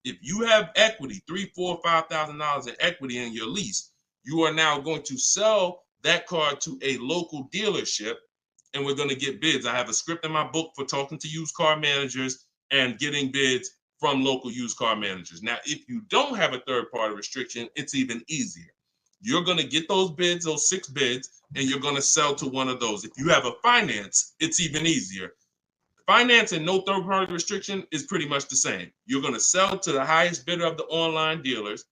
If you have equity, $3,000, $4,000, $5,000 in equity in your lease, you are now going to sell that car to a local dealership, and we're going to get bids. I have a script in my book for talking to used car managers and getting bids from local used car managers. Now, if you don't have a third-party restriction, it's even easier. You're going to get those bids, those 6 bids, and you're going to sell to one of those. If you have a finance, it's even easier. Finance and no third-party restriction is pretty much the same. You're going to sell to the highest bidder of the online dealers.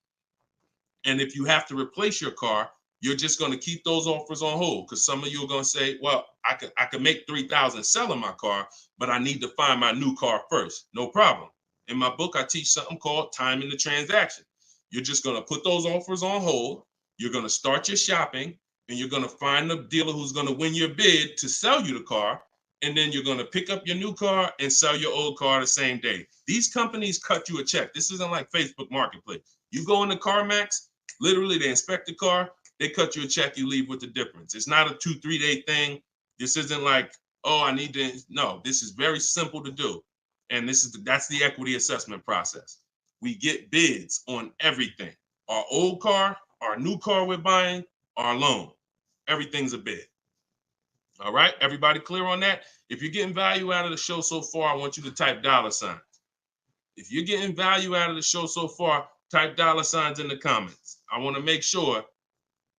And if you have to replace your car, you're just going to keep those offers on hold, because some of you are going to say, well, I could make $3,000 selling my car, but I need to find my new car first. No problem. In my book, I teach something called timing the transaction. You're just going to put those offers on hold. You're going to start your shopping, and you're going to find the dealer who's going to win your bid to sell you the car. And then you're going to pick up your new car and sell your old car the same day. These companies cut you a check. This isn't like Facebook Marketplace. You go into CarMax, literally they inspect the car, they cut you a check, you leave with the difference. It's not a 2-3 day thing. This isn't like, oh, I need to. No, this is very simple to do. And that's the equity assessment process. We get bids on everything. Our old car, our new car we're buying, our loan. Everything's a bid. All right, everybody clear on that? If you're getting value out of the show so far, I want you to type $signs. If you're getting value out of the show so far, type $signs in the comments. I want to make sure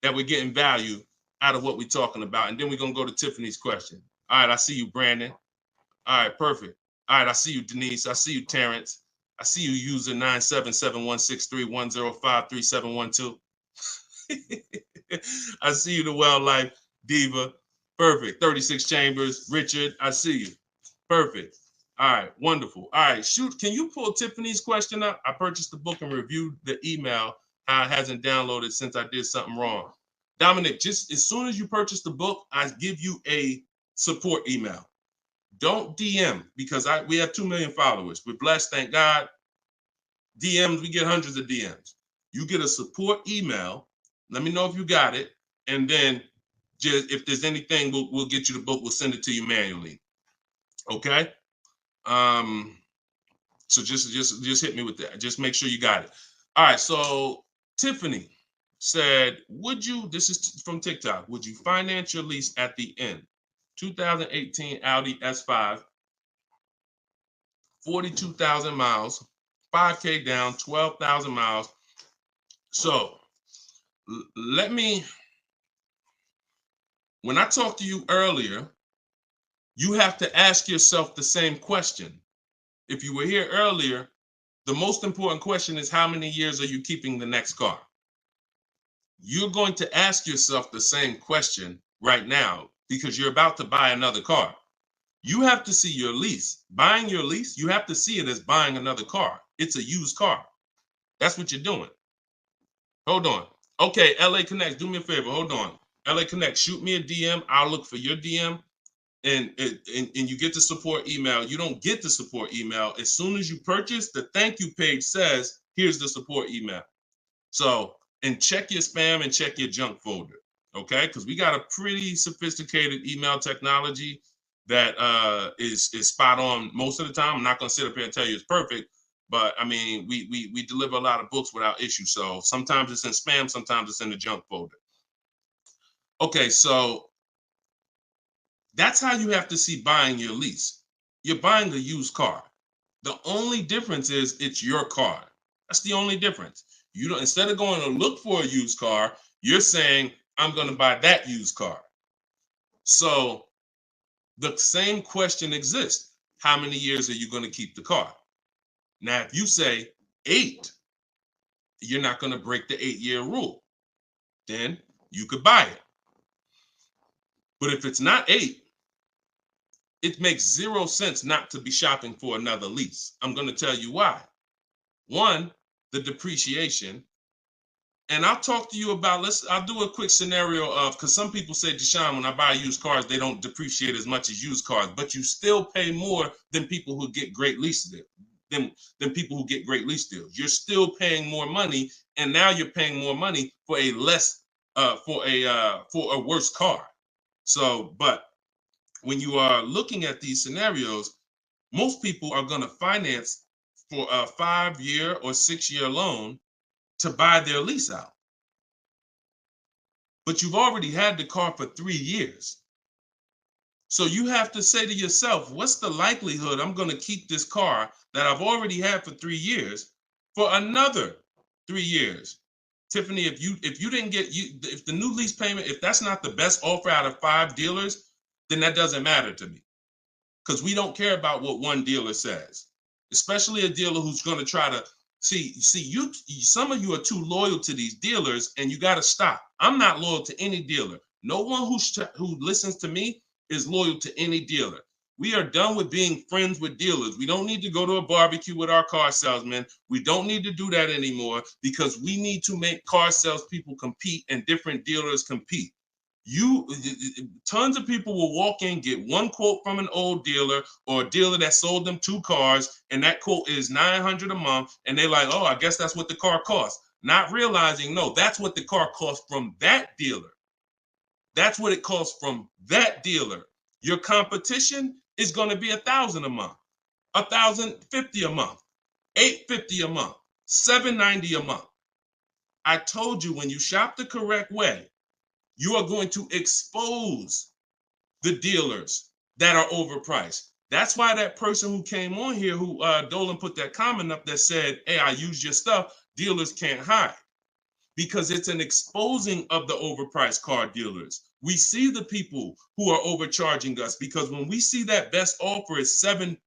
that we're getting value out of what we're talking about. And then we're going to go to Tiffany's question. All right, I see you, Brandon. All right, perfect. All right, I see you, Denise. I see you, Terrence. I see you, user 977-163-105-3712. I see you, the Wildlife Diva. Perfect. 36 Chambers. Richard, I see you. Perfect. All right, wonderful. All right, shoot. Can you pull Tiffany's question up? I purchased the book and reviewed the email. How it hasn't downloaded since I did something wrong. Dominic, just as soon as you purchase the book, I give you a support email. Don't DM, because we have 2 million followers. We're blessed, thank God. DMs, we get hundreds of DMs. You get a support email. Let me know if you got it, and then just if there's anything, we'll get you the book. We'll send it to you manually. Okay. So just hit me with that. Just make sure you got it. All right. So Tiffany said, would you? This is from TikTok. Would you finance your lease at the end? 2018 Audi S5, 42,000 miles, 5K down, 12,000 miles. So when I talked to you earlier, you have to ask yourself the same question. If you were here earlier, the most important question is, how many years are you keeping the next car? You're going to ask yourself the same question right now, because you're about to buy another car. You have to see your lease. Buying your lease, you have to see it as buying another car. It's a used car. That's what you're doing. Hold on. Okay, LA Connect, do me a favor. Hold on. LA Connect, shoot me a DM. I'll look for your DM. And you get the support email. You don't get the support email. As soon as you purchase, the thank you page says, here's the support email. So, and check your spam and check your junk folder, okay? Because we got a pretty sophisticated email technology that is spot on most of the time. I'm not going to sit up here and tell you it's perfect, but I mean, we deliver a lot of books without issue. So sometimes it's in spam, sometimes it's in the junk folder. Okay, so that's how you have to see buying your lease. You're buying a used car. The only difference is it's your car. That's the only difference. You don't, instead of going to look for a used car, you're saying, I'm going to buy that used car. So the same question exists. How many years are you going to keep the car? Now, if you say 8, you're not going to break the 8-year rule. Then you could buy it. But if it's not 8, it makes 0 sense not to be shopping for another lease. I'm going to tell you why. One, the depreciation. And I'll talk to you about, I'll do a quick scenario of, because some people say, Deshone, when I buy used cars, they don't depreciate as much as used cars, but you still pay more than people who get great lease deals, than people who get great lease deals. You're still paying more money, and now you're paying more money for a for a worse car. So, but when you are looking at these scenarios, most people are going to finance for a 5-year or 6-year loan to buy their lease out. But you've already had the car for 3 years. So you have to say to yourself, what's the likelihood I'm going to keep this car that I've already had for 3 years for another 3 years? Tiffany, if you didn't get, if the new lease payment, if that's not the best offer out of 5 dealers, then that doesn't matter to me, because we don't care about what one dealer says, especially a dealer who's going to try to see you. Some of you are too loyal to these dealers, and you got to stop. I'm not loyal to any dealer. No one who listens to me is loyal to any dealer. We are done with being friends with dealers. We don't need to go to a barbecue with our car salesman. We don't need to do that anymore, because we need to make car salespeople compete and different dealers compete. Tons of people will walk in, get one quote from an old dealer or a dealer that sold them 2 cars, and that quote is $900 a month, and they're like, oh, I guess that's what the car costs. Not realizing, no, that's what the car costs from that dealer. That's what it costs from that dealer. Your competition is going to be $1,000 a month, $1,050 a month, $850 a month, $790 a month. I told you, when you shop the correct way, you are going to expose the dealers that are overpriced. That's why that person who came on here, who Dolan put that comment up that said, hey, I use your stuff, dealers can't hide. Because it's an exposing of the overpriced car dealers. We see the people who are overcharging us, because when we see that best offer is $790,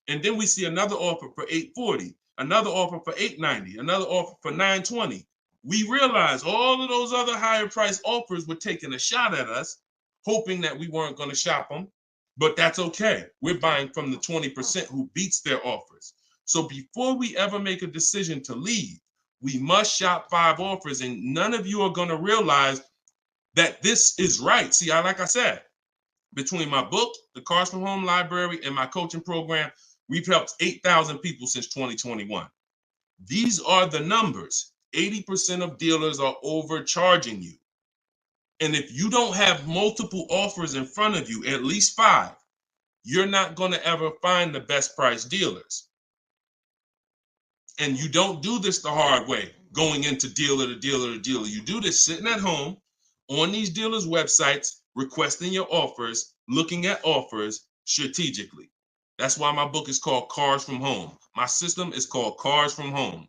and then we see another offer for $840, another offer for $890, another offer for $920, we realize all of those other higher price offers were taking a shot at us, hoping that we weren't going to shop them. But that's okay. We're buying from the 20% who beats their offers. So before we ever make a decision to leave, we must shop 5 offers, and none of you are going to realize that this is right. See, like I said, between my book, the Cars from Home Library, and my coaching program, we've helped 8,000 people since 2021. These are the numbers. 80% of dealers are overcharging you. And if you don't have multiple offers in front of you, at least 5, you're not going to ever find the best price dealers. And you don't do this the hard way, going into dealer to dealer to dealer. You do this sitting at home on these dealers' websites, requesting your offers, looking at offers strategically. That's why my book is called Cars from Home. My system is called Cars from Home.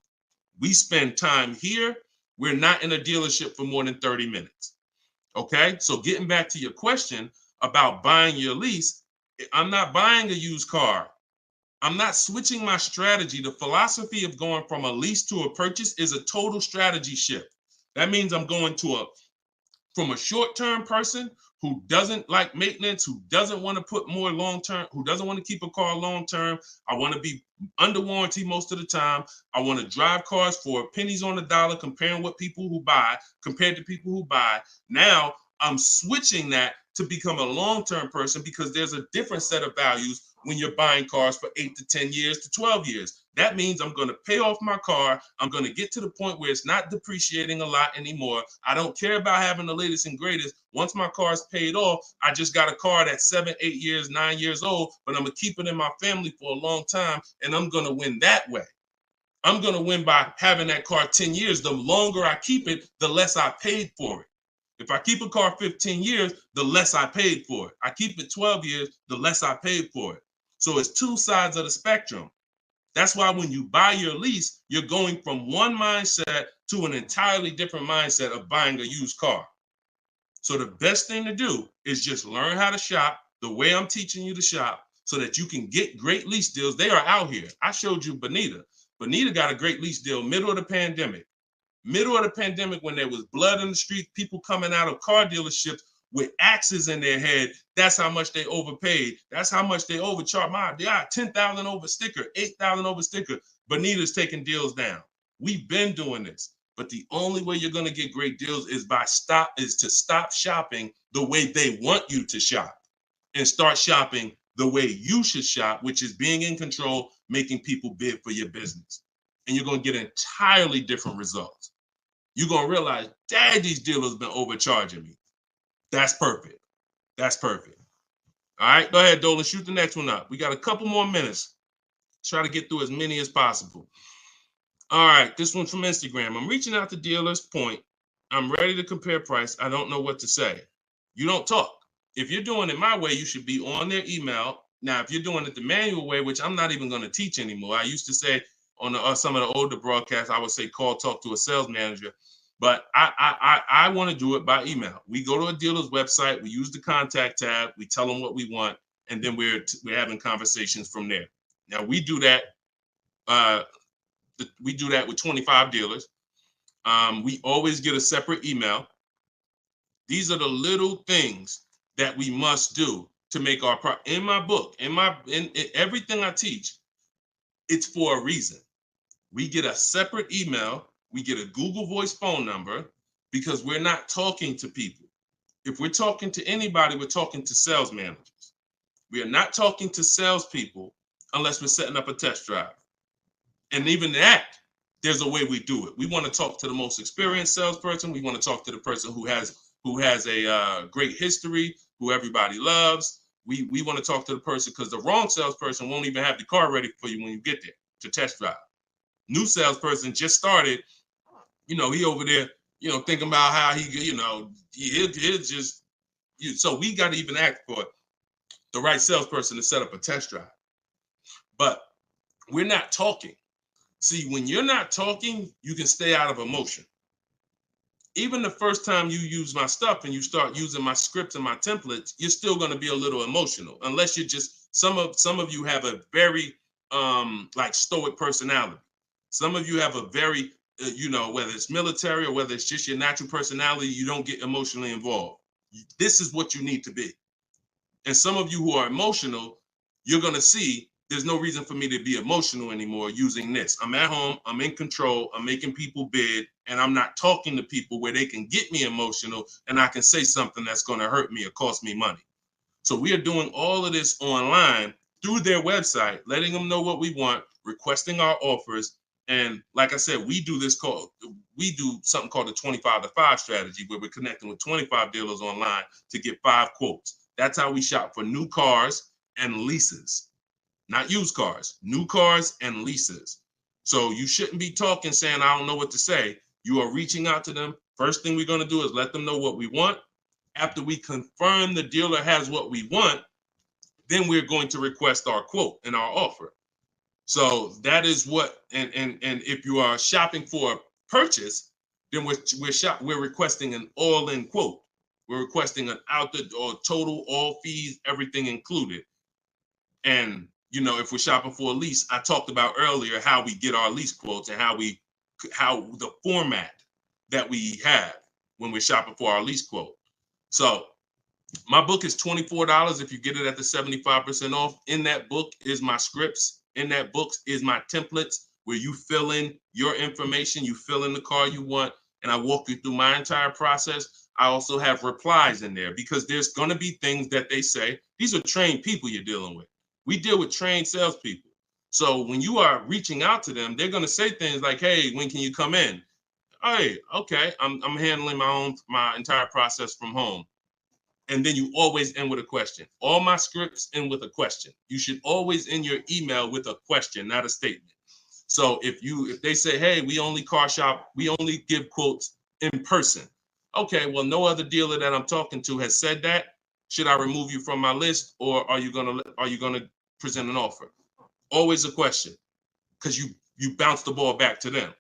We spend time here. We're not in a dealership for more than 30 minutes. Okay? So getting back to your question about buying your lease, I'm not buying a used car. I'm not switching my strategy. The philosophy of going from a lease to a purchase is a total strategy shift. That means I'm going from a short-term person who doesn't like maintenance, who doesn't want to put more long-term, who doesn't want to keep a car long-term. I want to be under warranty most of the time. I want to drive cars for pennies on the dollar, compared to people who buy. Now I'm switching that to become a long-term person, because there's a different set of values when you're buying cars for 8 to 10 years to 12 years. That means I'm going to pay off my car. I'm going to get to the point where it's not depreciating a lot anymore. I don't care about having the latest and greatest. Once my car is paid off, I just got a car that's 7, 8 years, 9 years old, but I'm going to keep it in my family for a long time, and I'm going to win that way. I'm going to win by having that car 10 years. The longer I keep it, the less I paid for it. If I keep a car 15 years, the less I paid for it. I keep it 12 years, the less I paid for it. So it's 2 sides of the spectrum. That's why when you buy your lease, you're going from one mindset to an entirely different mindset of buying a used car. So the best thing to do is just learn how to shop the way I'm teaching you to shop, so that you can get great lease deals. They are out here. I showed you Bonita. Bonita got a great lease deal middle of the pandemic. Middle of the pandemic, when there was blood in the street, people coming out of car dealerships with axes in their head. That's how much they overpaid. That's how much they overcharged. They got 10,000 over sticker, 8,000 over sticker. Bonita's taking deals down. We've been doing this, but the only way you're going to get great deals is to stop shopping the way they want you to shop and start shopping the way you should shop, which is being in control, making people bid for your business. And you're going to get entirely different results. You're going to realize, dang, these dealers have been overcharging me. That's perfect. That's perfect. All right, go ahead, Dolan. Shoot the next one up. We got a couple more minutes. Try to get through as many as possible. All right, this one's from Instagram. I'm reaching out to dealers. Point. I'm ready to compare price. I don't know what to say. You don't talk. If you're doing it my way, you should be on their email. Now, if you're doing it the manual way, which I'm not even going to teach anymore. I used to say on some of the older broadcasts, I would say call, talk to a sales manager. But I want to do it by email. We go to a dealer's website. We use the contact tab. We tell them what we want, and then we're having conversations from there. Now, we do that. We do that with 25 dealers. We always get a separate email. These are the little things that we must do to make our in my book, in everything I teach, it's for a reason. We get a separate email. We get a Google Voice phone number because we're not talking to people. If we're talking to anybody, we're talking to sales managers. We are not talking to salespeople unless we're setting up a test drive. And even that, there's a way we do it. We want to talk to the most experienced salesperson. We want to talk to the person who has a great history, who everybody loves. We want to talk to the person because the wrong salesperson won't even have the car ready for you when you get there to test drive. New salesperson just started, he over there, thinking about how he'll just, so we got to even act for the right salesperson to set up a test drive. But we're not talking. See, when you're not talking, you can stay out of emotion. Even the first time you use my stuff and you start using my scripts and my templates, you're still going to be a little emotional, unless you're just, some of you have a very stoic personality. Some of you have a very, whether it's military or whether it's just your natural personality, you don't get emotionally involved. This is what you need to be. And some of you who are emotional, you're going to see there's no reason for me to be emotional anymore using this. I'm at home, I'm in control, I'm making people bid, and I'm not talking to people where they can get me emotional and I can say something that's going to hurt me or cost me money. So we are doing all of this online through their website, letting them know what we want, requesting our offers. And like I said, we do something called the 25-to-5 strategy, where we're connecting with 25 dealers online to get 5 quotes. That's how we shop for new cars and leases. Not used cars, new cars and leases. So you shouldn't be talking saying, I don't know what to say. You are reaching out to them. First thing we're going to do is let them know what we want. After we confirm the dealer has what we want, then we're going to request our quote and our offer. So that is what, and if you are shopping for a purchase, then we're requesting an all-in quote. We're requesting an total, all fees, everything included. And if we're shopping for a lease, I talked about earlier how we get our lease quotes and how the format that we have when we're shopping for our lease quote. So my book is $24 if you get it at the 75% off. In that book is my scripts. In that book is my templates where you fill in your information, you fill in the car you want, and I walk you through my entire process. I also have replies in there because there's going to be things that they say. These are trained people you're dealing with. We deal with trained salespeople. So when you are reaching out to them, they're going to say things like, hey, when can you come in? Hey, okay, I'm handling my entire process from home. And then you always end with a question. All my scripts end with a question. You should always end your email with a question, not a statement. So if they say, hey, we only car shop, we only give quotes in person. Okay, well, no other dealer that I'm talking to has said that. Should I remove you from my list, or are you gonna present an offer? Always a question, because you bounce the ball back to them.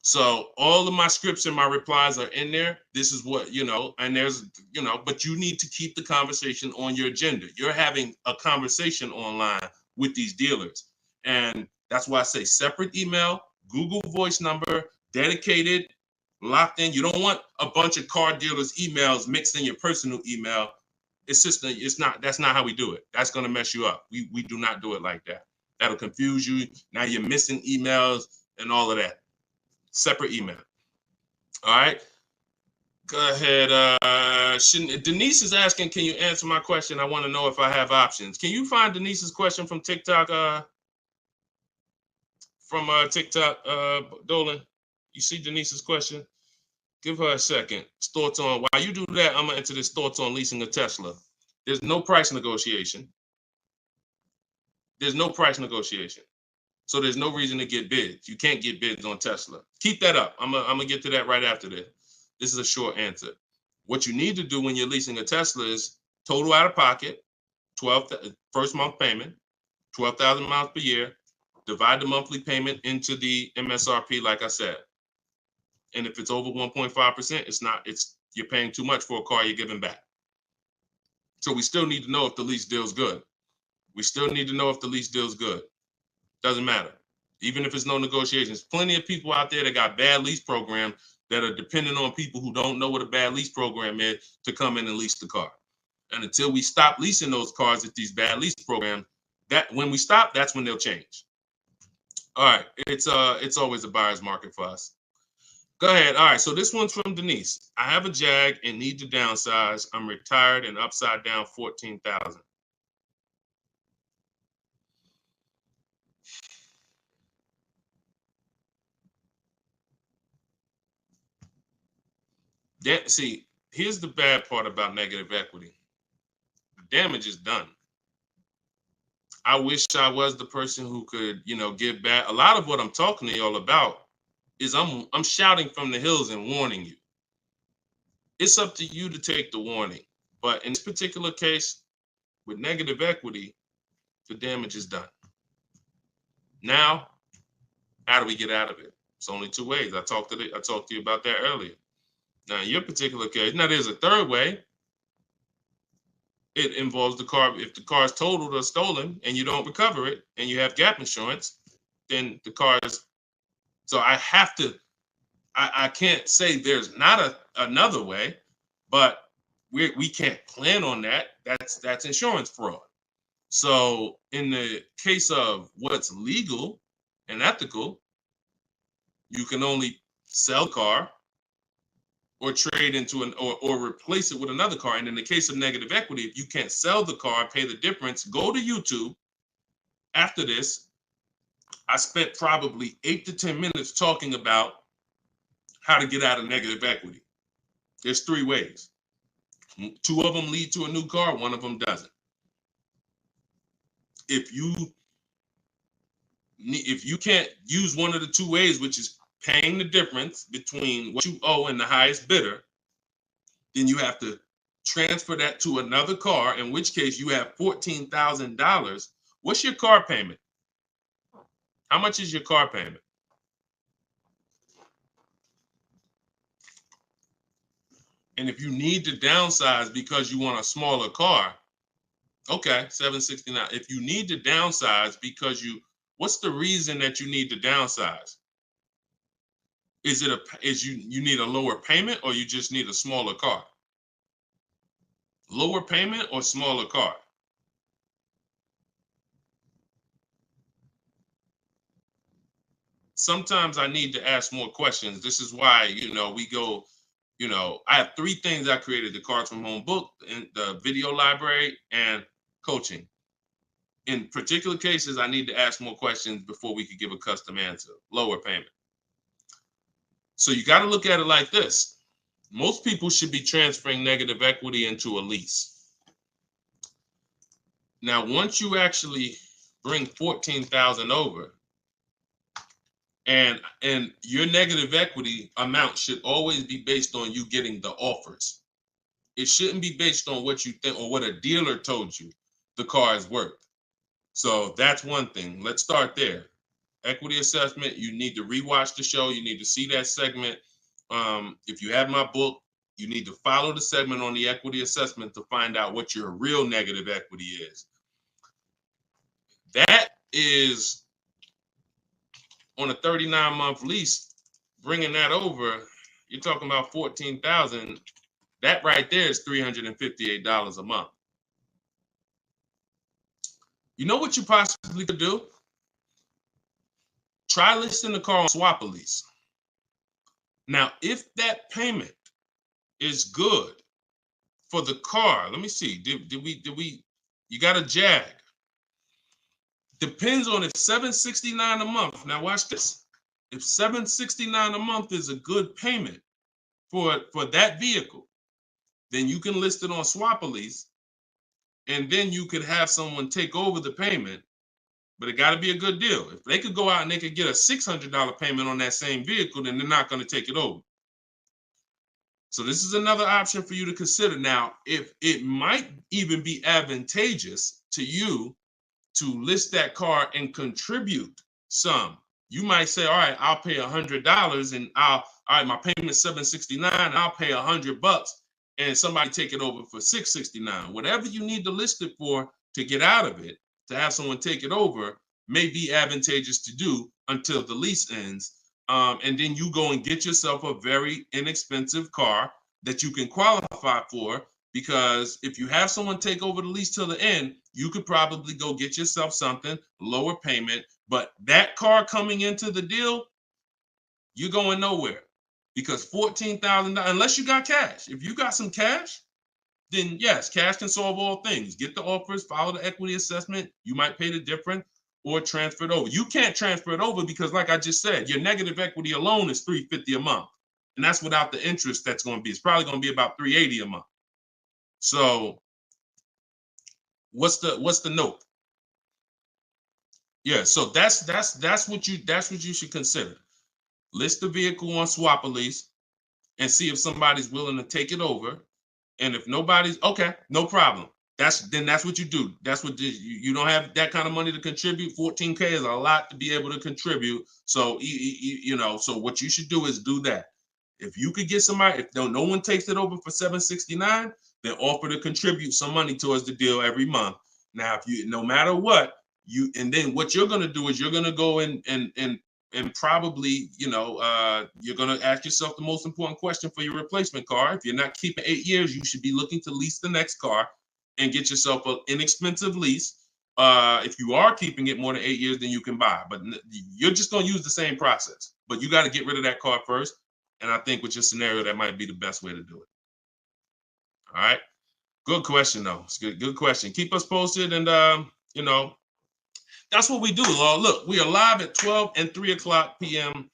So all of my scripts and my replies are in there. This is what, and there's, but you need to keep the conversation on your agenda. You're having a conversation online with these dealers. And that's why I say separate email, Google Voice number, dedicated locked in. You don't want a bunch of car dealers' emails mixed in your personal email. It's just that's not how we do it. That's gonna mess you up. We do not do it like that. That'll confuse you. Now you're missing emails and all of that. Separate email. All right. Go ahead. Denise is asking, can you answer my question? I want to know if I have options. Can you find Denise's question from TikTok? TikTok, Dolan? You see Denise's question? Give her a second. Thoughts on, while you do that, I'm going to enter this thoughts on leasing a Tesla. There's no price negotiation. There's no price negotiation. So there's no reason to get bids. You can't get bids on Tesla. Keep that up. I'm going to get to that right after this. This is a short answer. What you need to do when you're leasing a Tesla is total out of pocket, first month payment, 12,000 miles per year. Divide the monthly payment into the MSRP, like I said. And if it's over 1.5%, you're paying too much for a car you're giving back. So we still need to know if the lease deal's good. We still need to know if the lease deal's good. Doesn't matter. Even if it's no negotiations. Plenty of people out there that got bad lease programs that are dependent on people who don't know what a bad lease program is to come in and lease the car. And until we stop leasing those cars at these bad lease programs, when we stop, that's when they'll change. All right, it's always a buyer's market for us. Go ahead. All right, so this one's from Denise. I have a Jag and need to downsize. I'm retired and upside down 14,000. See, here's the bad part about negative equity. The damage is done. I wish I was the person who could, give back. A lot of what I'm talking to y'all about is I'm shouting from the hills and warning you. It's up to you to take the warning. But in this particular case, with negative equity, the damage is done. Now, how do we get out of it? It's only two ways. I talked to you about that earlier. Now, in your particular case, now there's a third way. It involves the car. If the car is totaled or stolen and you don't recover it and you have gap insurance, then the car is. So I have to. I can't say there's not another way, but we can't plan on that. That's insurance fraud. So in the case of what's legal and ethical, you can only sell a car or trade into or replace it with another car. And in the case of negative equity, if you can't sell the car and pay the difference, go to YouTube. After this, I spent probably 8 to 10 minutes talking about how to get out of negative equity. There's 3 ways. 2 of them lead to a new car, 1 of them doesn't. If you can't use one of the 2 ways, which is paying the difference between what you owe and the highest bidder, then you have to transfer that to another car, in which case you have $14,000. What's your car payment? How much is your car payment? And if you need to downsize because you want a smaller car, okay, $769. If you need to downsize because what's the reason that you need to downsize? Is you need a lower payment, or you just need a smaller car? Lower payment or smaller car? Sometimes I need to ask more questions. This is why, we go, I have 3 things I created: the Cards from Home book, and the video library, and coaching. In particular cases, I need to ask more questions before we could give a custom answer. Lower payment. So you got to look at it like this. Most people should be transferring negative equity into a lease. Now, once you actually bring 14,000 over, and your negative equity amount should always be based on you getting the offers. It shouldn't be based on what you think or what a dealer told you the car is worth. So that's one thing. Let's start there. Equity assessment, you need to rewatch the show. You need to see that segment. If you have my book, you need to follow the segment on the equity assessment to find out what your real negative equity is. That is on a 39-month lease, bringing that over, you're talking about $14,000. That right there is $358 a month. You know what you possibly could do? Try listing the car on Swap a Lease. Now, if that payment is good for the car, let me see. Did we? You got a Jag. Depends on if $769 a month. Now watch this. If $769 a month is a good payment for that vehicle, then you can list it on Swap a Lease, and then you could have someone take over the payment. But it got to be a good deal. If they could go out and they could get a $600 payment on that same vehicle, then they're not going to take it over. So this is another option for you to consider. Now, if it might even be advantageous to you to list that car and contribute some. You might say, all right, I'll pay $100 and all right, my payment's $769, I'll pay $100 and somebody take it over for $669. Whatever you need to list it for to get out of it, to have someone take it over, may be advantageous to do until the lease ends. And then you go and get yourself a very inexpensive car that you can qualify for, because if you have someone take over the lease till the end, you could probably go get yourself something, lower payment, but that car coming into the deal, you're going nowhere, because $14,000, unless you got cash. If you got some cash, then yes, cash can solve all things. Get the offers, follow the equity assessment. You might pay the difference or transfer it over. You can't transfer it over because, like I just said, your negative equity alone is $350 a month. And that's without the interest that's going to be. It's probably going to be about $380 a month. So what's the note? Yeah, so that's what you should consider. List the vehicle on Swap a Lease and see if somebody's willing to take it over. And if nobody's, okay, no problem. That's what you do. That's what you don't have that kind of money to contribute. 14K is a lot to be able to contribute. So so what you should do is do that. If you could get somebody, if no one takes it over for $769, then offer to contribute some money towards the deal every month. Now, if you, no matter what, and then what you're gonna do is you're gonna go and probably, you're going to ask yourself the most important question for your replacement car. If you're not keeping 8 years, you should be looking to lease the next car and get yourself an inexpensive lease. If you are keeping it more than 8 years, then you can buy. But you're just going to use the same process. But you got to get rid of that car first. And I think with your scenario, that might be the best way to do it. All right. Good question, though. It's good question. Keep us posted. And, that's what we do. Look, we are live at 12 and 3 o'clock p.m.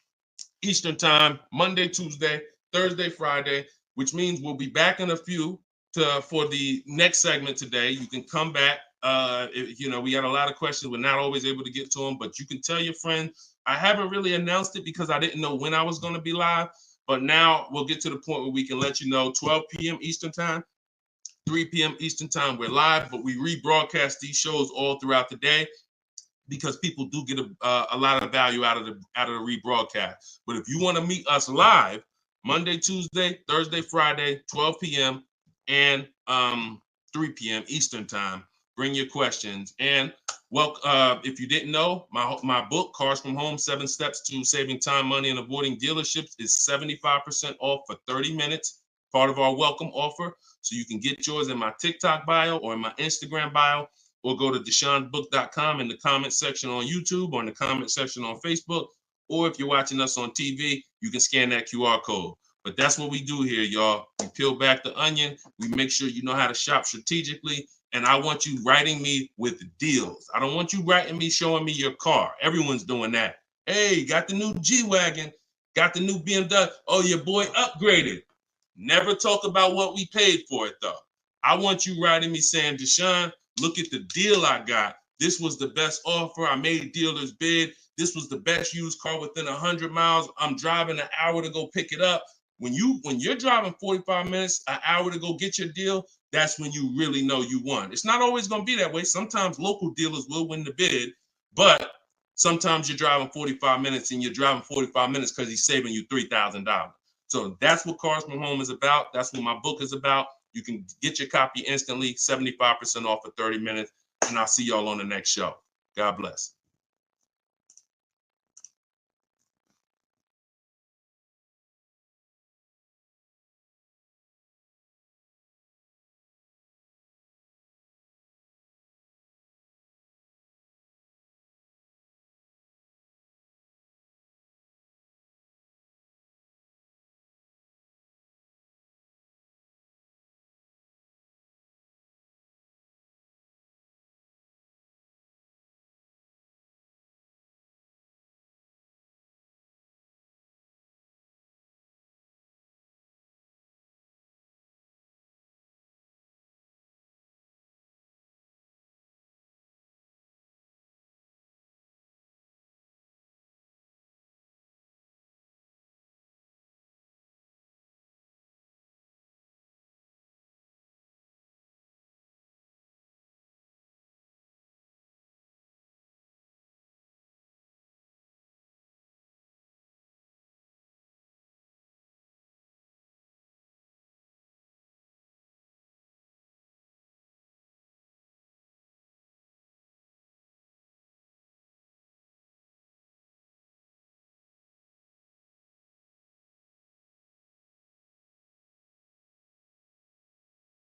Eastern time, Monday, Tuesday, Thursday, Friday, which means we'll be back in a few for the next segment today. You can come back. We had a lot of questions. We're not always able to get to them, but you can tell your friends. I haven't really announced it because I didn't know when I was going to be live, but now we'll get to the point where we can let you know 12 p.m. Eastern time, 3 p.m. Eastern time. We're live, but we rebroadcast these shows all throughout the day, because people do get a lot of value out of the rebroadcast. But if you want to meet us live, Monday, Tuesday, Thursday, Friday, 12 p.m. and 3 p.m. Eastern time, bring your questions. And if you didn't know, my book, Cars from Home, 7 Steps to Saving Time, Money, and Avoiding Dealerships, is 75% off for 30 minutes, part of our welcome offer. So you can get yours in my TikTok bio or in my Instagram bio, or go to deshonebook.com in the comment section on YouTube or in the comment section on Facebook. Or if you're watching us on TV, you can scan that QR code. But that's what we do here, y'all. We peel back the onion. We make sure you know how to shop strategically. And I want you writing me with deals. I don't want you writing me showing me your car. Everyone's doing that. Hey, got the new G-Wagon. Got the new BMW. Oh, your boy upgraded. Never talk about what we paid for it, though. I want you writing me saying, Deshone, look at the deal I got. This was the best offer. I made dealer's bid. This was the best used car within 100 miles. I'm driving an hour to go pick it up. When you're driving 45 minutes, an hour to go get your deal, that's when you really know you won. It's not always going to be that way. Sometimes local dealers will win the bid, but sometimes you're driving 45 minutes and you're driving 45 minutes because he's saving you $3,000. So that's what Cars from Home is about. That's what my book is about. You can get your copy instantly, 75% off for 30 minutes. And I'll see y'all on the next show. God bless.